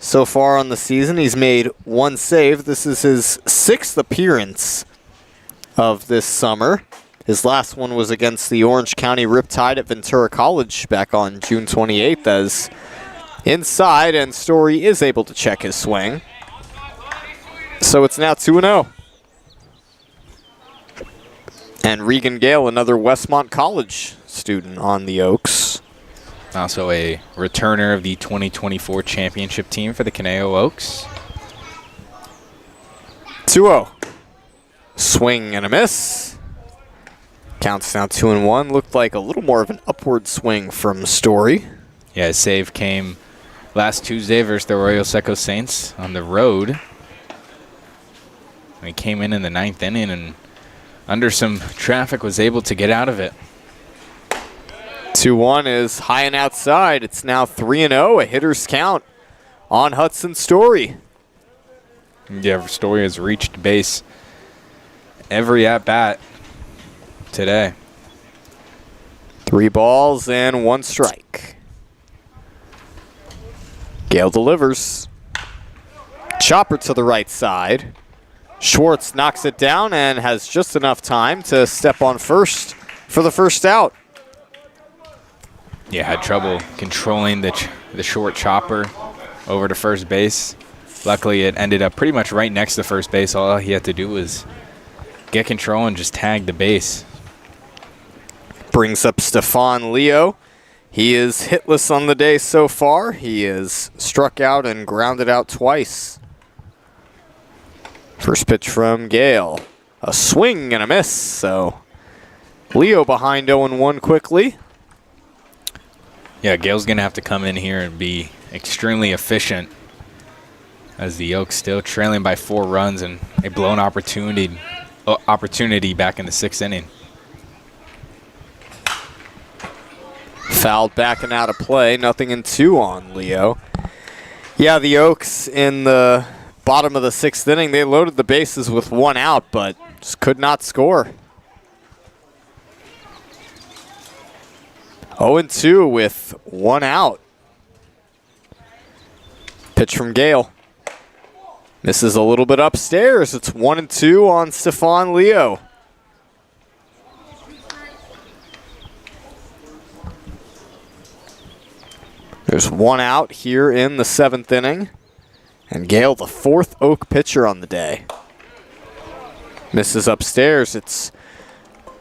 so far on the season, he's made 1 save. This is his 6th appearance of this summer. His last one was against the Orange County Riptide at Ventura College back on June 28th as inside, and Story is able to check his swing. So it's now 2-0. And Regan Gale, another Westmont College student on the Oaks. Also a returner of the 2024 championship team for the Conejo Oaks. 2-0. Swing and a miss. Counts now 2-1. Looked like a little more of an upward swing from Story. Yeah, his save came last Tuesday versus the Arroyo Seco Saints on the road. And he came in the 9th inning and under some traffic was able to get out of it. 2-1 is high and outside. It's now 3-0, a hitter's count on Hudson Story. Yeah, Story has reached base every at-bat today. 3 balls and 1 strike. Gale delivers. Chopper to the right side. Schwartz knocks it down and has just enough time to step on first for the first out. Yeah, had trouble controlling the short chopper over to first base. Luckily, it ended up pretty much right next to first base. All he had to do was get control and just tag the base. Brings up Stefan Leo. He is hitless on the day so far. He is struck out and grounded out twice. First pitch from Gale. A swing and a miss, so Leo behind 0-1 quickly. Yeah, Gale's going to have to come in here and be extremely efficient as the Oaks still trailing by 4 runs and a blown opportunity back in the 6th inning. Fouled back and out of play. 0-2 on Leo. Yeah, the Oaks in the bottom of the 6th inning, they loaded the bases with 1 out, but just could not score. 0-2 with 1 out. Pitch from Gale. Misses a little bit upstairs. It's 1-2 on Stefan Leo. There's 1 out here in the 7th inning. And Gale, the 4th Oak pitcher on the day. Misses upstairs. It's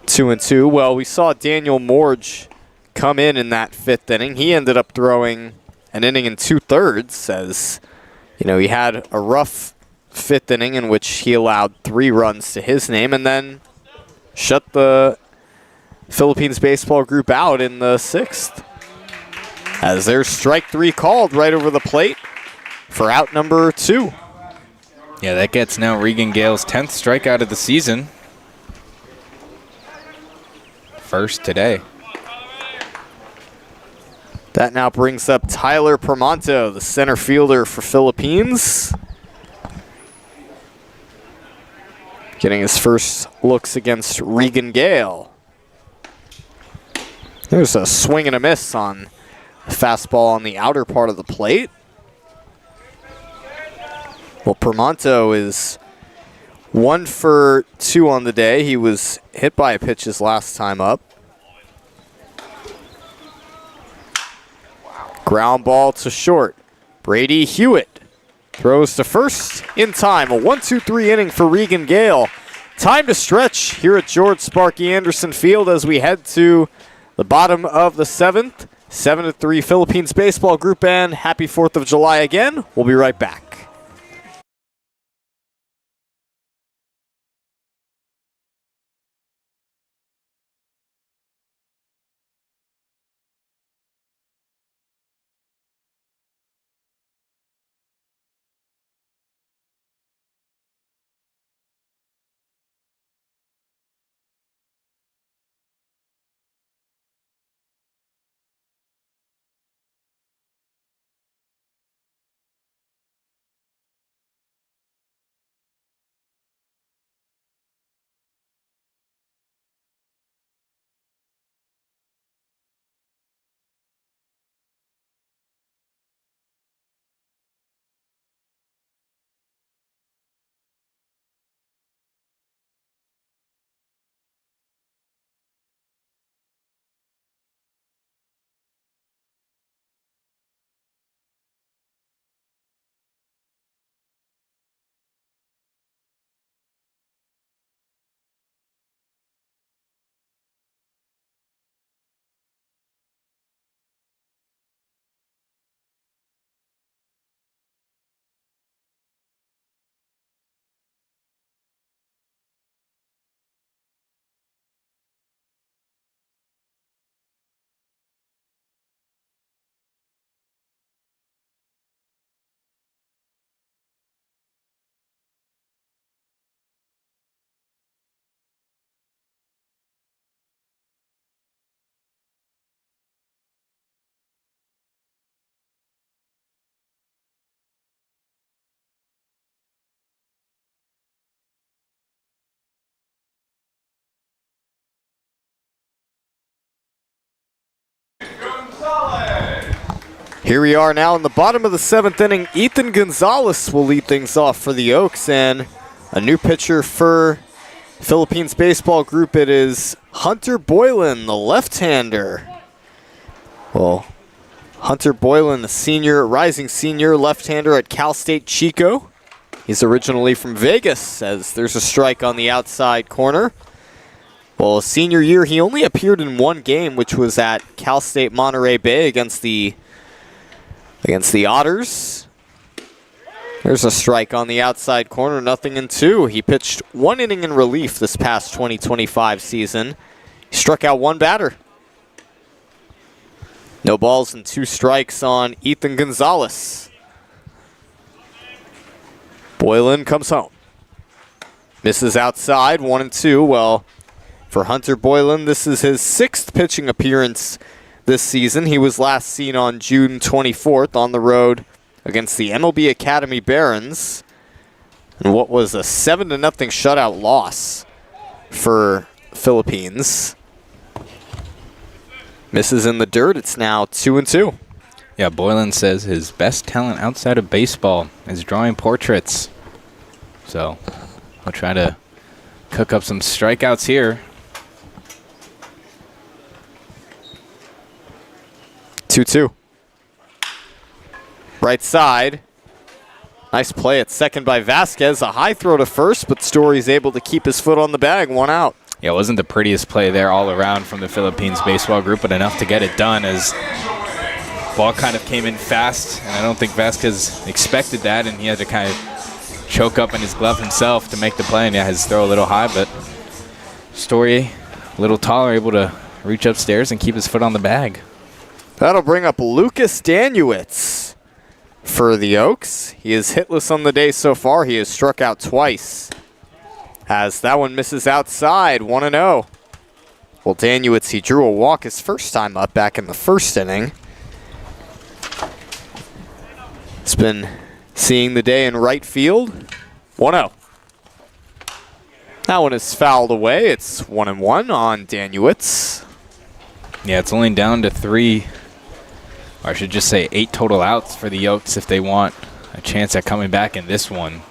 2-2. Well, we saw Daniel Morge come in that 5th inning. He ended up throwing an inning and 2/3 as, he had a rough 5th inning in which he allowed 3 runs to his name and then shut the Philippines baseball group out in the 6th. As there's strike 3 called right over the plate for out number 2. Yeah, that gets now Regan Gale's 10th strikeout of the season. First today. That now brings up Tyler Permonto, the center fielder for Philippines. Getting his first looks against Regan Gale. There's a swing and a miss on a fastball on the outer part of the plate. Well, Permonto is 1 for 2 on the day. He was hit by a pitch his last time up. Ground ball to short. Brady Hewitt throws to first in time. A 1-2-3 inning for Regan Gale. Time to stretch here at George Sparky Anderson Field as we head to the bottom of the 7th. 7-3 Philippines baseball group band. Happy 4th of July again. We'll be right back. Here we are now in the bottom of the 7th inning. Ethan Gonzalez will lead things off for the Oaks, and a new pitcher for Philippines baseball group. It is Hunter Boylan, the left-hander. Well, Hunter Boylan, the senior, rising senior left-hander at Cal State Chico. He's originally from Vegas, as there's a strike on the outside corner. Well, his senior year, he only appeared in one game, which was at Cal State Monterey Bay against the Otters. There's a strike on the outside corner, 0-2. He pitched 1 inning in relief this past 2025 season. He struck out 1 batter. No balls and 2 strikes on Ethan Gonzalez. Boylan comes home. Misses outside, 1-2. Well, for Hunter Boylan, this is his 6th pitching appearance this season. He was last seen on June 24th on the road against the MLB Academy Barons, and what was a 7-0 shutout loss for Philippines. Misses in the dirt. It's now 2-2. Yeah, Boylan says his best talent outside of baseball is drawing portraits. So I'll try to cook up some strikeouts here. 2-2. Right side. Nice play at second by Vasquez. A high throw to first, but Story's able to keep his foot on the bag. 1 out. Yeah, it wasn't the prettiest play there all around from the Philippines baseball group, but enough to get it done as ball kind of came in fast, and I don't think Vasquez expected that, and he had to kind of choke up in his glove himself to make the play, and yeah, his throw a little high, but Story a little taller, able to reach upstairs and keep his foot on the bag. That'll bring up Lucas Danuitz for the Oaks. He is hitless on the day so far. He has struck out twice. As that one misses outside, 1-0. Well, Danuitz, he drew a walk his first time up back in the first inning. He's been seeing the day in right field. 1-0. That one is fouled away. It's 1-1 on Danuitz. Yeah, it's only down to 3, or I should just say 8 total outs for the Oaks if they want a chance at coming back in this one.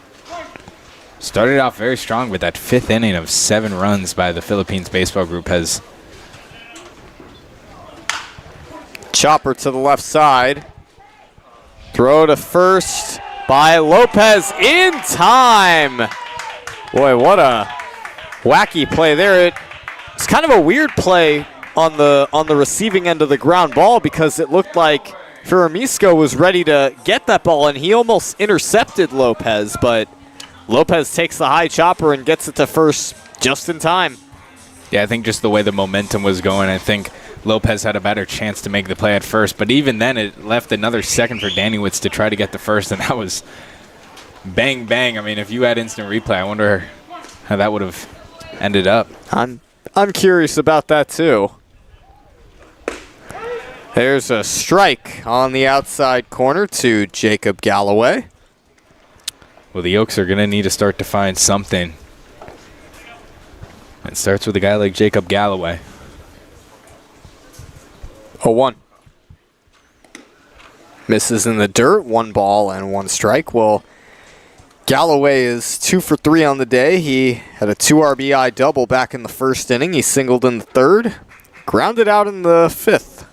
Started off very strong with that 5th inning of 7 runs by the Philippines baseball group. Has chopper to the left side. Throw to first by Lopez in time. Boy, what a wacky play there. It's kind of a weird play on the receiving end of the ground ball, because it looked like Firmisco was ready to get that ball and he almost intercepted Lopez, but Lopez takes the high chopper and gets it to first just in time. Yeah, I think just the way the momentum was going, I think Lopez had a better chance to make the play at first. But even then, it left another second for Danuitz to try to get the first, and that was bang, bang. I mean, if you had instant replay, I wonder how that would have ended up. I'm curious about that, too. There's a strike on the outside corner to Jacob Galloway. Well, the Oaks are going to need to start to find something. It starts with a guy like Jacob Galloway. 0-1. Misses in the dirt, 1 ball and 1 strike. Well, Galloway is 2 for 3 on the day. He had a 2 RBI double back in the first inning. He singled in the 3rd, grounded out in the 5th.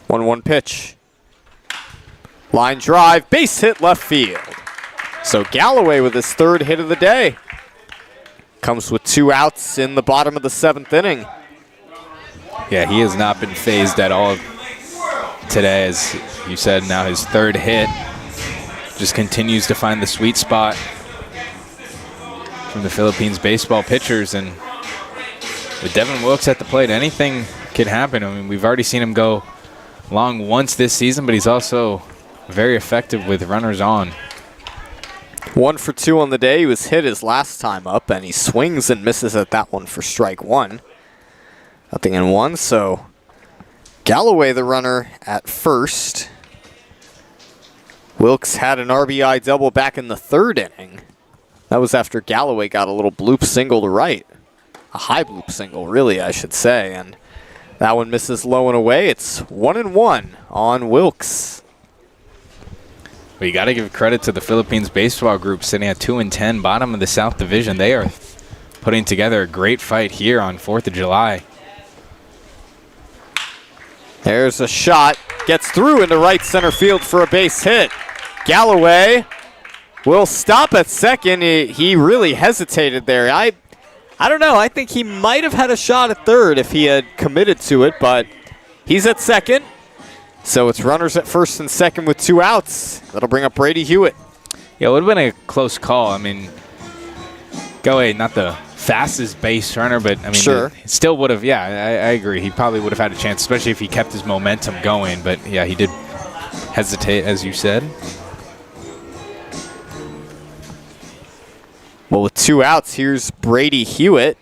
1-1 pitch. Line drive, base hit left field. So Galloway with his 3rd hit of the day. Comes with 2 outs in the bottom of the 7th inning. Yeah, he has not been phased at all today. As you said, now his 3rd hit. Just continues to find the sweet spot from the Philippines baseball pitchers. And with Devin Wilkes at the plate, anything could happen. I mean, we've already seen him go long once this season, but he's also very effective with runners on. 1 for 2 on the day. He was hit his last time up, and he swings and misses at that one for strike 1. 0-1, so Galloway the runner at first. Wilkes had an RBI double back in the 3rd inning. That was after Galloway got a little bloop single to right. A high bloop single, really, I should say. And That one misses low and away. It's 1-1 on Wilkes. Well, you got to give credit to the Philippines baseball group sitting at 2-10, bottom of the South Division. They are putting together a great fight here on 4th of July. There's a shot. Gets through into right center field for a base hit. Galloway will stop at second. He really hesitated there. I don't know. I think he might have had a shot at third if he had committed to it, but he's at second. So it's runners at first and second with 2 outs. That'll bring up Brady Hewitt. Yeah, it would have been a close call. I mean, Galloway, not the fastest base runner, but I mean, sure. It still would have, yeah, I agree. He probably would have had a chance, especially if he kept his momentum going. But yeah, he did hesitate, as you said. Well, with 2 outs, here's Brady Hewitt.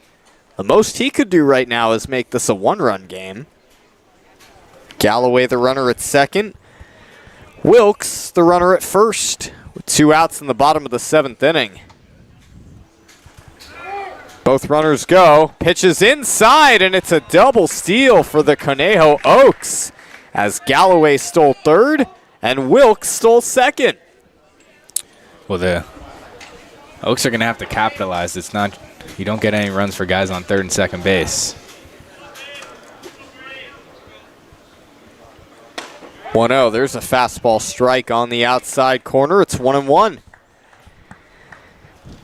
The most he could do right now is make this a 1-run game. Galloway, the runner at second. Wilkes, the runner at first, with 2 outs in the bottom of the 7th inning. Both runners go. Pitches inside, and it's a double steal for the Conejo Oaks as Galloway stole third and Wilkes stole second. Well, the Oaks are going to have to capitalize. It's not, you don't get any runs for guys on third and second base. 1-0. There's a fastball strike on the outside corner. It's 1-1.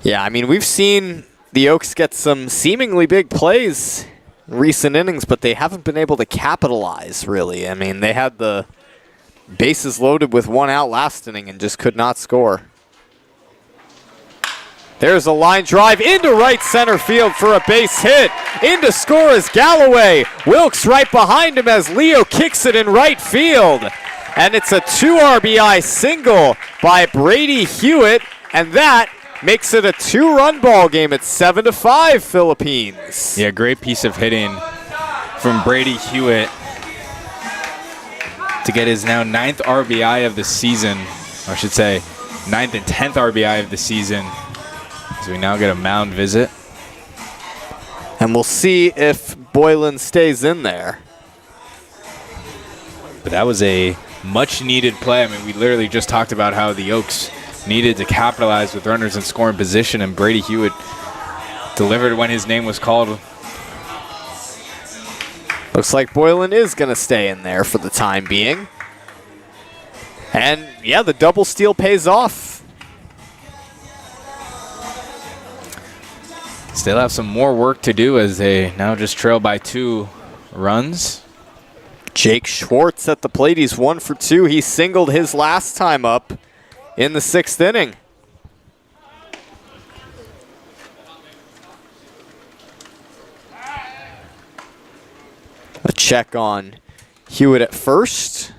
Yeah, I mean, we've seen the Oaks get some seemingly big plays in recent innings, but they haven't been able to capitalize, really. I mean, they had the bases loaded with 1 out last inning and just could not score. There's a line drive into right center field for a base hit. In to score is Galloway. Wilkes right behind him as Leo kicks it in right field. And it's a 2 RBI single by Brady Hewitt, and that makes it a 2-run ball game at 7-5 Philippines. Yeah, great piece of hitting from Brady Hewitt to get his now 9th RBI of the season, or I should say 9th and 10th RBI of the season. So we now get a mound visit. And we'll see if Boylan stays in there. But that was a much-needed play. I mean, we literally just talked about how the Oaks needed to capitalize with runners in scoring position, and Brady Hewitt delivered when his name was called. Looks like Boylan is going to stay in there for the time being. And, yeah, the double steal pays off. Still have some more work to do as they now just trail by 2 runs. Jake Schwartz at the plate. He's 1 for 2. He singled his last time up in the 6th inning. A check on Hewitt at first.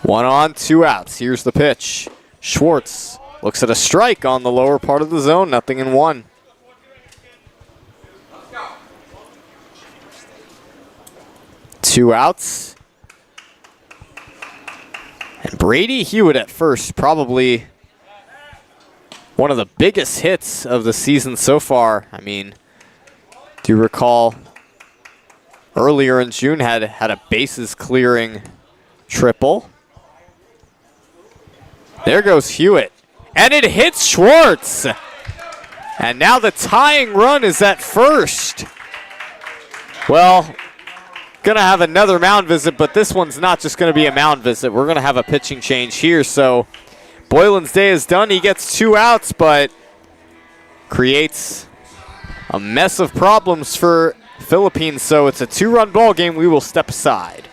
One on, 2 outs. Here's the pitch. Schwartz looks at a strike on the lower part of the zone. 0-1. Two outs. And Brady Hewitt at first, probably one of the biggest hits of the season so far. I mean, do you recall earlier in June had a bases clearing triple? There goes Hewitt. And it hits Schwartz. And now the tying run is at first. Well, going to have another mound visit, but this one's not just going to be a mound visit. We're going to have a pitching change here. So Boylan's day is done. He gets 2 outs, but creates a mess of problems for Philippines. So it's a 2-run ball game. We will step aside.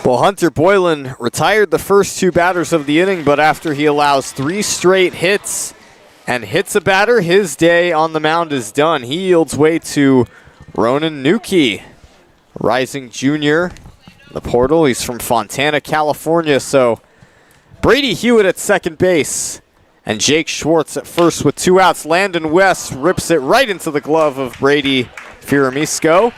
Well, Hunter Boylan retired the first 2 batters of the inning, but after he allows 3 straight hits and hits a batter, his day on the mound is done. He yields way to Ronan Nuki, rising junior in the portal. He's from Fontana, California. So Brady Hewitt at second base and Jake Schwartz at first with 2 outs. Landon West rips it right into the glove of Brady Firamisco.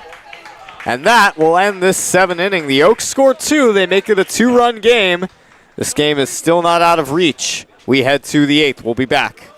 And that will end this 7th inning. The Oaks score 2. They make it a 2-run game. This game is still not out of reach. We head to the 8th. We'll be back.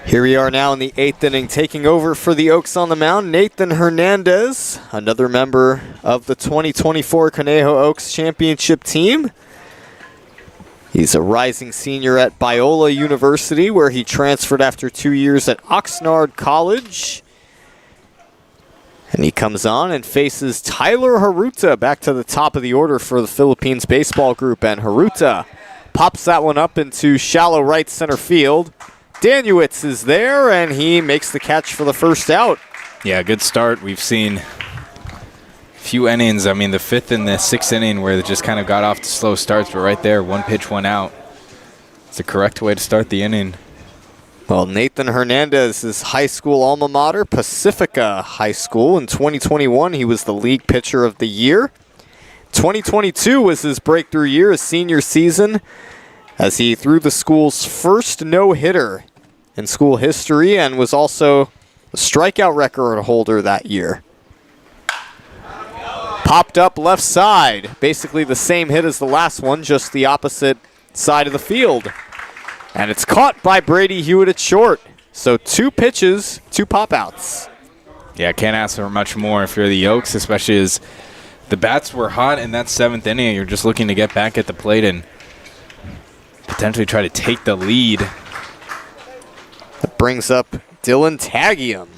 Here we are now in the 8th inning. Taking over for the Oaks on the mound, Nathan Hernandez, another member of the 2024 Conejo Oaks championship team. He's a rising senior at Biola University, where he transferred after 2 years at Oxnard College. And he comes on and faces Tyler Haruta back to the top of the order for the Philippines baseball group. And Haruta pops that one up into shallow right center field. Danuitz is there, and he makes the catch for the first out. Yeah, good start. We've seen a few innings. I mean, the 5th and the 6th inning where they just kind of got off to slow starts, but right there, 1 pitch, 1 out. It's the correct way to start the inning. Well, Nathan Hernandez's high school alma mater, Pacifica High School. In 2021, he was the league pitcher of the year. 2022 was his breakthrough year, his senior season, as he threw the school's first no-hitter in school history and was also the strikeout record holder that year. Popped up left side. Basically the same hit as the last one, just the opposite side of the field. And it's caught by Brady Hewitt at short. So 2 pitches, 2 pop-outs. Yeah, can't ask for much more if you're the Oaks, especially as the bats were hot in that 7th inning. You're just looking to get back at the plate and potentially try to take the lead. That brings up Dylan Tagium.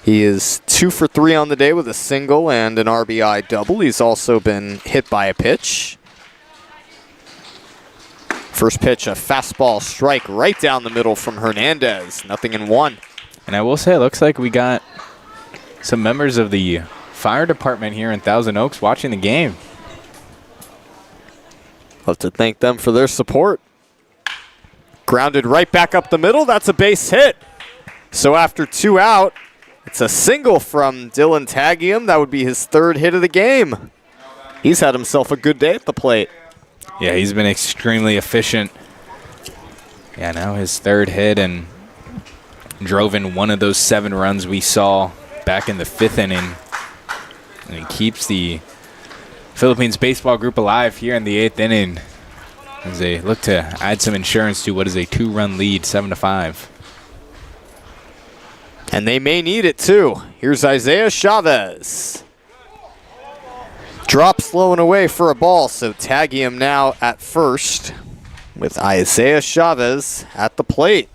He is 2 for 3 on the day with a single and an RBI double. He's also been hit by a pitch. First pitch, a fastball strike right down the middle from Hernandez. 0-1. And I will say, it looks like we got some members of the fire department here in Thousand Oaks watching the game. Love to thank them for their support. Grounded right back up the middle. That's a base hit. So after 2 out, it's a single from Dylan Tagium. That would be his 3rd hit of the game. He's had himself a good day at the plate. Yeah, he's been extremely efficient. Yeah, now his 3rd hit and drove in one of those 7 runs we saw back in the 5th inning. And he keeps the Philippines baseball group alive here in the 8th inning as they look to add some insurance to what is a 2-run lead, 7-5. And they may need it too. Here's Isaiah Chavez. Drops low and away for a ball, so Tagium now at first with Isaiah Chavez at the plate.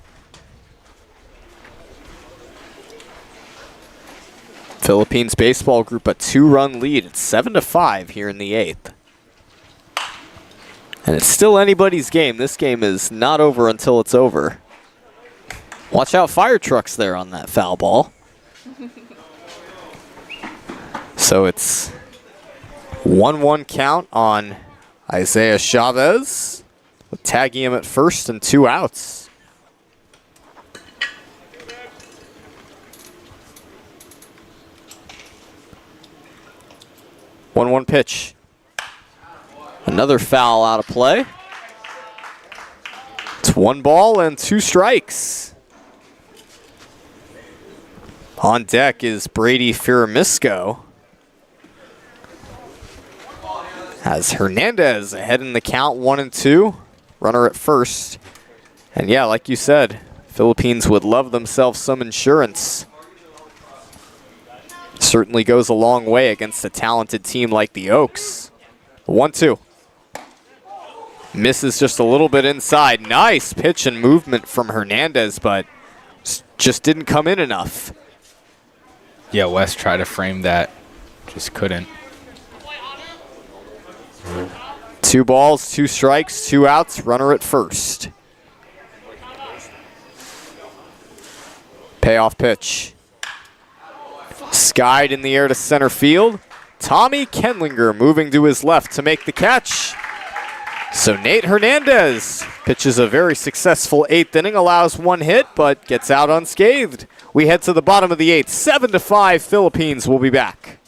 Philippines baseball group a 2-run lead. It's 7-5 here in the 8th. And it's still anybody's game. This game is not over until it's over. Watch out, fire trucks there on that foul ball. So it's 1-1 count on Isaiah Chavez with Tagium at first and 2 outs. One pitch. Another foul out of play. It's 1 ball and 2 strikes. On deck is Brady Firamisco. Has Hernandez ahead in the count, 1-2. Runner at first. And yeah, like you said, Philippines would love themselves some insurance. Certainly goes a long way against a talented team like the Oaks. 1-2. Misses just a little bit inside. Nice pitch and movement from Hernandez, but just didn't come in enough. Yeah, West tried to frame that, just couldn't. 2 balls, 2 strikes, 2 outs, runner at first. Payoff pitch. Skied in the air to center field. Tommy Kenlinger moving to his left to make the catch. So Nate Hernandez pitches a very successful 8th inning, allows 1 hit, but gets out unscathed. We head to the bottom of the 8th, 7-5 Philippines. We'll be back.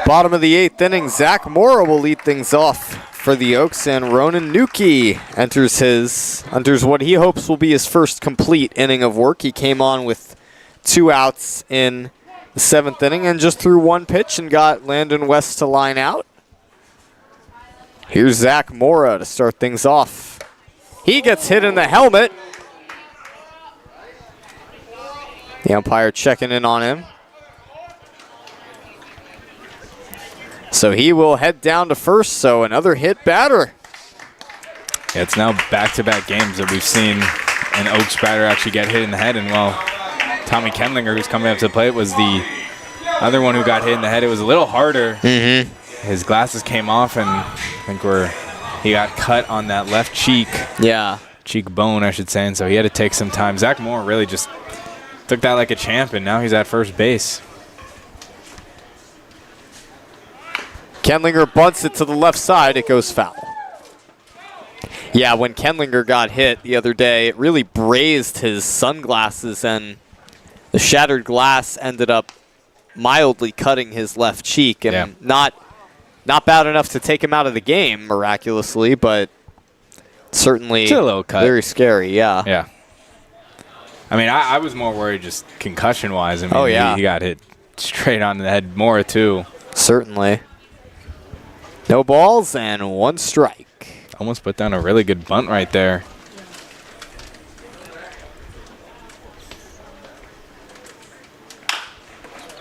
Bottom of the 8th inning, Zach Mora will lead things off for the Oaks, and Ronan Nuki enters what he hopes will be his first complete inning of work. He came on with 2 outs in the 7th inning and just threw 1 pitch and got Landon West to line out. Here's Zach Mora to start things off. He gets hit in the helmet. The umpire checking in on him. So he will head down to first, so another hit batter. Yeah, it's now back-to-back games that we've seen an Oaks batter actually get hit in the head, and while Tommy Kendlinger, who's coming up to the plate, was the other one who got hit in the head. It was a little harder. His glasses came off, and I think he got cut on that left cheek. Yeah. Cheekbone, I should say, and so he had to take some time. Zach Moore really just took that like a champ, and now he's at first base. Kendlinger bunts it to the left side. It goes foul. Yeah, when Kendlinger got hit the other day, it really brazed his sunglasses, and the shattered glass ended up mildly cutting his left cheek, and not bad enough to take him out of the game miraculously, but certainly it's a little cut. Very scary. Yeah. Yeah. I mean, I was more worried just concussion-wise. I mean, he got hit straight on the head. Mora, too. Certainly. No balls and one strike. Almost put down a really good bunt right there.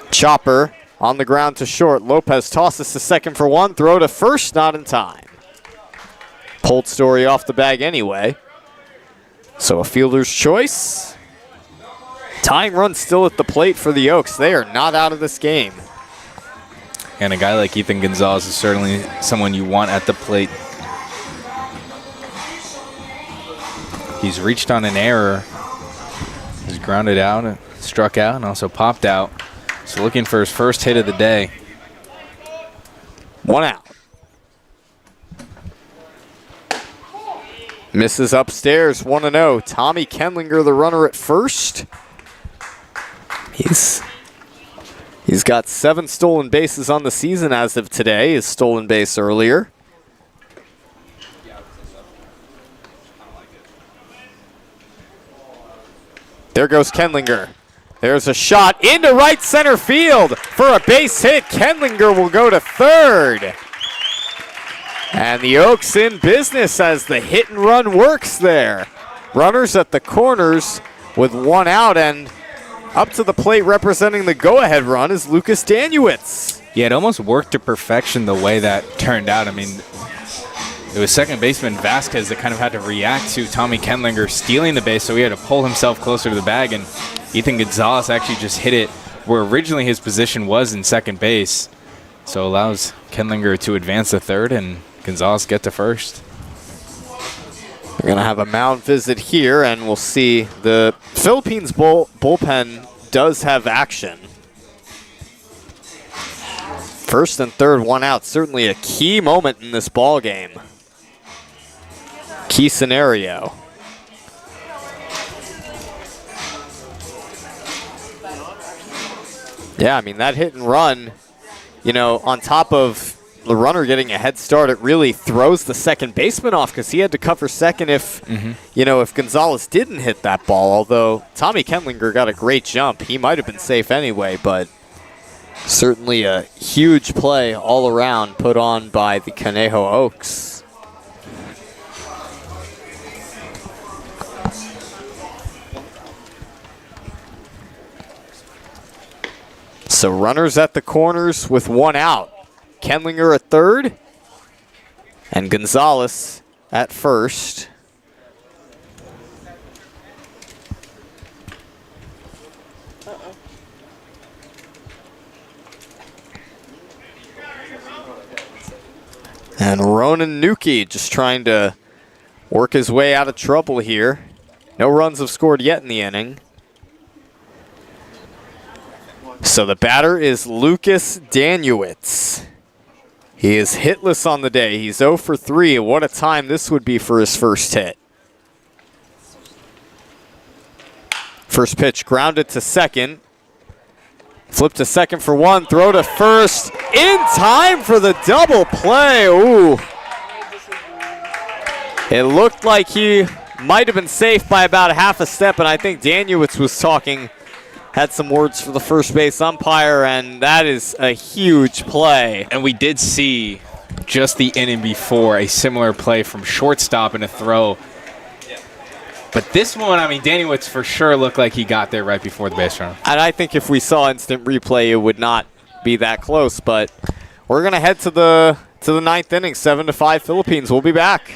Chopper on the ground to short. Lopez tosses to second for one. Throw to first, not in time. Pulled Story off the bag anyway. So a fielder's choice. Tying run still at the plate for the Oaks. They are not out of this game. And a guy like Ethan Gonzalez is certainly someone you want at the plate. He's reached on an error. He's grounded out, struck out, and also popped out. So looking for his first hit of the day. One out. Misses upstairs, 1-0. Tommy Kendlinger, the runner at first. He's got 7 stolen bases on the season as of today. His stolen base earlier. There goes Kendlinger. There's a shot into right center field for a base hit. Kendlinger will go to third. And the Oaks in business as the hit and run works there. Runners at the corners with one out, and up to the plate representing the go-ahead run is Lucas Danuitz. Yeah, it almost worked to perfection the way that turned out. I mean, it was second baseman Vasquez that kind of had to react to Tommy Kendlinger stealing the base, so he had to pull himself closer to the bag, and Ethan Gonzalez actually just hit it where originally his position was in second base. So allows Kendlinger to advance to third and Gonzalez get to first. We're going to have a mound visit here, and we'll see the Philippines bullpen does have action. First and third, one out. Certainly a key moment in this ball game. Key scenario. Yeah, I mean, that hit and run, you know, on top of the runner getting a head start, it really throws the second baseman off because he had to cover second if, you know, if Gonzalez didn't hit that ball. Although Tommy Kendlinger got a great jump. He might have been safe anyway, but certainly a huge play all around put on by the Conejo Oaks. So runners at the corners with one out. Kendlinger at third and Gonzalez at first. And Ronan Nuki just trying to work his way out of trouble here. No runs have scored yet in the inning. So the batter is Lucas Danuitz. He is hitless on the day. He's 0 for 3. What a time this would be for his first hit. First pitch grounded to second. Flip to second for one. Throw to first. In time for the double play. Ooh. It looked like he might have been safe by about a half a step, and I think Danuitz was talking, had some words for the first base umpire, and that is a huge play. And we did see just the inning before, a similar play from shortstop and a throw. But this one, I mean, Daniewicz for sure looked like he got there right before the base run. And I think if we saw instant replay, it would not be that close. But we're going to head to the ninth inning, 7-5 Philippines. We'll be back.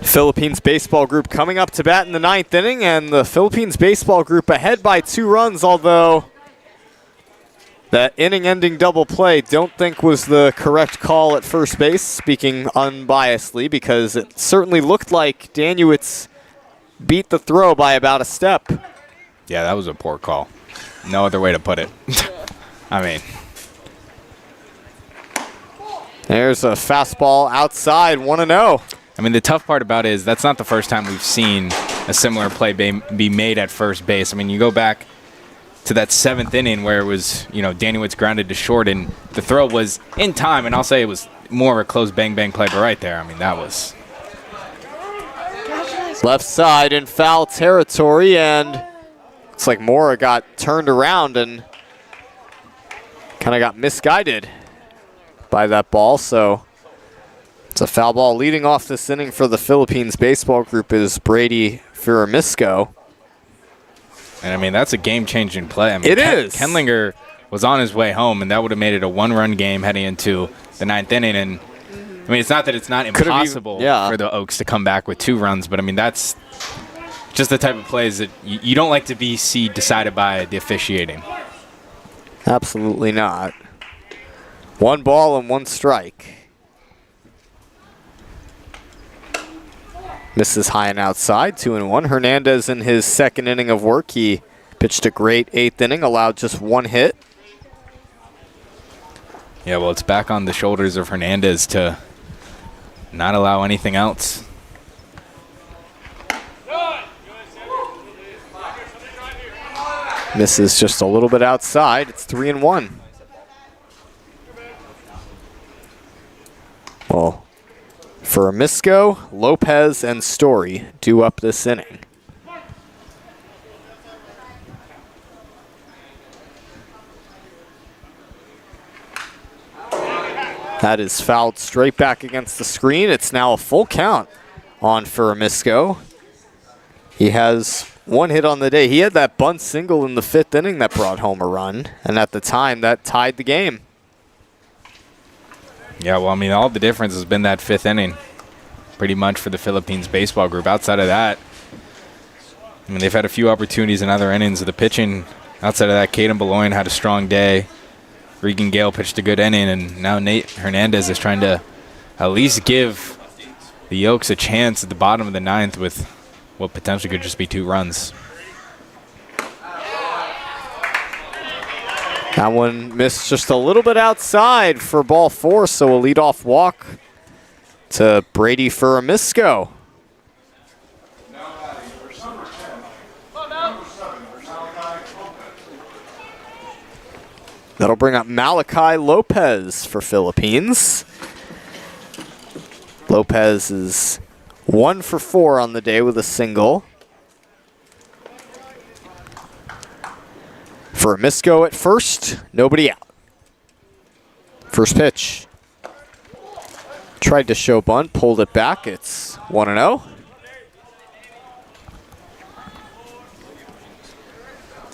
Philippines baseball group coming up to bat in the ninth inning, and the Philippines baseball group ahead by 2 runs, although that inning-ending double play don't think was the correct call at first base, speaking unbiasedly, because it certainly looked like Daniewicz beat the throw by about a step. Yeah, that was a poor call. No other way to put it. I mean, there's a fastball outside, 1-0. I mean, the tough part about it is that's not the first time we've seen a similar play be made at first base. I mean, you go back to that 7th inning where it was, Daniewicz grounded to short, and the throw was in time, and I'll say it was more of a close bang-bang play, but right there, I mean, that was... Left side in foul territory, and it's like Mora got turned around and kind of got misguided by that ball, so... It's a foul ball. Leading off this inning for the Philippines baseball group is Brady Firamisco. And, I mean, that's a game-changing play. I mean, it is. Kenlinger was on his way home, and that would have made it a 1-run game heading into the 9th inning. And, I mean, it's not that it's not impossible for the Oaks to come back with 2 runs, but, I mean, that's just the type of plays that you don't like to see decided by the officiating. Absolutely not. 1 ball and 1 strike. Misses high and outside, 2-1. Hernandez in his 2nd inning of work. He pitched a great 8th inning, allowed just 1 hit. Yeah, well, it's back on the shoulders of Hernandez to not allow anything else. Misses just a little bit outside. It's 3-1. Well, Firamisco, Lopez, and Story due up this inning. That is fouled straight back against the screen. It's now a full count on Firamisco. He has 1 hit on the day. He had that bunt single in the 5th inning that brought home a run, and at the time that tied the game. Yeah, well, I mean, all the difference has been that 5th inning, pretty much for the Philippines baseball group. Outside of that, I mean, they've had a few opportunities in other innings of the pitching. Outside of that, Caden Beloin had a strong day. Regan Gale pitched a good inning, and now Nate Hernandez is trying to at least give the Oaks a chance at the bottom of the 9th with what potentially could just be 2 runs. That one missed just a little bit outside for ball 4, so a leadoff walk to Brady Furamisco. That'll bring up Malachi Lopez for Philippines. Lopez is 1 for 4 on the day with a single. Furamisco at first, nobody out. First pitch. Tried to show bunt, pulled it back. It's 1-0.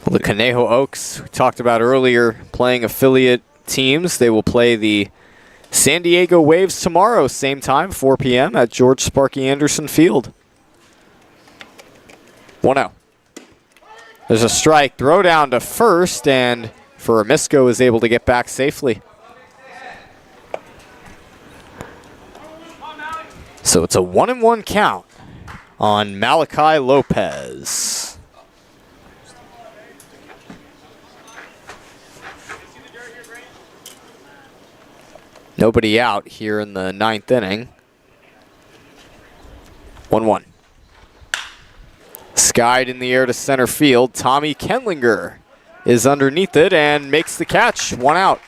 The Conejo Oaks, we talked about earlier, playing affiliate teams. They will play the San Diego Waves tomorrow, same time, 4 p.m. at George Sparky Anderson Field. 1-0. There's a strike, throw down to first, and Furamisco is able to get back safely. So it's a 1-1 count on Malachi Lopez. Nobody out here in the 9th inning. 1-1. Skied in the air to center field. Tommy Kenlinger is underneath it and makes the catch. 1 out.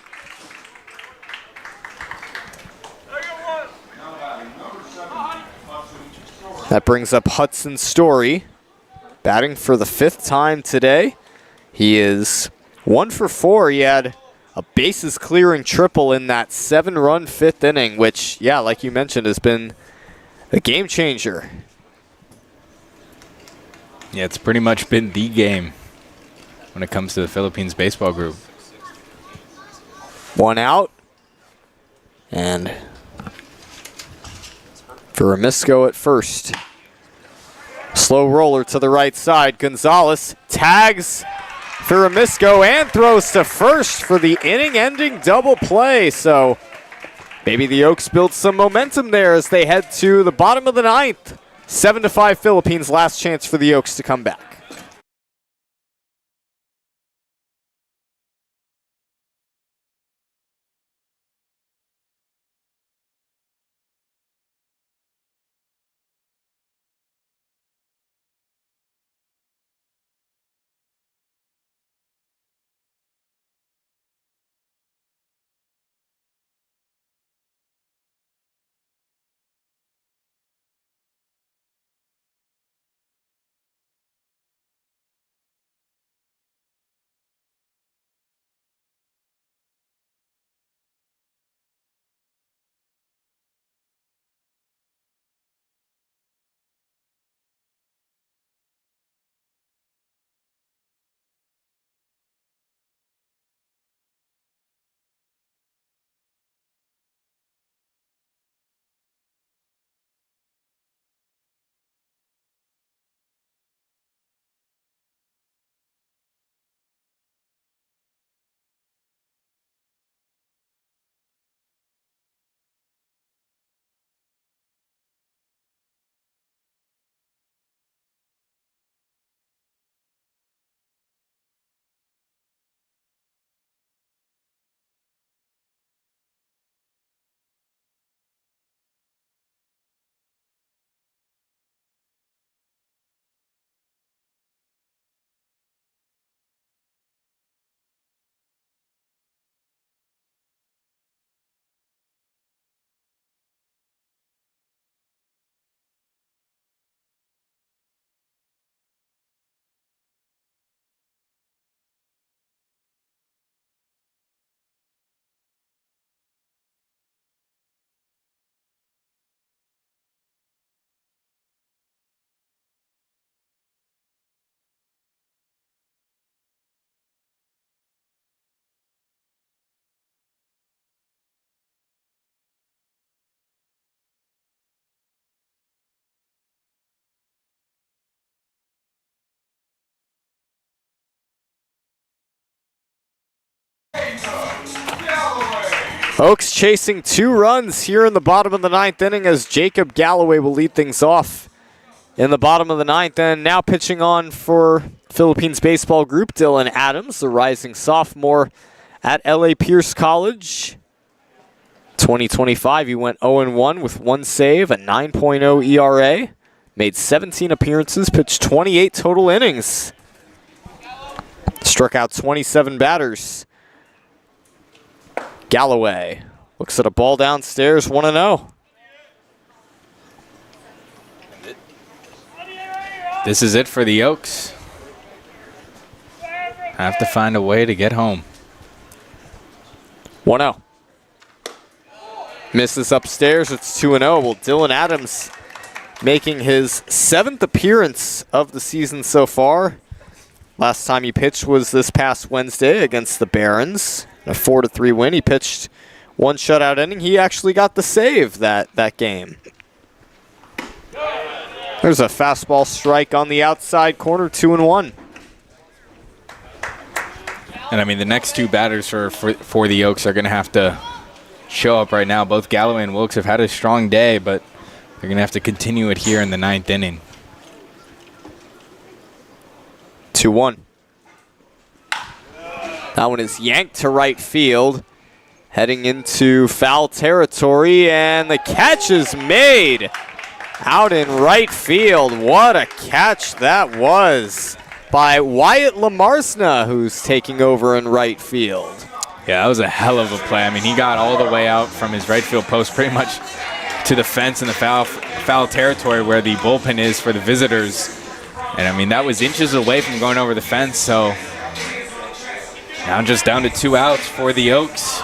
That brings up Hudson Story, batting for the 5th time today. He is 1 for 4. He had a bases clearing triple in that 7-run 5th inning, which, yeah, like you mentioned, has been a game changer. Yeah, it's pretty much been the game when it comes to the Philippines baseball group. 1 out. And Furamisco at first. Slow roller to the right side. Gonzalez tags Furamisco and throws to first for the inning-ending double play. So maybe the Oaks build some momentum there as they head to the bottom of the 9th. 7-5 Philippines, last chance for the Oaks to come back. Oaks chasing 2 runs here in the bottom of the 9th inning as Jacob Galloway will lead things off in the bottom of the 9th. And now pitching on for Philippines baseball group, Dylan Adams, the rising sophomore at LA Pierce College. 2025, he went 0-1 with 1 save, a 9.0 ERA. Made 17 appearances, pitched 28 total innings. Struck out 27 batters. Galloway looks at a ball downstairs, 1-0. This is it for the Oaks. Have to find a way to get home. 1-0. Misses upstairs, it's 2-0. Well, Dylan Adams making his 7th appearance of the season so far. Last time he pitched was this past Wednesday against the Barons. A 4-3 win. He pitched 1 shutout inning. He actually got the save that game. There's a fastball strike on the outside corner, 2-1. And I mean, the next 2 batters for the Oaks are going to have to show up right now. Both Galloway and Wilkes have had a strong day, but they're going to have to continue it here in the 9th inning. 2-1. That one is yanked to right field. Heading into foul territory, and the catch is made out in right field. What a catch that was by Wyatt Lamarsna, who's taking over in right field. Yeah, that was a hell of a play. I mean, he got all the way out from his right field post pretty much to the fence in the foul territory where the bullpen is for the visitors. And, I mean, that was inches away from going over the fence, so now just down to 2 outs for the Oaks.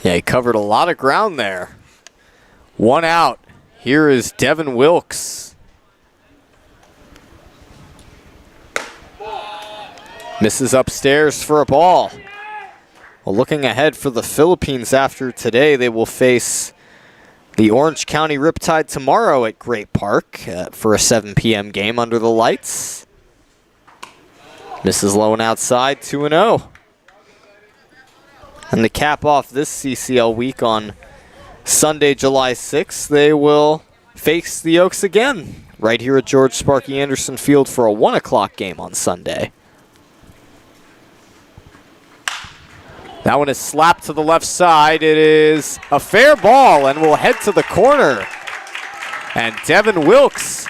Yeah, he covered a lot of ground there. 1 out. Here is Devin Wilkes. Misses upstairs for a ball. Well, looking ahead for the Philippines after today, they will face the Orange County Riptide tomorrow at Great Park for a 7 p.m. game under the lights. Misses low and outside, 2-0. And to cap off this CCL week on Sunday, July 6th, they will face the Oaks again right here at George Sparky Anderson Field for a 1 o'clock game on Sunday. That one is slapped to the left side. It is a fair ball and will head to the corner. And Devin Wilkes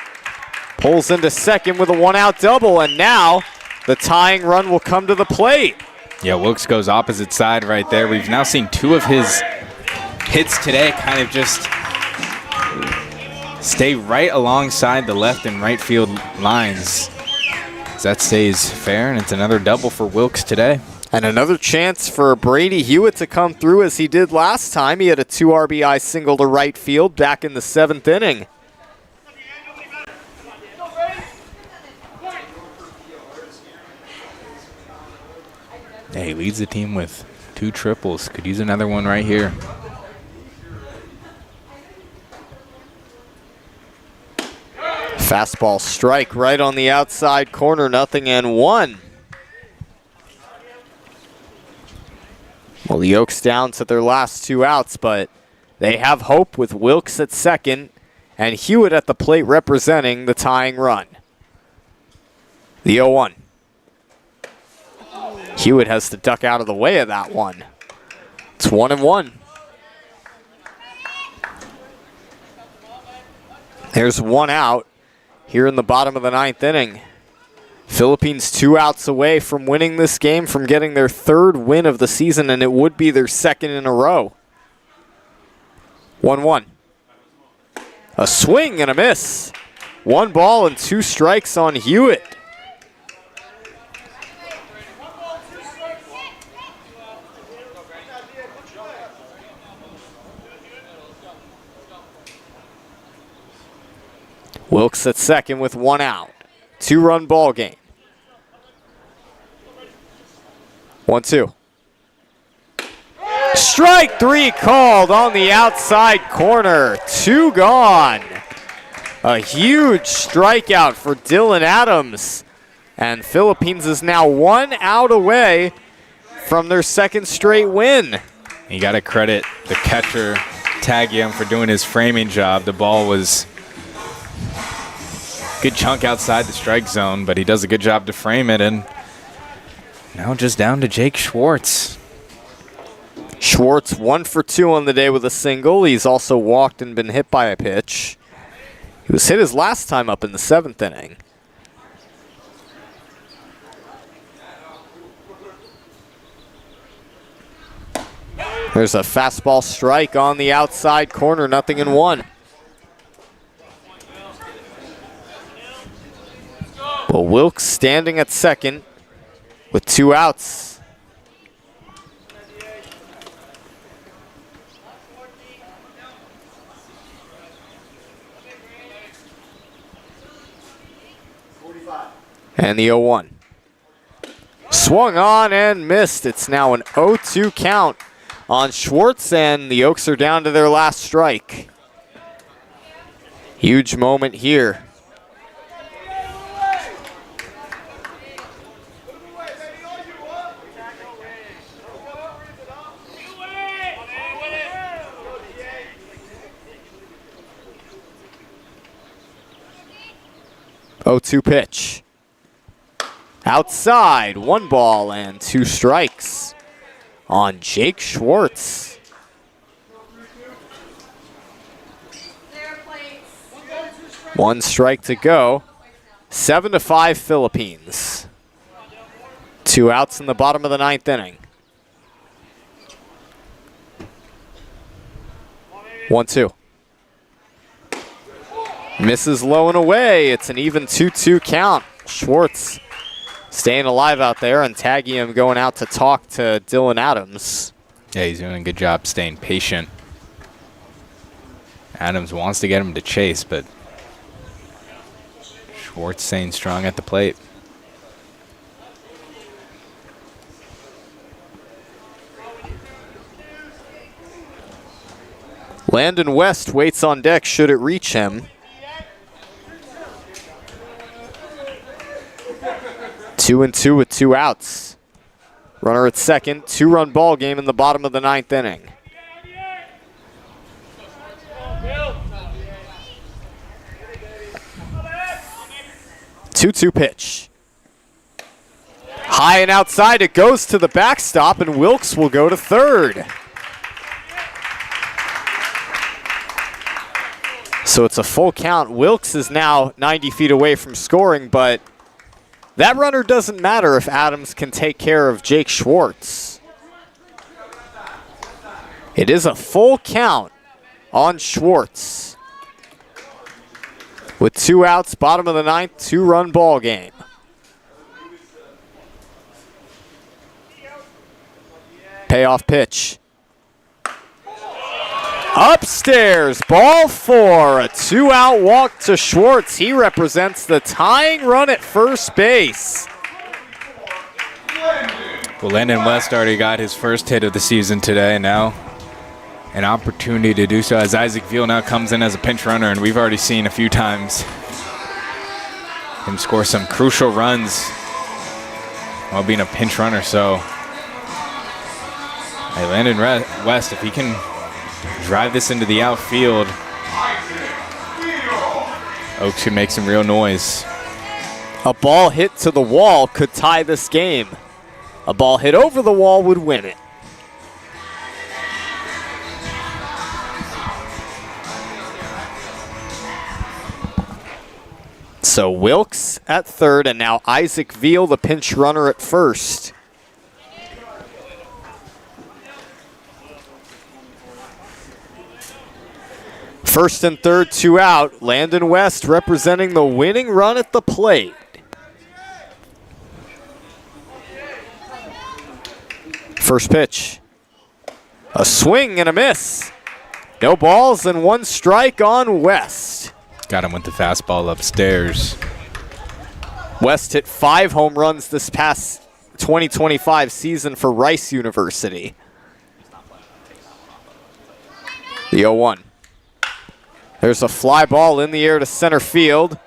pulls into second with a 1-out double, and now the tying run will come to the plate. Yeah, Wilkes goes opposite side right there. We've now seen 2 of his hits today kind of just stay right alongside the left and right field lines. That stays fair, and it's another double for Wilkes today. And another chance for Brady Hewitt to come through as he did last time. He had a 2 RBI single to right field back in the 7th inning. Yeah, he leads the team with 2 triples. Could use another one right here. Fastball strike right on the outside corner, 0-1. Well, the Oaks down to their last 2 outs, but they have hope with Wilkes at second and Hewitt at the plate representing the tying run. The 0-1. Hewitt has to duck out of the way of that one. It's 1-1. There's 1 out here in the bottom of the 9th inning. Philippines 2 outs away from winning this game, from getting their 3rd win of the season, and it would be their 2nd in a row. 1-1. A swing and a miss. 1 ball and 2 strikes on Hewitt. Wilkes at second with 1 out. 2-run ball game. 1-2. Strike 3 called on the outside corner. 2 gone. A huge strikeout for Dylan Adams. And Philippines is now 1 out away from their 2nd straight win. You got to credit the catcher, Tagiam, for doing his framing job. The ball was good chunk outside the strike zone, but he does a good job to frame it. And now just down to Jake Schwartz. Schwartz 1 for 2 on the day with a single. He's also walked and been hit by a pitch. He was hit his last time up in the 7th inning. There's a fastball strike on the outside corner, 0-1. Well, Wilkes standing at second with 2 outs. And the 0-1. Swung on and missed. It's now an 0-2 count on Schwartz, and the Oaks are down to their last strike. Huge moment here. Oh-2 pitch. Outside, 1 ball and 2 strikes on Jake Schwartz. One strike to go. 7-5 Philippines. 2 outs in the bottom of the 9th inning. 1-2. Misses low and away. It's an even 2-2 count. Schwartz staying alive out there, and Tagium going out to talk to Dylan Adams. Yeah, he's doing a good job staying patient. Adams wants to get him to chase, but Schwartz staying strong at the plate. Landon West waits on deck should it reach him. 2-2 with 2 outs. Runner at second, 2-run ball game in the bottom of the 9th inning. Two-two pitch. High and outside, it goes to the backstop, and Wilkes will go to third. So it's a full count. Wilkes is now 90 feet away from scoring, but that runner doesn't matter if Adams can take care of Jake Schwartz. It is a full count on Schwartz. With 2 outs, bottom of the 9th, 2-run ball game. Payoff pitch. Upstairs, ball 4, a 2-out walk to Schwartz. He represents the tying run at first base. Well, Landon West already got his first hit of the season today. Now an opportunity to do so as Isaac Veal now comes in as a pinch runner, and we've already seen a few times him score some crucial runs while being a pinch runner. So, hey, Landon West, if he can drive this into the outfield, Oaks should make some real noise. A ball hit to the wall could tie this game. A ball hit over the wall would win it. So Wilkes at third, and now Isaac Veal, the pinch runner, at first. First and third, 2 out. Landon West representing the winning run at the plate. First pitch. A swing and a miss. No balls and 1 strike on West. Got him with the fastball upstairs. West hit 5 home runs this past 2025 season for Rice University. The 0-1. There's a fly ball in the air to center field.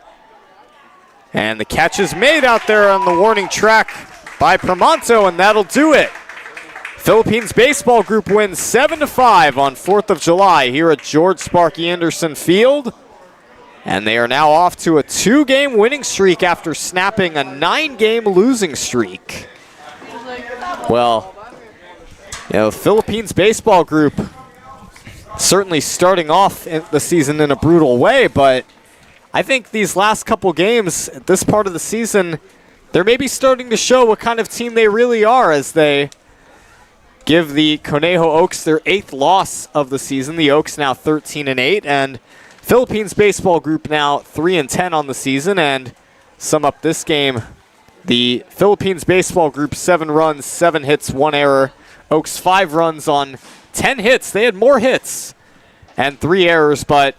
And the catch is made out there on the warning track by Pramonto, and that'll do it. Philippines Baseball Group wins 7-5 on 4th of July here at George Sparky Anderson Field. And they are now off to a 2-game winning streak after snapping a 9-game losing streak. Well, Philippines baseball group certainly starting off the season in a brutal way, but I think these last couple games, this part of the season, they're maybe starting to show what kind of team they really are as they give the Conejo Oaks their 8th loss of the season. The Oaks now 13-8, and Philippines baseball group now 3-10 on the season. And sum up this game, the Philippines baseball group 7 runs, 7 hits, 1 error. Oaks 5 runs on 10 hits. They had more hits and 3 errors, but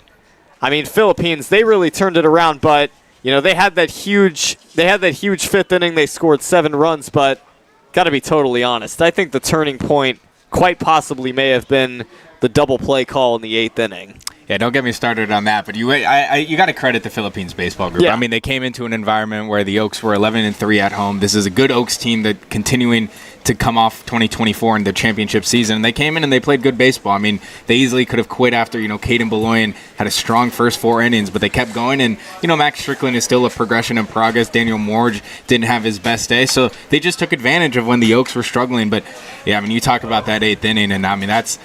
I mean, Philippines, they really turned it around, but they had that huge 5th inning. They scored 7 runs, but got to be totally honest, I think the turning point quite possibly may have been the double play call in the 8th inning. Yeah, don't get me started on that, but you got to credit the Philippines baseball group. Yeah. I mean, they came into an environment where the Oaks were 11-3 at home. This is a good Oaks team that continuing to come off 2024 in the championship season. And they came in and they played good baseball. I mean, they easily could have quit after, Caden Beloyan had a strong first 4 innings, but they kept going. And, Max Strickland is still a progression in progress. Daniel Morge didn't have his best day. So they just took advantage of when the Oaks were struggling. But, yeah, I mean, you talk about that 8th inning, and, I mean, that's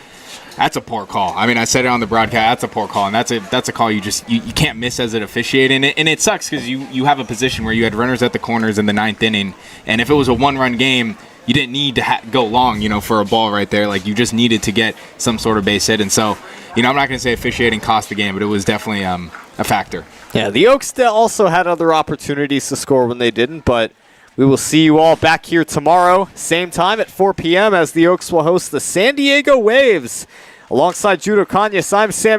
a poor call. I mean, I said it on the broadcast. That's a poor call, and that's a call you can't miss as an officiate. And it sucks because you have a position where you had runners at the corners in the 9th inning, and if it was a 1-run game, you didn't need to go long, for a ball right there. Like, you just needed to get some sort of base hit. And so, I'm not going to say officiating cost the game, but it was definitely a factor. Yeah, the Oaks also had other opportunities to score when they didn't, but we will see you all back here tomorrow, same time at 4 p.m. as the Oaks will host the San Diego Waves. Alongside Judo Kanyas, I'm Sammy